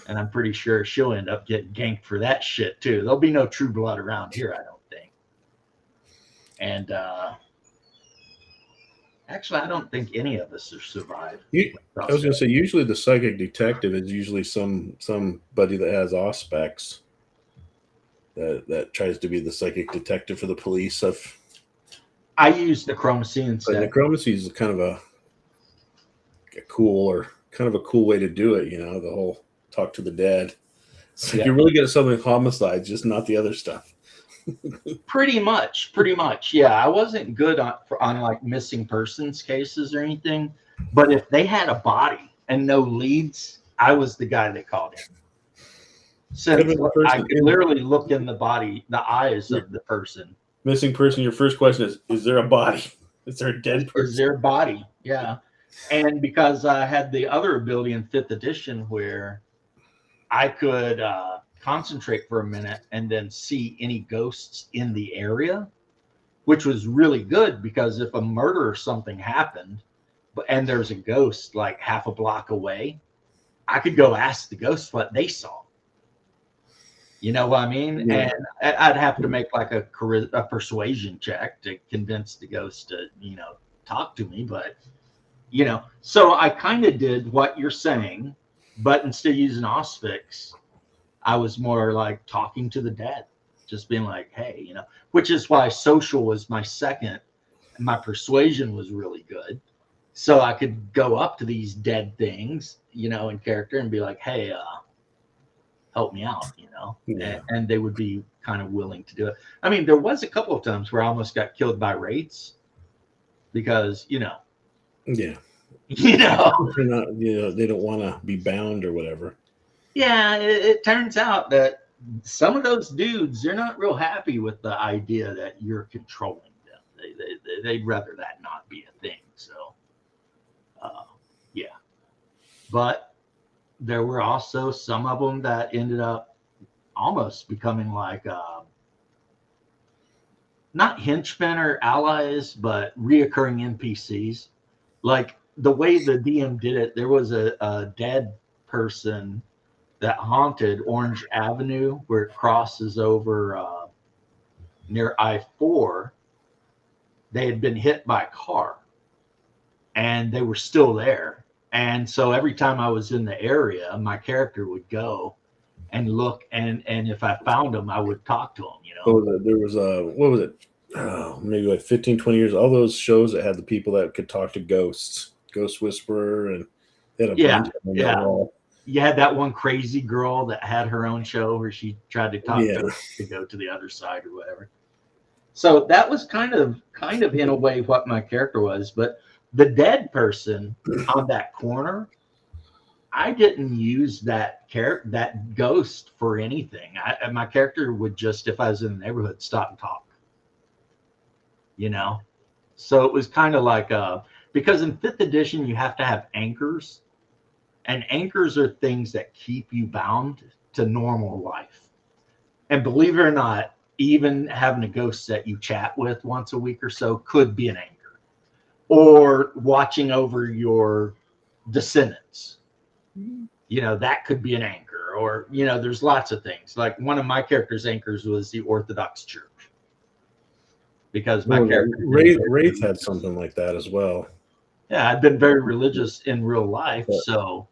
And I'm pretty sure she'll end up getting ganked for that shit too. There'll be no true blood around here, I don't think. And actually, I don't think any of us have survived. I was going to say, usually the psychic detective is usually somebody that has auspex that tries to be the psychic detective for the police. I use the chromacy But instead. necromancy is kind of a cool way to do it. The whole talk to the dead. It's like you're really good at solving homicides, just not the other stuff. Pretty much. Yeah, I wasn't good on like missing persons cases or anything, but if they had a body and no leads, I was the guy they called in. Since I could literally look in the eyes of the person. Missing person, your first question is there a body? Is there a dead person? Is there a body? Yeah. And because I had the other ability in 5th edition where I could concentrate for a minute and then see any ghosts in the area, which was really good because if a murder or something happened and there's a ghost like half a block away, I could go ask the ghost what they saw. You know what I mean? Yeah. And I'd have to make like a persuasion check to convince the ghost to, talk to me. But, so I kind of did what you're saying, but instead of using Ausfix, I was more like talking to the dead, just being like, hey, which is why social was my second. And my persuasion was really good. So I could go up to these dead things, in character and be like, hey, help me out, Yeah. and they would be kind of willing to do it. I mean, there was a couple of times where I almost got killed by wraiths because, Yeah. They're not, they don't want to be bound or whatever. Yeah, it turns out that some of those dudes, they're not real happy with the idea that you're controlling them. They'd rather that not be a thing. So, yeah. But there were also some of them that ended up almost becoming like not henchmen or allies, but reoccurring NPCs. Like the way the DM did it, there was a dead person that haunted Orange Avenue where it crosses over near I-4. They had been hit by a car and they were still there. And so every time I was in the area, my character would go and look, and if I found them, I would talk to them, There was what was it? Oh, maybe like 15, 20 years. All those shows that had the people that could talk to ghosts, Ghost Whisperer, and they had a bunch of them that were all. You had that one crazy girl that had her own show where she tried to talk to go to the other side or whatever. So that was kind of in a way what my character was, but the dead person on that corner, I didn't use that ghost for anything. My character would just, if I was in the neighborhood, stop and talk. So it was kind of like because in 5th edition you have to have anchors, and anchors are things that keep you bound to normal life. And believe it or not, even having a ghost that you chat with once a week or so could be an anchor, or watching over your descendants. That could be an anchor, or, there's lots of things. Like one of my character's anchors was the Orthodox Church. because my Well, character. Wraith had something like that as well. Yeah, I've been very religious in real life, But- so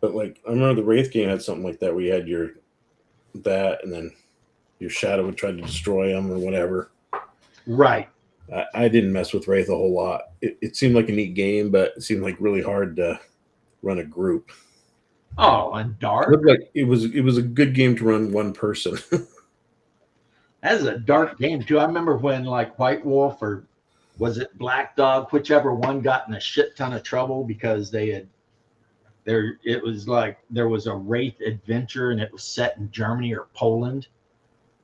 But like I remember the Wraith game had something like that where you had that and then your shadow would try to destroy them or whatever. right. I didn't mess with Wraith a whole lot. It seemed like a neat game, but it seemed like really hard to run a group. Oh, and It dark. looked like it was a good game to run one person. That is a dark game too. I remember when like White Wolf or was it Black Dog, whichever one got in a shit ton of trouble because it was like there was a Wraith adventure and it was set in Germany or Poland.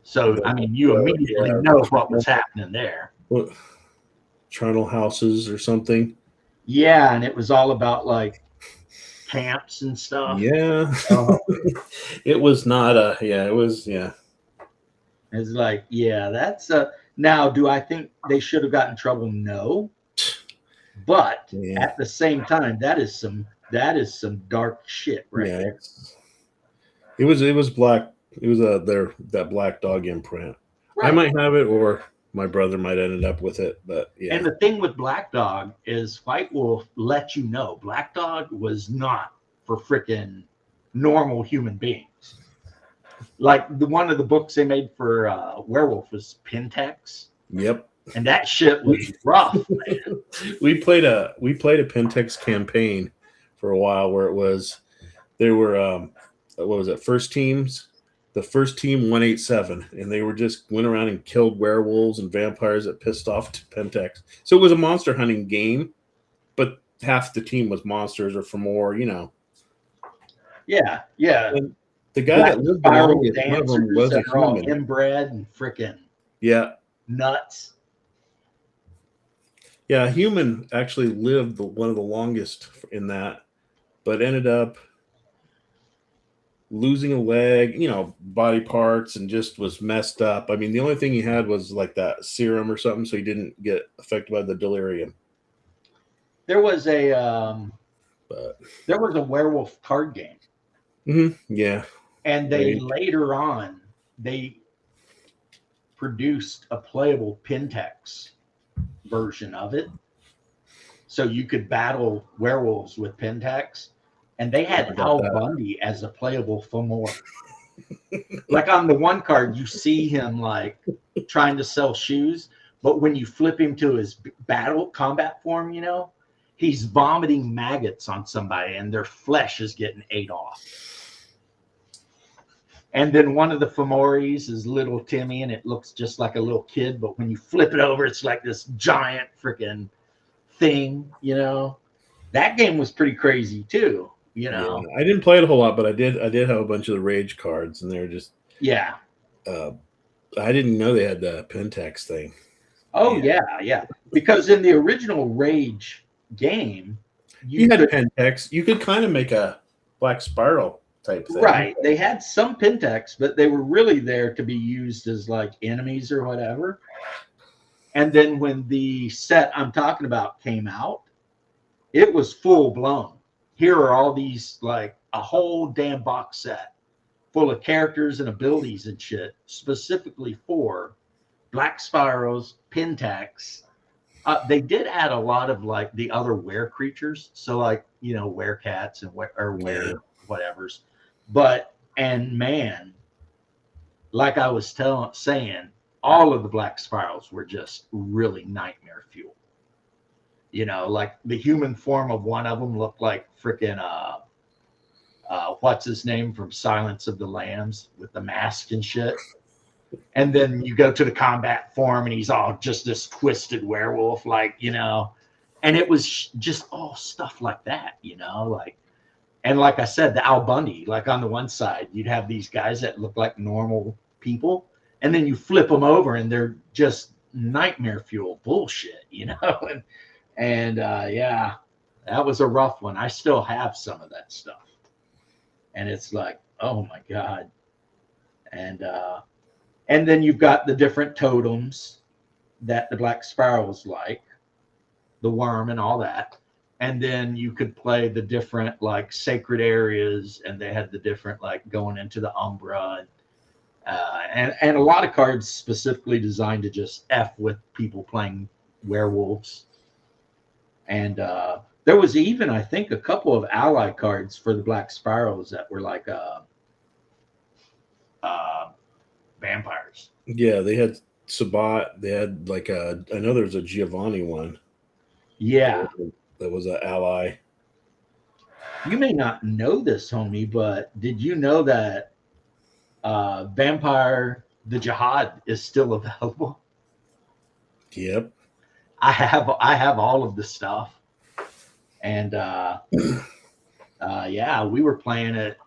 So I mean you immediately know what was happening there. What, charnel houses or something. Yeah, and it was all about like camps and stuff. Yeah. It was not it was It's like, yeah, that's now do I think they should have gotten in trouble? No. But at the same time, that is some dark shit right there. It was black. It was that Black Dog imprint. Right. I might have it, or my brother might end up with it. But yeah. And the thing with Black Dog is White Wolf let you know Black Dog was not for freaking normal human beings. Like one of the books they made for Werewolf was Pentex. Yep. And that shit was rough, man. We played a Pentex campaign for a while where there were what was it, first teams? The first team 187, and they were just went around and killed werewolves and vampires that pissed off to Pentex. So it was a monster hunting game, but half the team was monsters or for more, Yeah, yeah. And the guy that lived there, one of them was a human. Inbred and freaking nuts. Yeah, a human actually lived one of the longest in that, but ended up losing a leg, body parts, and just was messed up. I mean, the only thing he had was like that serum or something, so he didn't get affected by the delirium. There was a werewolf card game. Mm-hmm. Yeah. And later on, they produced a playable Pentex version of it. So you could battle werewolves with Pentex. And they had Al Bundy as a playable Fomor. Like on the one card, you see him like trying to sell shoes. But when you flip him to his combat form, he's vomiting maggots on somebody and their flesh is getting ate off. And then one of the Femoris is little Timmy, and it looks just like a little kid. But when you flip it over, it's like this giant freaking thing, That game was pretty crazy too, Yeah, I didn't play it a whole lot, but I did have a bunch of the Rage cards, and they were just I didn't know they had the Pentex thing. Oh yeah. Because in the original Rage game, you had a Pentex. You could kind of make a Black Spiral type thing. Right. They had some Pentex, but they were really there to be used as like enemies or whatever. And then when the set I'm talking about came out, it was full blown. Here are all these, like a whole damn box set full of characters and abilities and shit, specifically for Black Spyros, Pentex. They did add a lot of like the other were creatures. So like, werecats and whatevers. But, and man, like I was saying, all of the Black Spirals were just really nightmare fuel. Like the human form of one of them looked like freaking, what's his name from Silence of the Lambs with the mask and shit. And then you go to the combat form and he's all just this twisted werewolf, and it was just all stuff like that, and like I said, the Al Bundy, like on the one side, you'd have these guys that look like normal people, and then you flip them over and they're just nightmare fuel bullshit, and yeah, that was a rough one. I still have some of that stuff. And it's like, oh my God. And then you've got the different totems that the Black Spirals like, the worm and all that. And then you could play the different like sacred areas, and they had the different like going into the Umbra And a lot of cards specifically designed to just F with people playing werewolves. And there was even, I think, a couple of ally cards for the Black Spirals that were like vampires. Yeah, they had Sabat. They had like I know there's a Giovanni one. Yeah. That was an ally. You may not know this, homie, but did you know that Vampire the Jihad is still available? Yep. I have all of the stuff. And yeah, we were playing it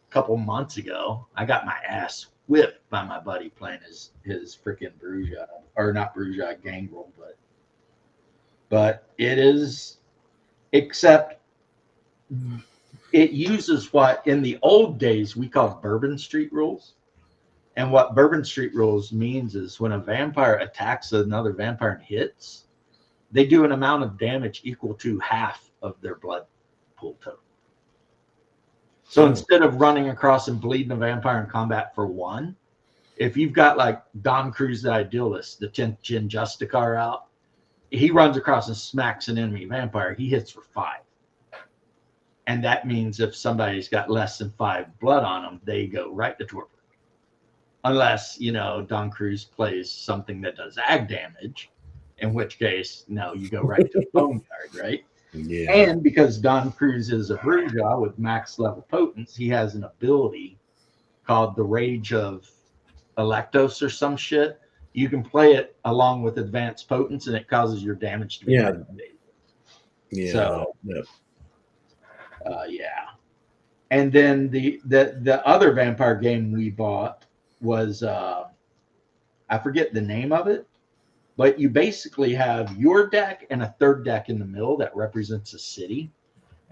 a couple months ago. I got my ass whipped by my buddy playing his freaking Bruja, or not Bruja, Gangrel, but it is, except it uses what in the old days we called Bourbon Street rules. And what Bourbon Street rules means is when a vampire attacks another vampire and hits, they do an amount of damage equal to half of their blood pool total. So instead of running across and bleeding a vampire in combat for 1, if you've got like Don Cruz the Idealist, the Chin Justicar out, he runs across and smacks an enemy vampire, he hits for 5. And that means if somebody's got less than 5 blood on them, they go right to torpor. Unless, Don Cruz plays something that does ag damage, in which case, no, you go right to the boneyard, right? Yeah. And because Don Cruz is a Bruja with max level potence, he has an ability called the Rage of Electos or some shit. You can play it along with advanced potence, and it causes your damage to be activated. Yeah. So, yeah. Yeah. And then the other vampire game we bought was I forget the name of it, but you basically have your deck and a third deck in the middle that represents a city.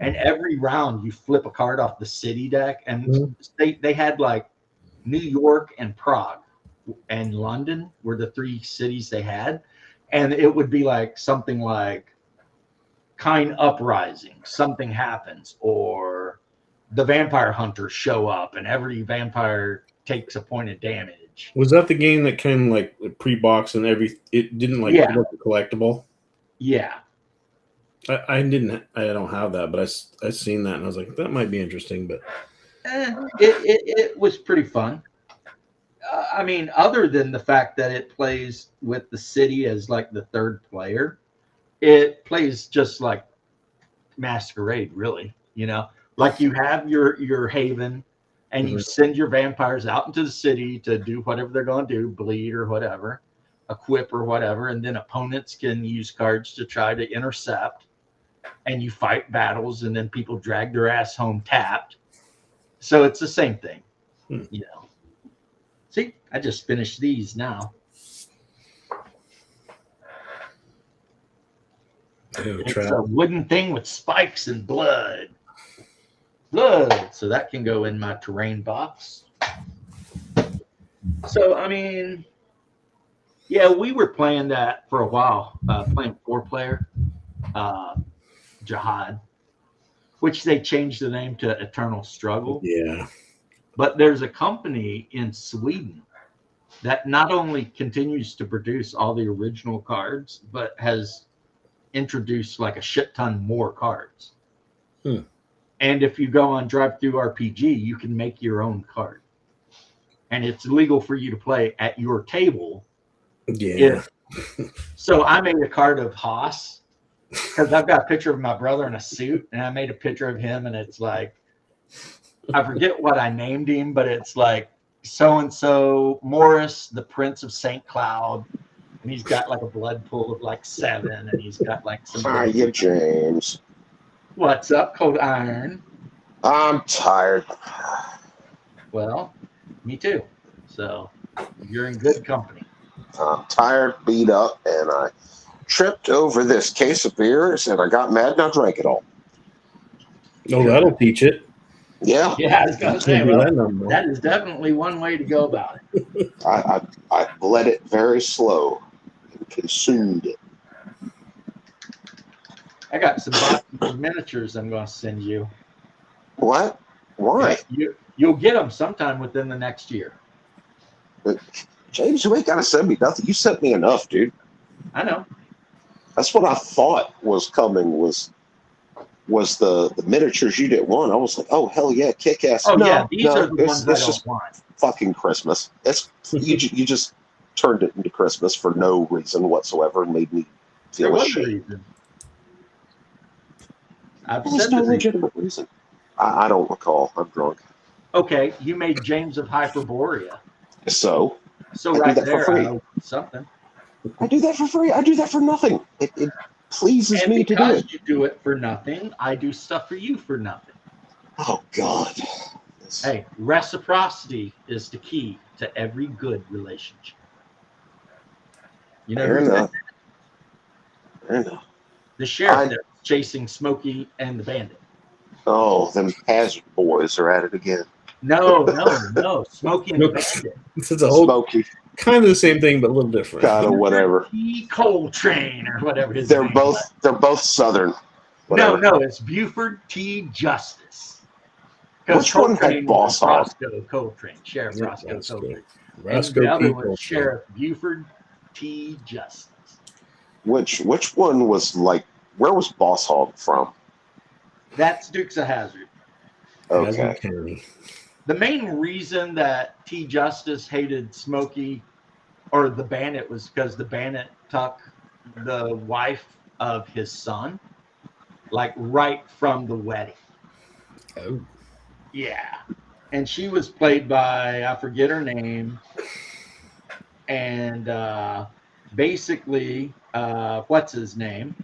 And every round you flip a card off the city deck, and they had like New York and Prague and London were the 3 cities they had. And it would be like something like Kind Uprising, something happens, or the vampire hunters show up and every vampire takes a point of damage. Was that the game that came like pre-box and it didn't like look collectible? Yeah. I don't have that, but I seen that and I was like, that might be interesting, but it was pretty fun. I mean, other than the fact that it plays with the city as like the third player, it plays just like Masquerade, really. Like you have your haven, and you send your vampires out into the city to do whatever they're going to do, bleed or whatever, equip or whatever, and then opponents can use cards to try to intercept, and you fight battles, and then people drag their ass home tapped. So it's the same thing, See, I just finished these now. It's a wooden thing with spikes and blood. So that can go in my terrain box. So, I mean, yeah, we were playing that for a while, playing 4-player Jihad, which they changed the name to Eternal Struggle. Yeah. But there's a company in Sweden that not only continues to produce all the original cards, but has introduced like a shit ton more cards. And if you go on Drive Through RPG, you can make your own card, and it's legal for you to play at your table. Yeah. So I made a card of Haas because I've got a picture of my brother in a suit, and I made a picture of him, and it's like, I forget what I named him, but it's like so-and-so Morris, the Prince of St. Cloud. And he's got like a blood pool of like 7, and he's got like some. Hiya, James. What's up, Cold Iron? I'm tired. Well, me too. So you're in good company. I'm tired, beat up, and I tripped over this case of beers, and I got mad and I drank it all. Oh, that'll teach it. Yeah. Yeah, I was gonna say, that is definitely one way to go about it. I bled it very slow and consumed it. I got some boxes of miniatures I'm going to send you. What? Why? You'll get them sometime within the next year. James, you ain't got to send me nothing. You sent me enough, dude. I know. That's what I thought was coming. Was the miniatures you didn't want? I was like, oh hell yeah, kick ass. Oh No, yeah, these are the it's ones I it's just don't want. fucking Christmas. It's you just turned it into Christmas for no reason whatsoever and made me There feel was a ashamed. reason. I've There was said the no reason. legitimate reason. I don't recall. I'm drunk. Okay, you made James of Hyperborea. So So I do right that for there, free. I owe something. I do that for free. I do that for nothing. It pleases And me to do because it. you do it for nothing, I do stuff for you for nothing. Oh God. Hey, reciprocity is the key to every good relationship. You know Fair who said enough. that? Fair enough. The sheriff that was chasing Smokey and the bandit. Oh, them hazard boys are at it again. No. Smokey and the bandit. This is a whole Smoky, kind of the same thing, but a little different. kind of whatever. T. Coltrane or whatever his They're name both Southern. Whatever. No, it's Buford T. Justice. Which one had Coltrane Boss was Hog? Roscoe Coltrane, Sheriff Yeah, Roscoe Coltrane. And Roscoe the other P. was Coltrane. Sheriff Buford T. Justice. Which one was like? Where was Boss Hog from? That's Dukes of Hazzard. Okay. Hazard County. The main reason that T. Justice hated Smokey or the bandit was because the bandit took the wife of his son, like right from the wedding. Oh. Yeah. And she was played by, I forget her name. And basically, what's his name?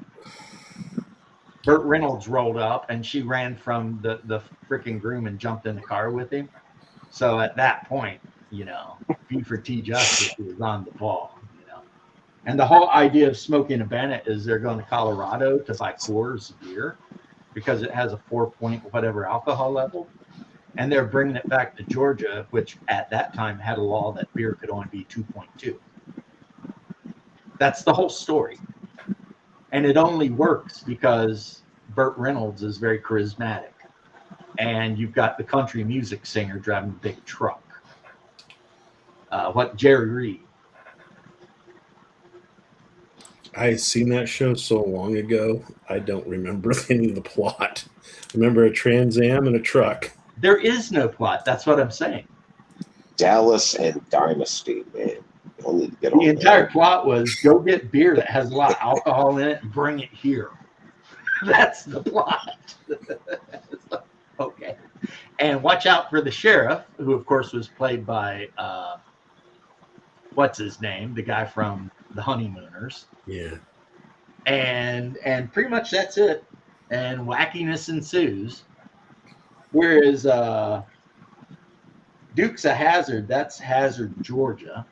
Burt Reynolds rolled up and she ran from the freaking groom and jumped in the car with him. So at that point, Buford T. Justice was on the ball, And the whole idea of smoking a bandit is they're going to Colorado to buy Coors beer because it has a 4-point whatever alcohol level. And they're bringing it back to Georgia, which at that time had a law that beer could only be 2.2. That's the whole story. And it only works because Burt Reynolds is very charismatic. And you've got the country music singer driving a big truck. Jerry Reed. I seen that show so long ago, I don't remember any of the plot. I remember a Trans Am and a truck. There is no plot. That's what I'm saying. Dallas and Dynasty, man. You'll need to get The on entire that. plot was go get beer that has a lot of alcohol in it and bring it here. That's the plot. Okay. And watch out for the sheriff, who of course was played by what's his name? The guy from The Honeymooners. Yeah. And pretty much that's it. And wackiness ensues. Whereas Dukes of Hazzard, that's Hazard, Georgia.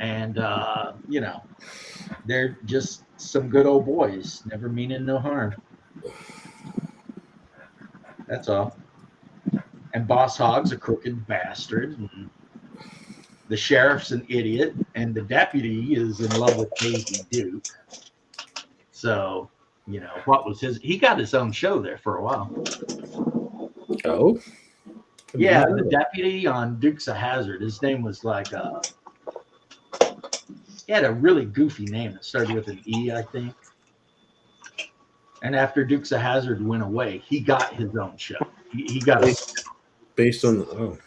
And, they're just some good old boys, never meaning no harm. That's all. And Boss Hogg's a crooked bastard. And the sheriff's an idiot. And the deputy is in love with Daisy Duke. So, what was he got his own show there for a while. Oh? Yeah, the deputy on Dukes of Hazzard. His name was like, he had a really goofy name that started with an E, I think. And after Dukes of Hazzard went away, he got his own show. He got based on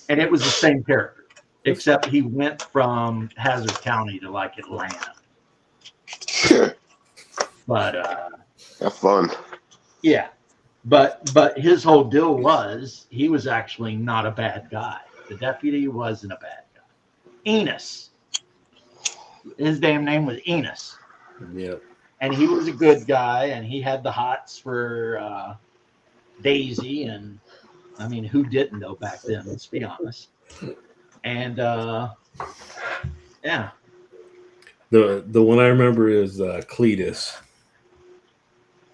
and it was the same character, except he went from Hazard County to like Atlanta. But have fun. Yeah. But his whole deal was he was actually not a bad guy. The deputy wasn't a bad guy. Enos. His damn name was Enos. Yep. And he was a good guy, and he had the hots for Daisy, and I mean, who didn't know back then? Let's be honest. And yeah, the one I remember is Cletus.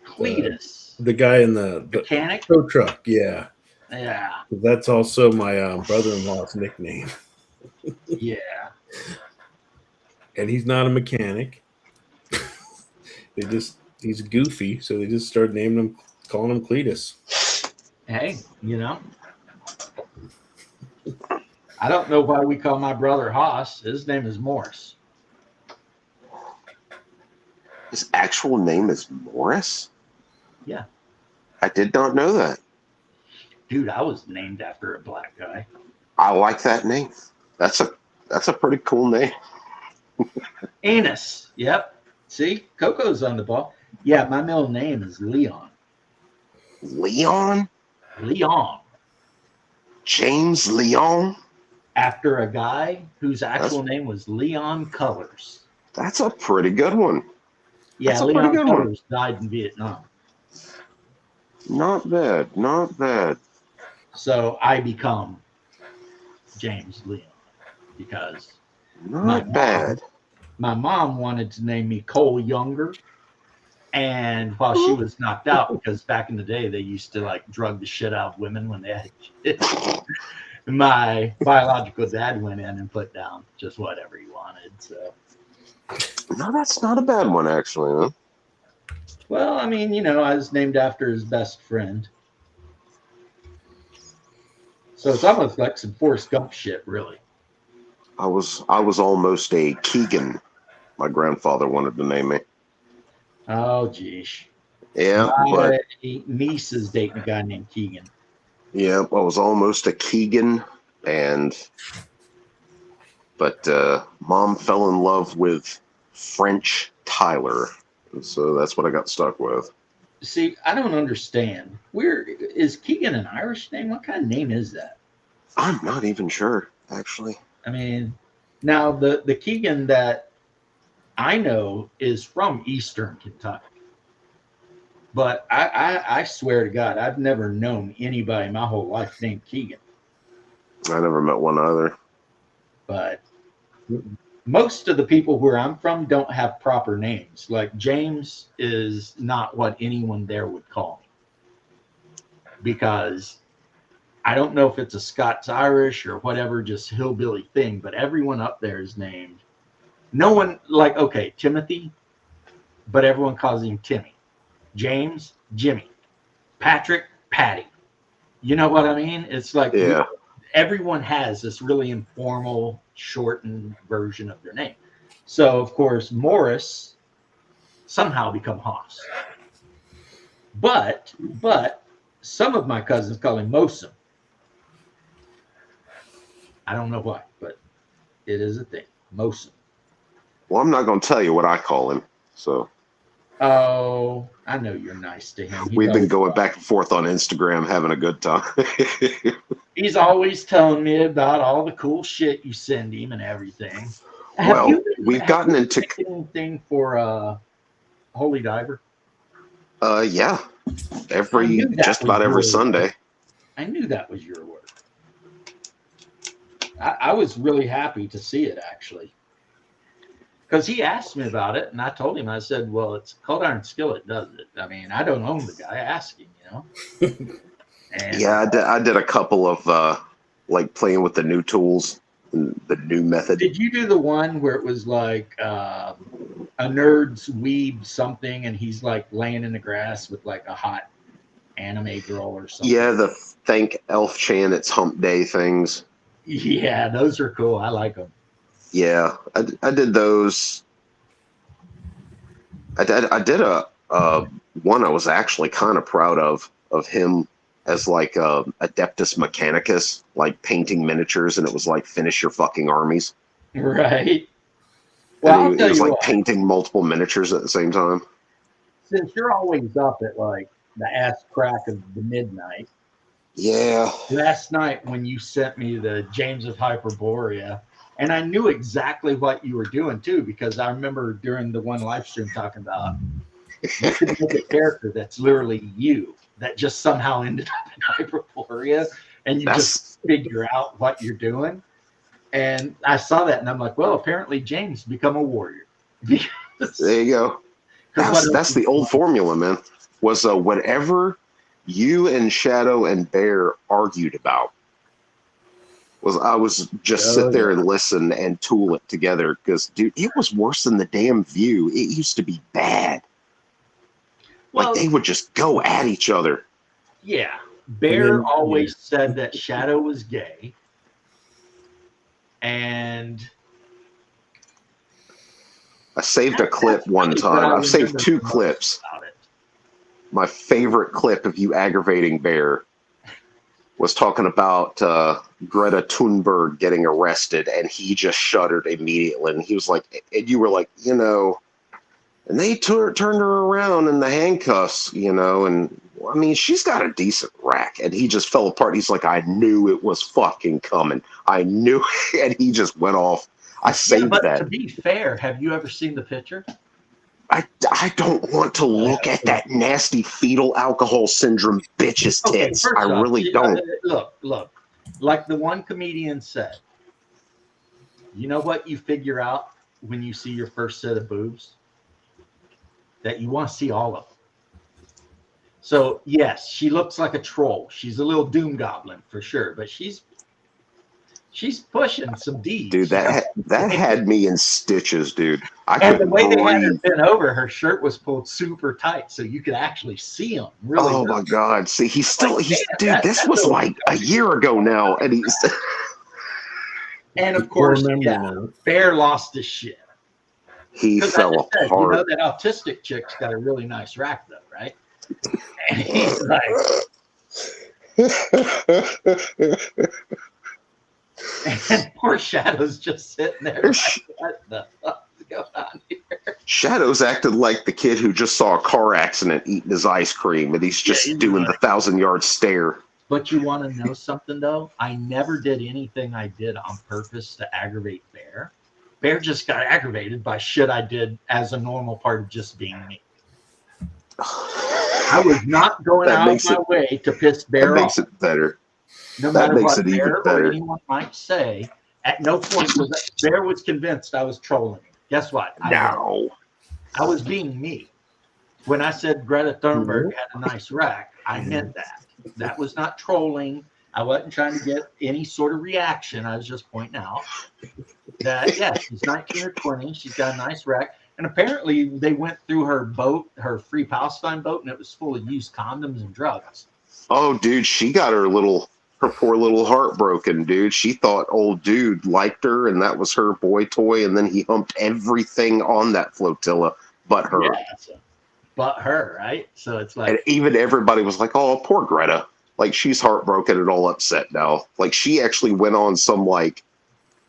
Cletus, the guy in the mechanic tow truck. Yeah, that's also my brother-in-law's nickname. Yeah, and he's not a mechanic. He's goofy, so they just started calling him Cletus. Hey, I don't know why we call my brother Haas. His name is Morris. His actual name is Morris? Yeah. I did not know that. Dude, I was named after a black guy. I like that name. That's a pretty cool name. Anus. Yep. See, Coco's on the ball. Yeah, my middle name is Leon. Leon? Leon. James Leon? After a guy whose actual name was Leon Colors. That's a pretty good one. Yeah, That's a pretty Leon good one. Colors died in Vietnam. Not bad. Not bad. So I become James Leon because Not bad. my mom wanted to name me Cole Younger. And while she was knocked out, because back in the day they used to like drug the shit out of women when they had kids, my biological dad went in and put down just whatever he wanted. So, No, that's not a bad one actually. Huh? well, I mean, you know, I was named after his best friend. So it's almost like some Forrest Gump shit, really. I was almost a Keegan. My grandfather wanted to name me. Oh, geez. Yeah, My but niece is dating a guy named Keegan. yeah, I was almost a Keegan, but Mom fell in love with French Tyler, so that's what I got stuck with. See, I don't understand. Where is Keegan an Irish name? What kind of name is that? I'm not even sure, actually. I mean, now the Keegan that I know is from Eastern Kentucky. But I swear to God, I've never known anybody my whole life named Keegan. I never met one either. But most of the people where I'm from don't have proper names. Like James is not what anyone there would call me. Because I don't know if it's a Scots Irish or whatever, just hillbilly thing, but everyone up there is named. No one, like, okay, Timothy, but everyone calls him Timmy. James, Jimmy. Patrick, Patty. You know what I mean? It's like Yeah. everyone has this really informal, shortened version of their name. So, of course, Morris somehow become Haas. But some of my cousins call him Mosum. I don't know why, but it is a thing. Mosum. Well, I'm not going to tell you what I call him. So Oh, I know you're nice to him. we've been going back and forth on Instagram, having a good time. He's always telling me about all the cool shit you send him and everything. Well, we've gotten into anything for Holy Diver. Yeah, just about every Sunday. I knew that was your work. I was really happy to see it actually. Because he asked me about it, and I told him, I said, well, it's Cold Iron Skillet does it. I mean, I don't own the guy. Ask him, you know? And, yeah, I did a couple of, like, playing with the new tools, and the new method. Did you do the one where it was like a nerd's weeb something, and he's, like, laying in the grass with, like, a hot anime girl or something? Yeah, the Thank Elf Chan, it's Hump Day things. Yeah, those are cool. I like them. Yeah, I did those. I did a one I was actually kind of proud of him as like Adeptus Mechanicus, like painting miniatures, and it was like finish your fucking armies. Right. Well, he was like painting multiple miniatures at the same time. Since you're always up at like the ass crack of the midnight. Yeah. Last night when you sent me the James of Hyperborea, and I knew exactly what you were doing too, because I remember during the one live stream talking about you could make a character that's literally you that just somehow ended up in Hyperborea, and you just figure out what you're doing. And I saw that, and I'm like, well, apparently James become a warrior. There you go. That's the old formula, man. Was whatever you and Shadow and Bear argued about, I was just sit there and listen and tool it together, because dude, it was worse than the damn View. It used to be bad. Well, like they would just go at each other. Yeah. Bear always said that Shadow was gay. And I saved a clip one time. I've saved 2 clips. My favorite clip of you aggravating Bear was talking about Greta Thunberg getting arrested, and he just shuddered immediately. And he was like, and you were like, you know, and they turned her around in the handcuffs, you know, and I mean, she's got a decent rack. And he just fell apart. He's like, I knew it was fucking coming. I knew it. And he just went off. I saved but that. To be fair, have you ever seen the picture? I don't want to look at that nasty fetal alcohol syndrome bitch's tits. I really don't. Look. Like the one comedian said, you know what you figure out when you see your first set of boobs? That you want to see all of them. So, yes, she looks like a troll. She's a little doom goblin for sure, but she's pushing some D's. Dude, that had me in stitches, dude. And the way they had her bent over, her shirt was pulled super tight, so you could actually see him. Really. Oh my God! See, he's dude. This was like a year ago now, and he's. And of course, Bear lost his shit. He fell apart. You know that autistic chick's got a really nice rack, though, right? And he's like. And poor Shadow's just sitting there like, what the fuck is going on here? Shadow's acted like the kid who just saw a car accident eating his ice cream, and he's just doing the 1,000-yard stare. But you want to know something, though? I never did anything I did on purpose to aggravate Bear. Bear just got aggravated by shit I did as a normal part of just being me. I was not going out of my way to piss Bear off. That makes it better. No matter what Bear or anyone might say, at no point was that Bear was convinced I was trolling him. Guess what? I was being me. When I said Greta Thunberg had a nice rack, I meant that. That was not trolling. I wasn't trying to get any sort of reaction. I was just pointing out that, yeah, she's 19 or 20. She's got a nice rack. And apparently they went through her boat, her Free Palestine boat, and it was full of used condoms and drugs. Oh, dude, she got her poor little heart broken, dude. She thought old dude liked her, and that was her boy toy, and then he humped everything on that flotilla but her. Yeah, but her, right? So it's like... And even everybody was like, oh, poor Greta. Like, she's heartbroken and all upset now. Like, she actually went on some,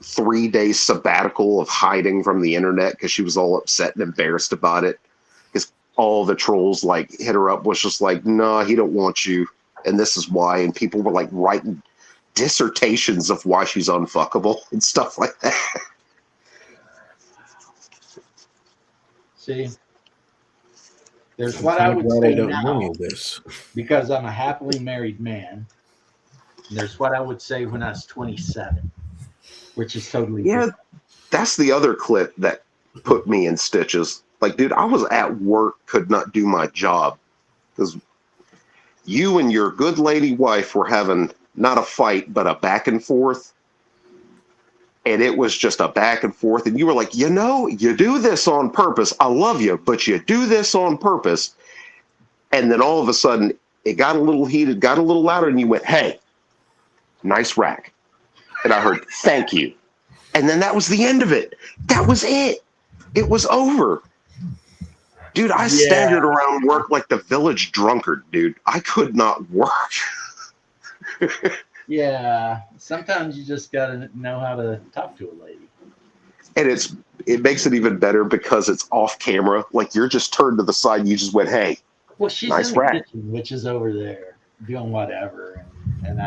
3-day sabbatical of hiding from the internet because she was all upset and embarrassed about it. Because all the trolls, hit her up, was just like, nah, he don't want you. And this is why. And people were, writing dissertations of why she's unfuckable and stuff like that. See? There's what I would say now, because I'm a happily married man. And there's what I would say when I was 27, which is totally different. That's the other clip that put me in stitches. Like, dude, I was at work, could not do my job. Because you and your good lady wife were having not a fight, but a back and forth. And it was just a back and forth. And you were like, you know, you do this on purpose. I love you, but you do this on purpose. And then all of a sudden, it got a little heated, got a little louder, and you went, hey, nice rack. And I heard, thank you. And then that was the end of it. That was it. It was over. Dude, I staggered around work like the village drunkard, dude. I could not work. Yeah, sometimes you just gotta know how to talk to a lady. And it makes it even better because it's off camera. Like, you're just turned to the side and you just went, hey, well, she's nice in the rack. kitchen, which is over there, doing whatever. And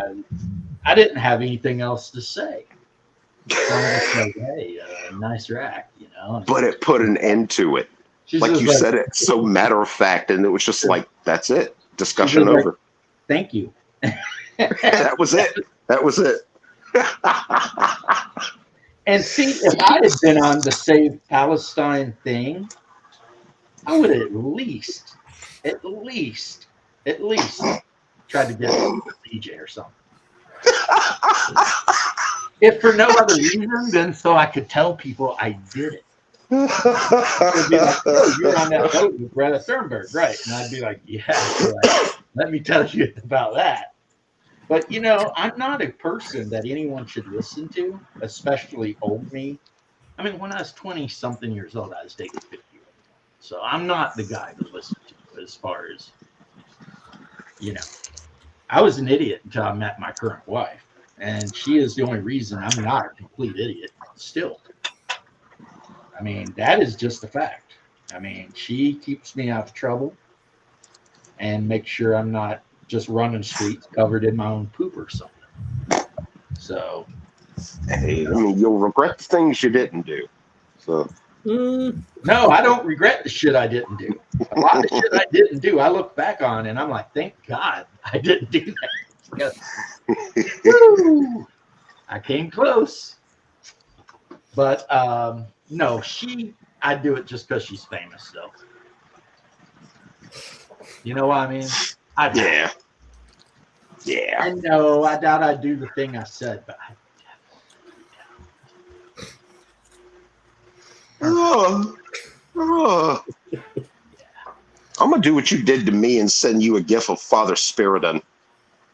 I didn't have anything else to say. So I'm just like, hey, nice rack, you know. But it put an end to it. Like you said it so matter of fact, and it was just like, that's it. Discussion over. Like, thank you. That was it. That was it. And see, if I had been on the Save Palestine thing, I would have at least tried to get a DJ or something. If for no other reason than so I could tell people I did it. They'd be like, oh, you're on that boat with Greta Thunberg, right? And I'd be like, yeah. Like, let me tell you about that. But you know, I'm not a person that anyone should listen to, especially old me. I mean, when I was 20 something years old, I was dating 50-year-old. So I'm not the guy to listen to as far as, you know, I was an idiot until I met my current wife. And she is the only reason I'm not a complete idiot still. I mean, that is just a fact. I mean, she keeps me out of trouble and makes sure I'm not just running streets covered in my own poop or something. So, Hey, I mean, you'll regret the things you didn't do. So, no, I don't regret the shit I didn't do. A lot of shit I didn't do, I look back on and I'm like, thank God I didn't do that. Woo! I came close. But no, I do it just because she's famous, though. You know what I mean? yeah. Yeah. I know. I doubt I'd do the thing I said, but I Oh, oh. I'm gonna do what you did to me and send you a gif of Father Spiridon,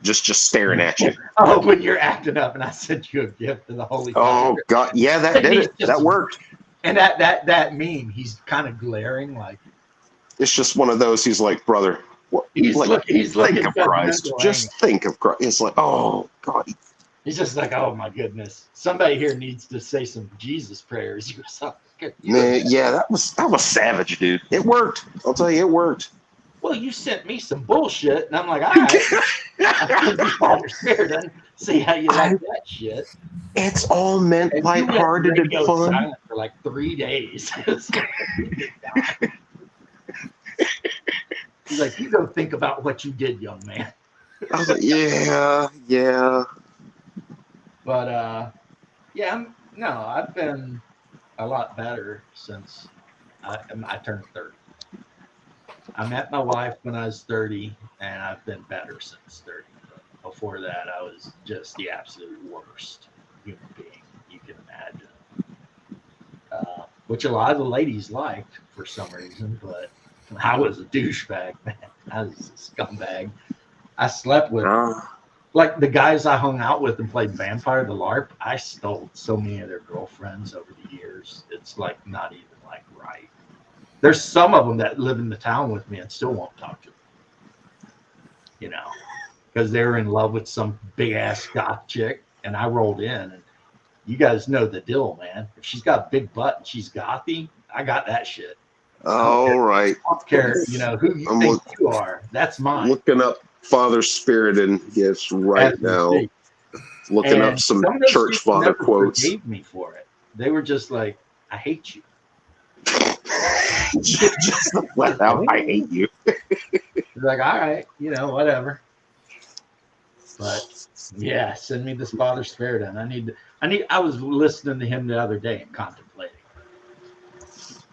just staring at you. Oh, when you're acting up, and I sent you a gift to the Holy Oh Father. God, yeah, that did it. That worked. And that meme, he's kind of glaring, like it's just one of those. He's like, brother, what? he's like, think of Christ. Just think of Christ. It's like, oh God. He's just like, oh my goodness, somebody here needs to say some Jesus prayers or something. Man, yeah, that was savage, dude. It worked. I'll tell you, it worked. Well, you sent me some bullshit, and I'm like, all right, Father Spirit, see how you like that shit. It's all meant and lighthearted and fun. Silent for like 3 days. He's like, you go think about what you did, young man. I was like, yeah. But I've been a lot better since I turned 30. I met my wife when I was 30, and I've been better since 30. But before that, I was just the absolute worst human being you can imagine. Which a lot of the ladies liked for some reason, but I was a douchebag, man. I was a scumbag. I slept with, like, the guys I hung out with and played Vampire the LARP. I stole so many of their girlfriends over the years. It's, like, not even, like, right. There's some of them that live in the town with me and still won't talk to them, you know, because they were in love with some big-ass goth chick, and I rolled in, and you guys know the deal, man. If she's got a big butt and she's gothy, I got that shit. All right. I don't care, you know, who you think you are. That's mine. Looking up Father Spirit and gifts right now. Looking up some church father quotes. Forgave me for it. They were just like, I hate you. just flat out, I hate you. Like, all right, you know, whatever. But yeah, send me this Father Spirit, and I was listening to him the other day and contemplating.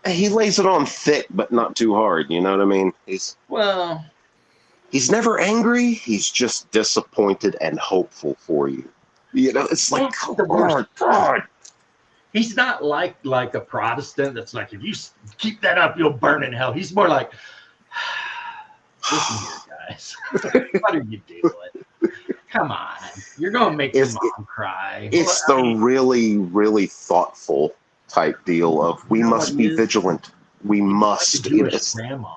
He lays it on thick, but not too hard. You know what I mean? He's never angry. He's just disappointed and hopeful for you. You know, it's like, oh God. He's not like a Protestant that's like, if you keep that up, you'll burn in hell. He's more like, listen here, guys. What are you doing? Come on. You're going to make your mom cry. It's the really, really thoughtful type deal of, we must be vigilant. We must. Like grandma.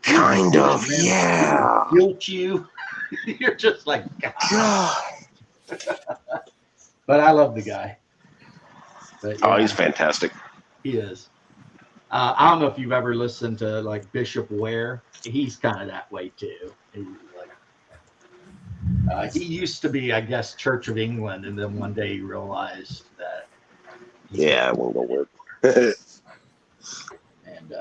Kind of, yeah. Guilt you. You're just like, God. But I love the guy. But, yeah, he's fantastic. He is. I don't know if you've ever listened to like Bishop Ware. He's kind of that way too. He used to be, I guess, Church of England, and then one day he realized that. Yeah, it won't go work. And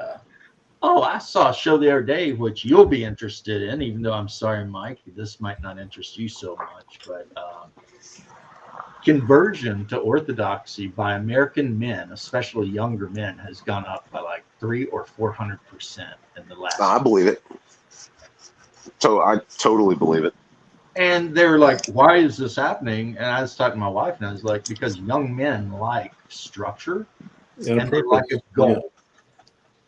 I saw a show the other day which you'll be interested in, even though I'm sorry, Mike, this might not interest you so much, but. Conversion to Orthodoxy by American men, especially younger men, has gone up by like 300% or 400% in the last. I believe it. So I totally believe it. And they were like, "Why is this happening?" And I was talking to my wife, and I was like, "Because young men like structure, and they like a goal."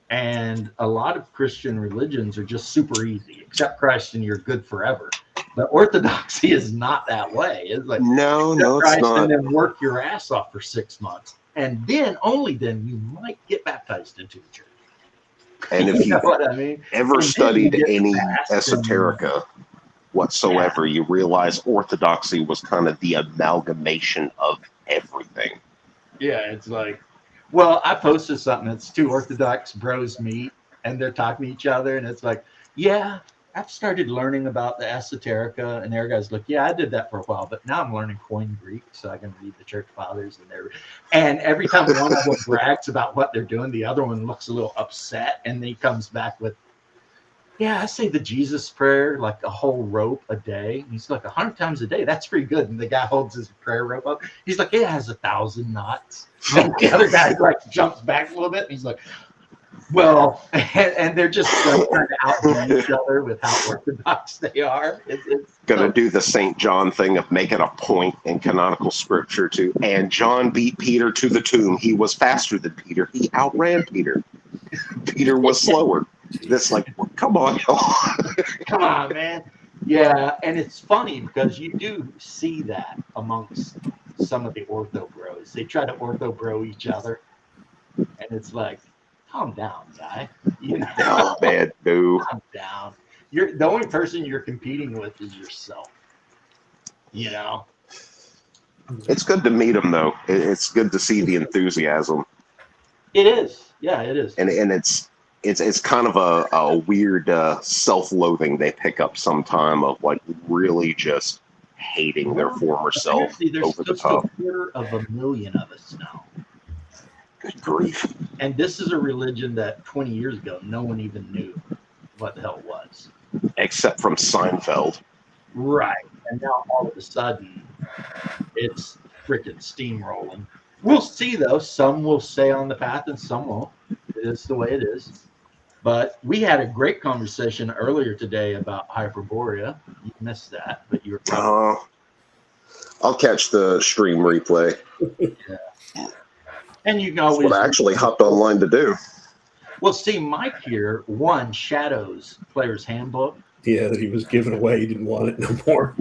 And a lot of Christian religions are just super easy. Accept Christ, and you're good forever. But orthodoxy is not that way. It's like No, accept it's Christ not. and then work your ass off for 6 months, and then only then you might get baptized into the church. And if You know you've what I mean? ever And then you studied get any fast and- esoterica whatsoever, you realize orthodoxy was kind of the amalgamation of everything. Yeah, it's like, well, I posted something. It's two Orthodox bros meet and they're talking to each other, and it's like, yeah, I've started learning about the esoterica, and their guys look, yeah, I did that for a while, but now I'm learning Koine Greek, so I can read the church fathers, and every time one of them brags about what they're doing, the other one looks a little upset, and then he comes back with, yeah, I say the Jesus prayer like a whole rope a day. He's like 100 times a day. That's pretty good. And the guy holds his prayer rope up. He's like, it has 1,000 knots. And the other guy like jumps back a little bit. And he's like, well, and they're just like trying to outdo each other with how orthodox they are. It's Gonna do the St. John thing of making a point in canonical scripture too. And John beat Peter to the tomb. He was faster than Peter. He outran Peter. Peter was slower. That's like, come on, come on, man. Yeah, and it's funny because you do see that amongst some of the ortho bros. They try to ortho bro each other, and it's like, calm down, guy. You know, oh man, boo. calm down. You're the only person you're competing with is yourself. You know. It's good to meet him though. It's good to see the enthusiasm. It is. Yeah, it is. And it's kind of a weird self-loathing they pick up sometime of like really just hating their former self Apparently, there's over the close to top. 250,000 of us now. Good grief. And this is a religion that 20 years ago no one even knew what the hell it was. Except from Seinfeld. Right. And now all of a sudden it's freaking steamrolling. We'll see though. Some will stay on the path and some won't. It's the way it is. But we had a great conversation earlier today about Hyperborea. You missed that, but you were probably I'll catch the stream replay. and you can That's always what I actually hopped online to do. Well, see, Mike here won Shadow's Player's Handbook. Yeah, that he was giving away. He didn't want it no more.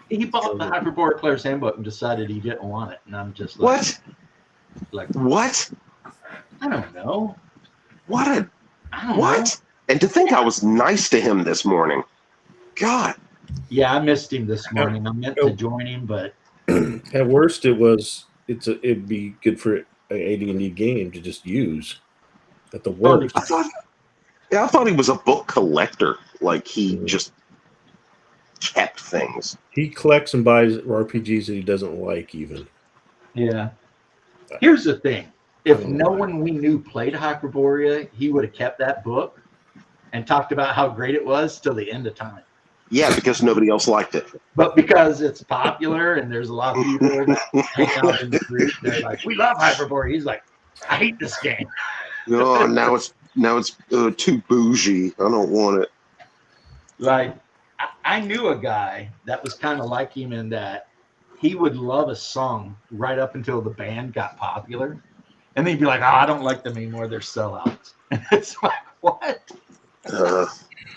He bought the Hyperborea Player's Handbook and decided he didn't want it. And I'm just like, What? I don't know. What? I don't What? know. And to think I was nice to him this morning. God. Yeah, I missed him this morning. I meant to join him, but At worst, it'd be good for an AD&D game to just use. At the worst, I thought he was a book collector. Like he just kept things. he collects and buys RPGs that he doesn't like. Even yeah. Here's the thing. If no one we knew played Hyperborea, he would have kept that book and talked about how great it was till the end of time. Yeah, because nobody else liked it. But because it's popular and there's a lot of people that hang out in the group, they're like, we love Hyperborea. He's like, I hate this game. No, now it's too bougie. I don't want it. Like, I knew a guy that was kind of like him in that he would love a song right up until the band got popular. And then he'd be like, oh, I don't like them anymore. They're sellouts. And it's like, what?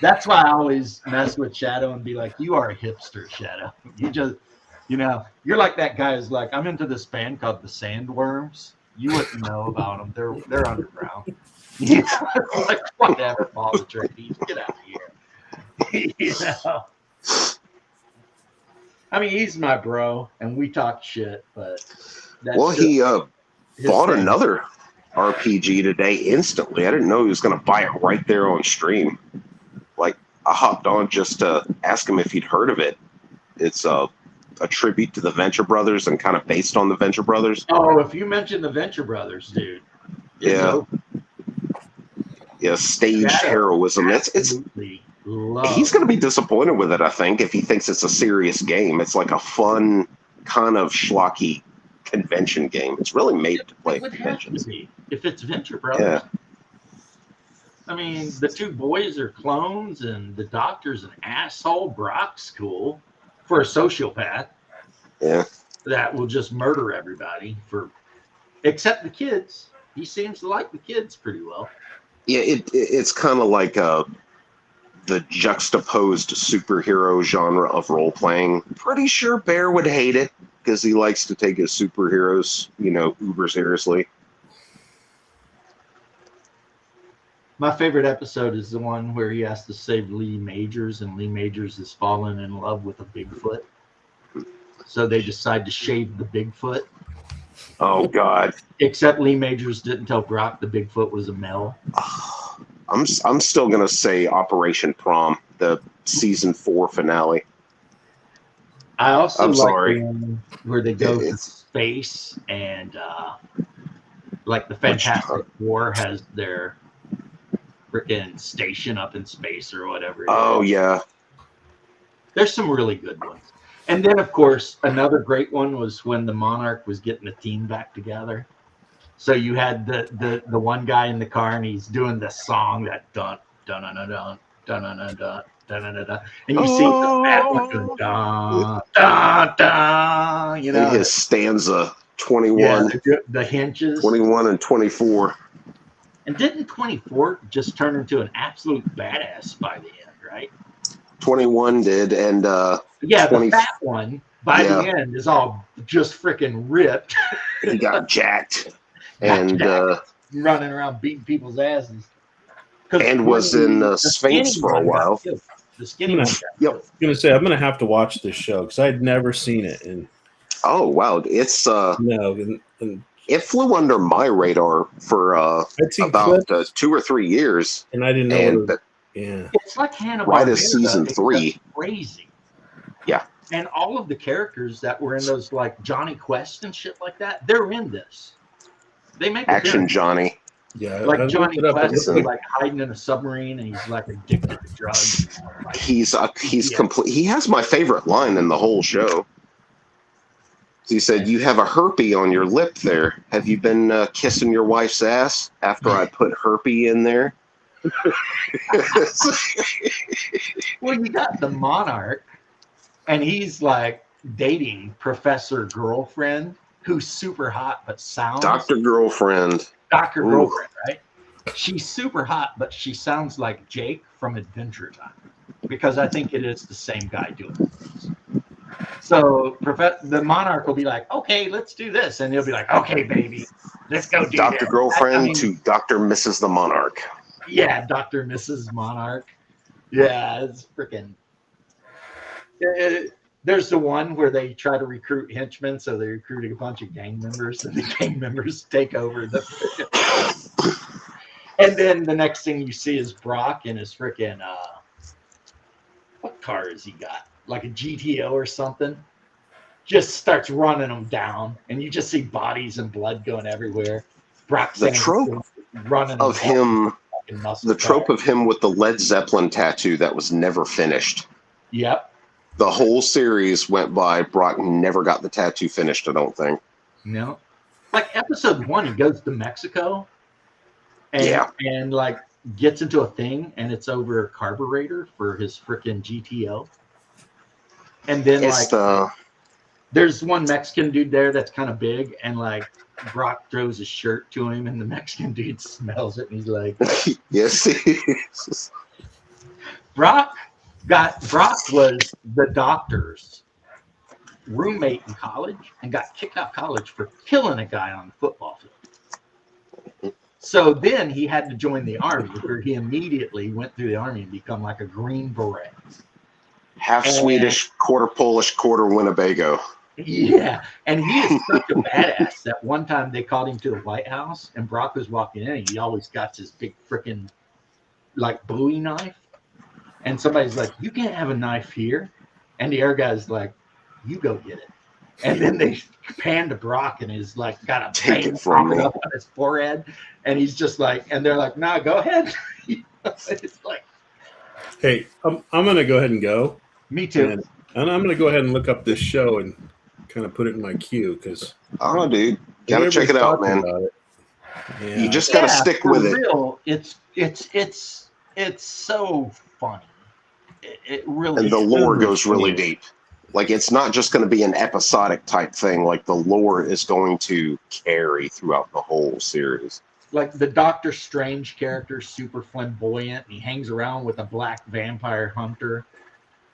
That's why I always mess with Shadow and be like, you are a hipster, Shadow. You just, you're like that guy who's like, I'm into this band called the Sandworms. You wouldn't know about them. They're underground. Like, whatever, Paul the Turkey. Get out of here. I mean, he's my bro, and we talk shit, but that's he bought thing. another RPG today instantly. I didn't know he was going to buy it right there on stream. Like, I hopped on just to ask him if he'd heard of it. It's a tribute to the Venture Brothers and kind of based on the Venture Brothers. Oh, if you mention the Venture Brothers, dude. Yeah. Yeah, staged heroism. It's he's going to be disappointed with it, I think, if he thinks it's a serious game. It's like a fun kind of schlocky convention game. It's really made to play conventions. If it's Venture Brothers. Yeah. I mean, the two boys are clones, and the doctor's an asshole. Brock's cool for a sociopath. Yeah. That will just murder everybody except the kids. He seems to like the kids pretty well. Yeah, it's kind of like the juxtaposed superhero genre of role playing. Pretty sure Bear would hate it because he likes to take his superheroes, uber seriously. My favorite episode is the one where he has to save Lee Majors, and Lee Majors has fallen in love with a Bigfoot. So they decide to shave the Bigfoot. Oh God! Except Lee Majors didn't tell Brock the Bigfoot was a male. I'm still gonna say Operation Prom, the season 4 finale. I also I'm like sorry. the one where they go to space and like the Fantastic Four has their freaking station up in space or whatever. Oh yeah. There's some really good ones. And then, of course, another great one was when the Monarch was getting the team back together. So you had the one guy in the car, and he's doing the song that dun dun dun dun dun dun dun dun dun dun dun, and you see the fat one doing dun dun dun. You know, in his stanza 21, yeah, the hinges, 21 and 24. And didn't 24 just turn into an absolute badass by the end, right? 21 did, and yeah, 20, the fat one by the end is all just freaking ripped. He got jacked, and running around beating people's asses. And was in Sphinx for a while. The skinny one. Yep. I'm gonna say I'm gonna have to watch this show because I'd never seen it. And oh wow, it's no, it flew under my radar for about 2 or 3 years, and I didn't know. Yeah, it's like Hannah right as season 3. Crazy. Yeah. And all of the characters that were in those, like Johnny Quest and shit like that, they're in this. They make Action Johnny. Yeah, like Johnny Quest is like hiding in a submarine and he's like addicted to drugs. Like, he's complete. He has my favorite line in the whole show. He said, "You have a herpy on your lip there. Have you been kissing your wife's ass after I put herpy in there?" Well, you got the Monarch, and he's like dating Professor Girlfriend, who's super hot but sounds Dr. Girlfriend. Dr. Girlfriend, right? She's super hot, but she sounds like Jake from Adventure Time, because I think it is the same guy doing this. So the Monarch will be like, "Okay, let's do this," and he'll be like, "Okay, baby, let's go do Dr. this." Girlfriend to Dr. Mrs. the Monarch. Yeah, Dr. Mrs. Monarch. Yeah, it's freaking. There's the one where they try to recruit henchmen, so they recruit a bunch of gang members, and the gang members take over the. And then the next thing you see is Brock in his freaking. What car has he got? Like a GTO or something. Just starts running them down, and you just see bodies and blood going everywhere. Brock. The trope running of him. The trope of him with the Led Zeppelin tattoo that was never finished. Yep. The whole series went by. Brock never got the tattoo finished, I don't think. No. Like episode 1, he goes to Mexico and like gets into a thing, and it's over a carburetor for his freaking GTO. And then there's one Mexican dude there that's kind of big, and like Brock throws his shirt to him, and the Mexican dude smells it, and he's like, "Yes." Brock was the doctor's roommate in college and got kicked out of college for killing a guy on the football field. So then he had to join the army, where he immediately went through the army and become like a Green Beret. Half Swedish, quarter Polish, quarter Winnebago. Yeah, and he is such a badass that one time they called him to the White House, and Brock was walking in, and he always got this big freaking like Bowie knife, and somebody's like, "You can't have a knife here," and the air guy's like, "You go get it." And then they pan to Brock, and he's like got a vein popping up on his forehead, and he's just like, and they're like, "Nah, go ahead." It's like, hey, I'm gonna go ahead and go. Me too. And I'm gonna go ahead and look up this show and kind of put it in my queue because. Oh, dude, gotta check it out, man. Yeah. You just gotta stick with real, it. It's so funny. It really. And the lore goes really deep. Like, it's not just going to be an episodic type thing. Like, the lore is going to carry throughout the whole series. like the Doctor Strange character, super flamboyant. And he hangs around with a black vampire hunter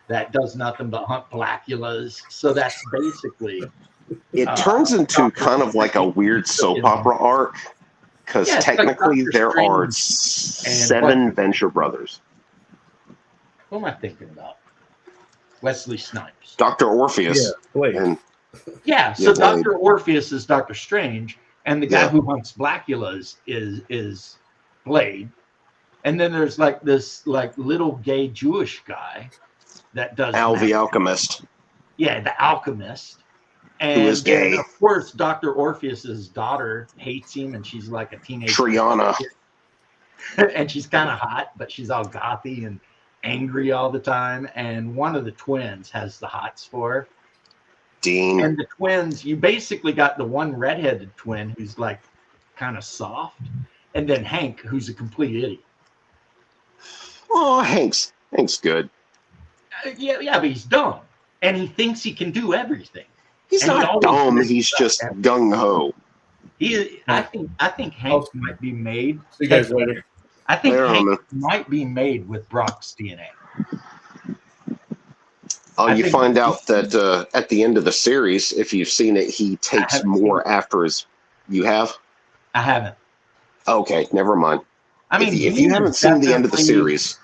that does nothing but hunt Blackulas. So that's basically It turns into Doctor kind of like a Strange weird soap opera arc because Yeah, it's like technically Doctor there are Strange seven Venture brothers. Who am I thinking about? Wesley Snipes. Dr. Orpheus. Yeah, Blade. And Yeah, so Blade. Dr. Orpheus is Doctor Strange, and the guy Yeah. who hunts Blackulas is Blade. And then there's like this like little gay Jewish guy that does Al the magic. Alchemist, Yeah, the alchemist. who And is then, gay. of course, Dr. Orpheus's daughter hates him, and she's like a teenager. Triana. And she's kind of hot, but she's all gothy and angry all the time. And one of the twins has the hots for her. Dean. And the twins, you basically got the one redheaded twin who's like kind of soft, and then Hank, who's a complete idiot. Oh, Hank's good. Yeah, but he's dumb, and he thinks he can do everything. He's And he not always dumb. messes He's up just everything. gung ho. I think Hank might be made. See you guys later. I think Later on, Hank man. might be made with Brock's DNA. I You think- find out that at the end of the series, if you've seen it, he takes haven't more seen it. after his. You have? I haven't. Okay, never mind. I mean, if Dean you haven't is seen the end of the definitely- series,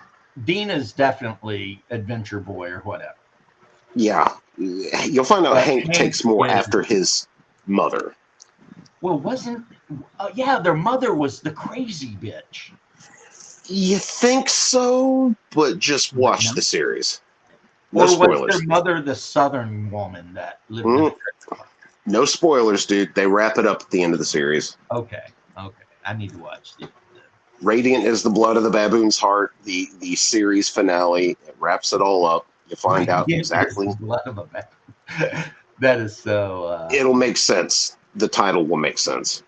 Dean is definitely Adventure Boy or whatever. yeah, you'll find out But Hank Hank takes more is- after his mother. Well, yeah, their mother was the crazy bitch. You think so, but just watch No. the series. No Or was spoilers. their mother the Southern woman that lived Mm. in the No spoilers, dude. They wrap it up at the end of the series. Okay. I need to watch the Radiant is the blood of the baboon's heart. The series finale, it wraps it all up. You find out Yeah, exactly. the blood of a man. That is so. It'll make sense. The title will make sense.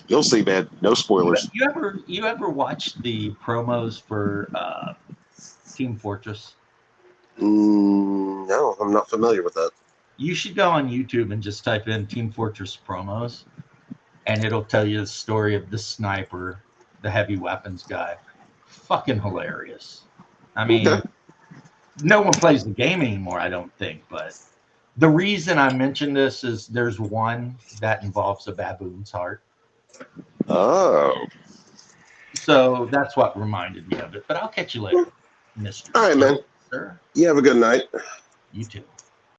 You'll see, man. No spoilers. You ever watched the promos for Team Fortress? No, I'm not familiar with that. You should go on YouTube and just type in Team Fortress promos, and it'll tell you the story of the sniper, the heavy weapons guy. Fucking hilarious. I mean, Okay. no one plays the game anymore, I don't think. But the reason I mention this is there's one that involves a baboon's heart. Oh. So that's what reminded me of it. But I'll catch you later, Mr. All right, man. Sir. You have a good night. You too.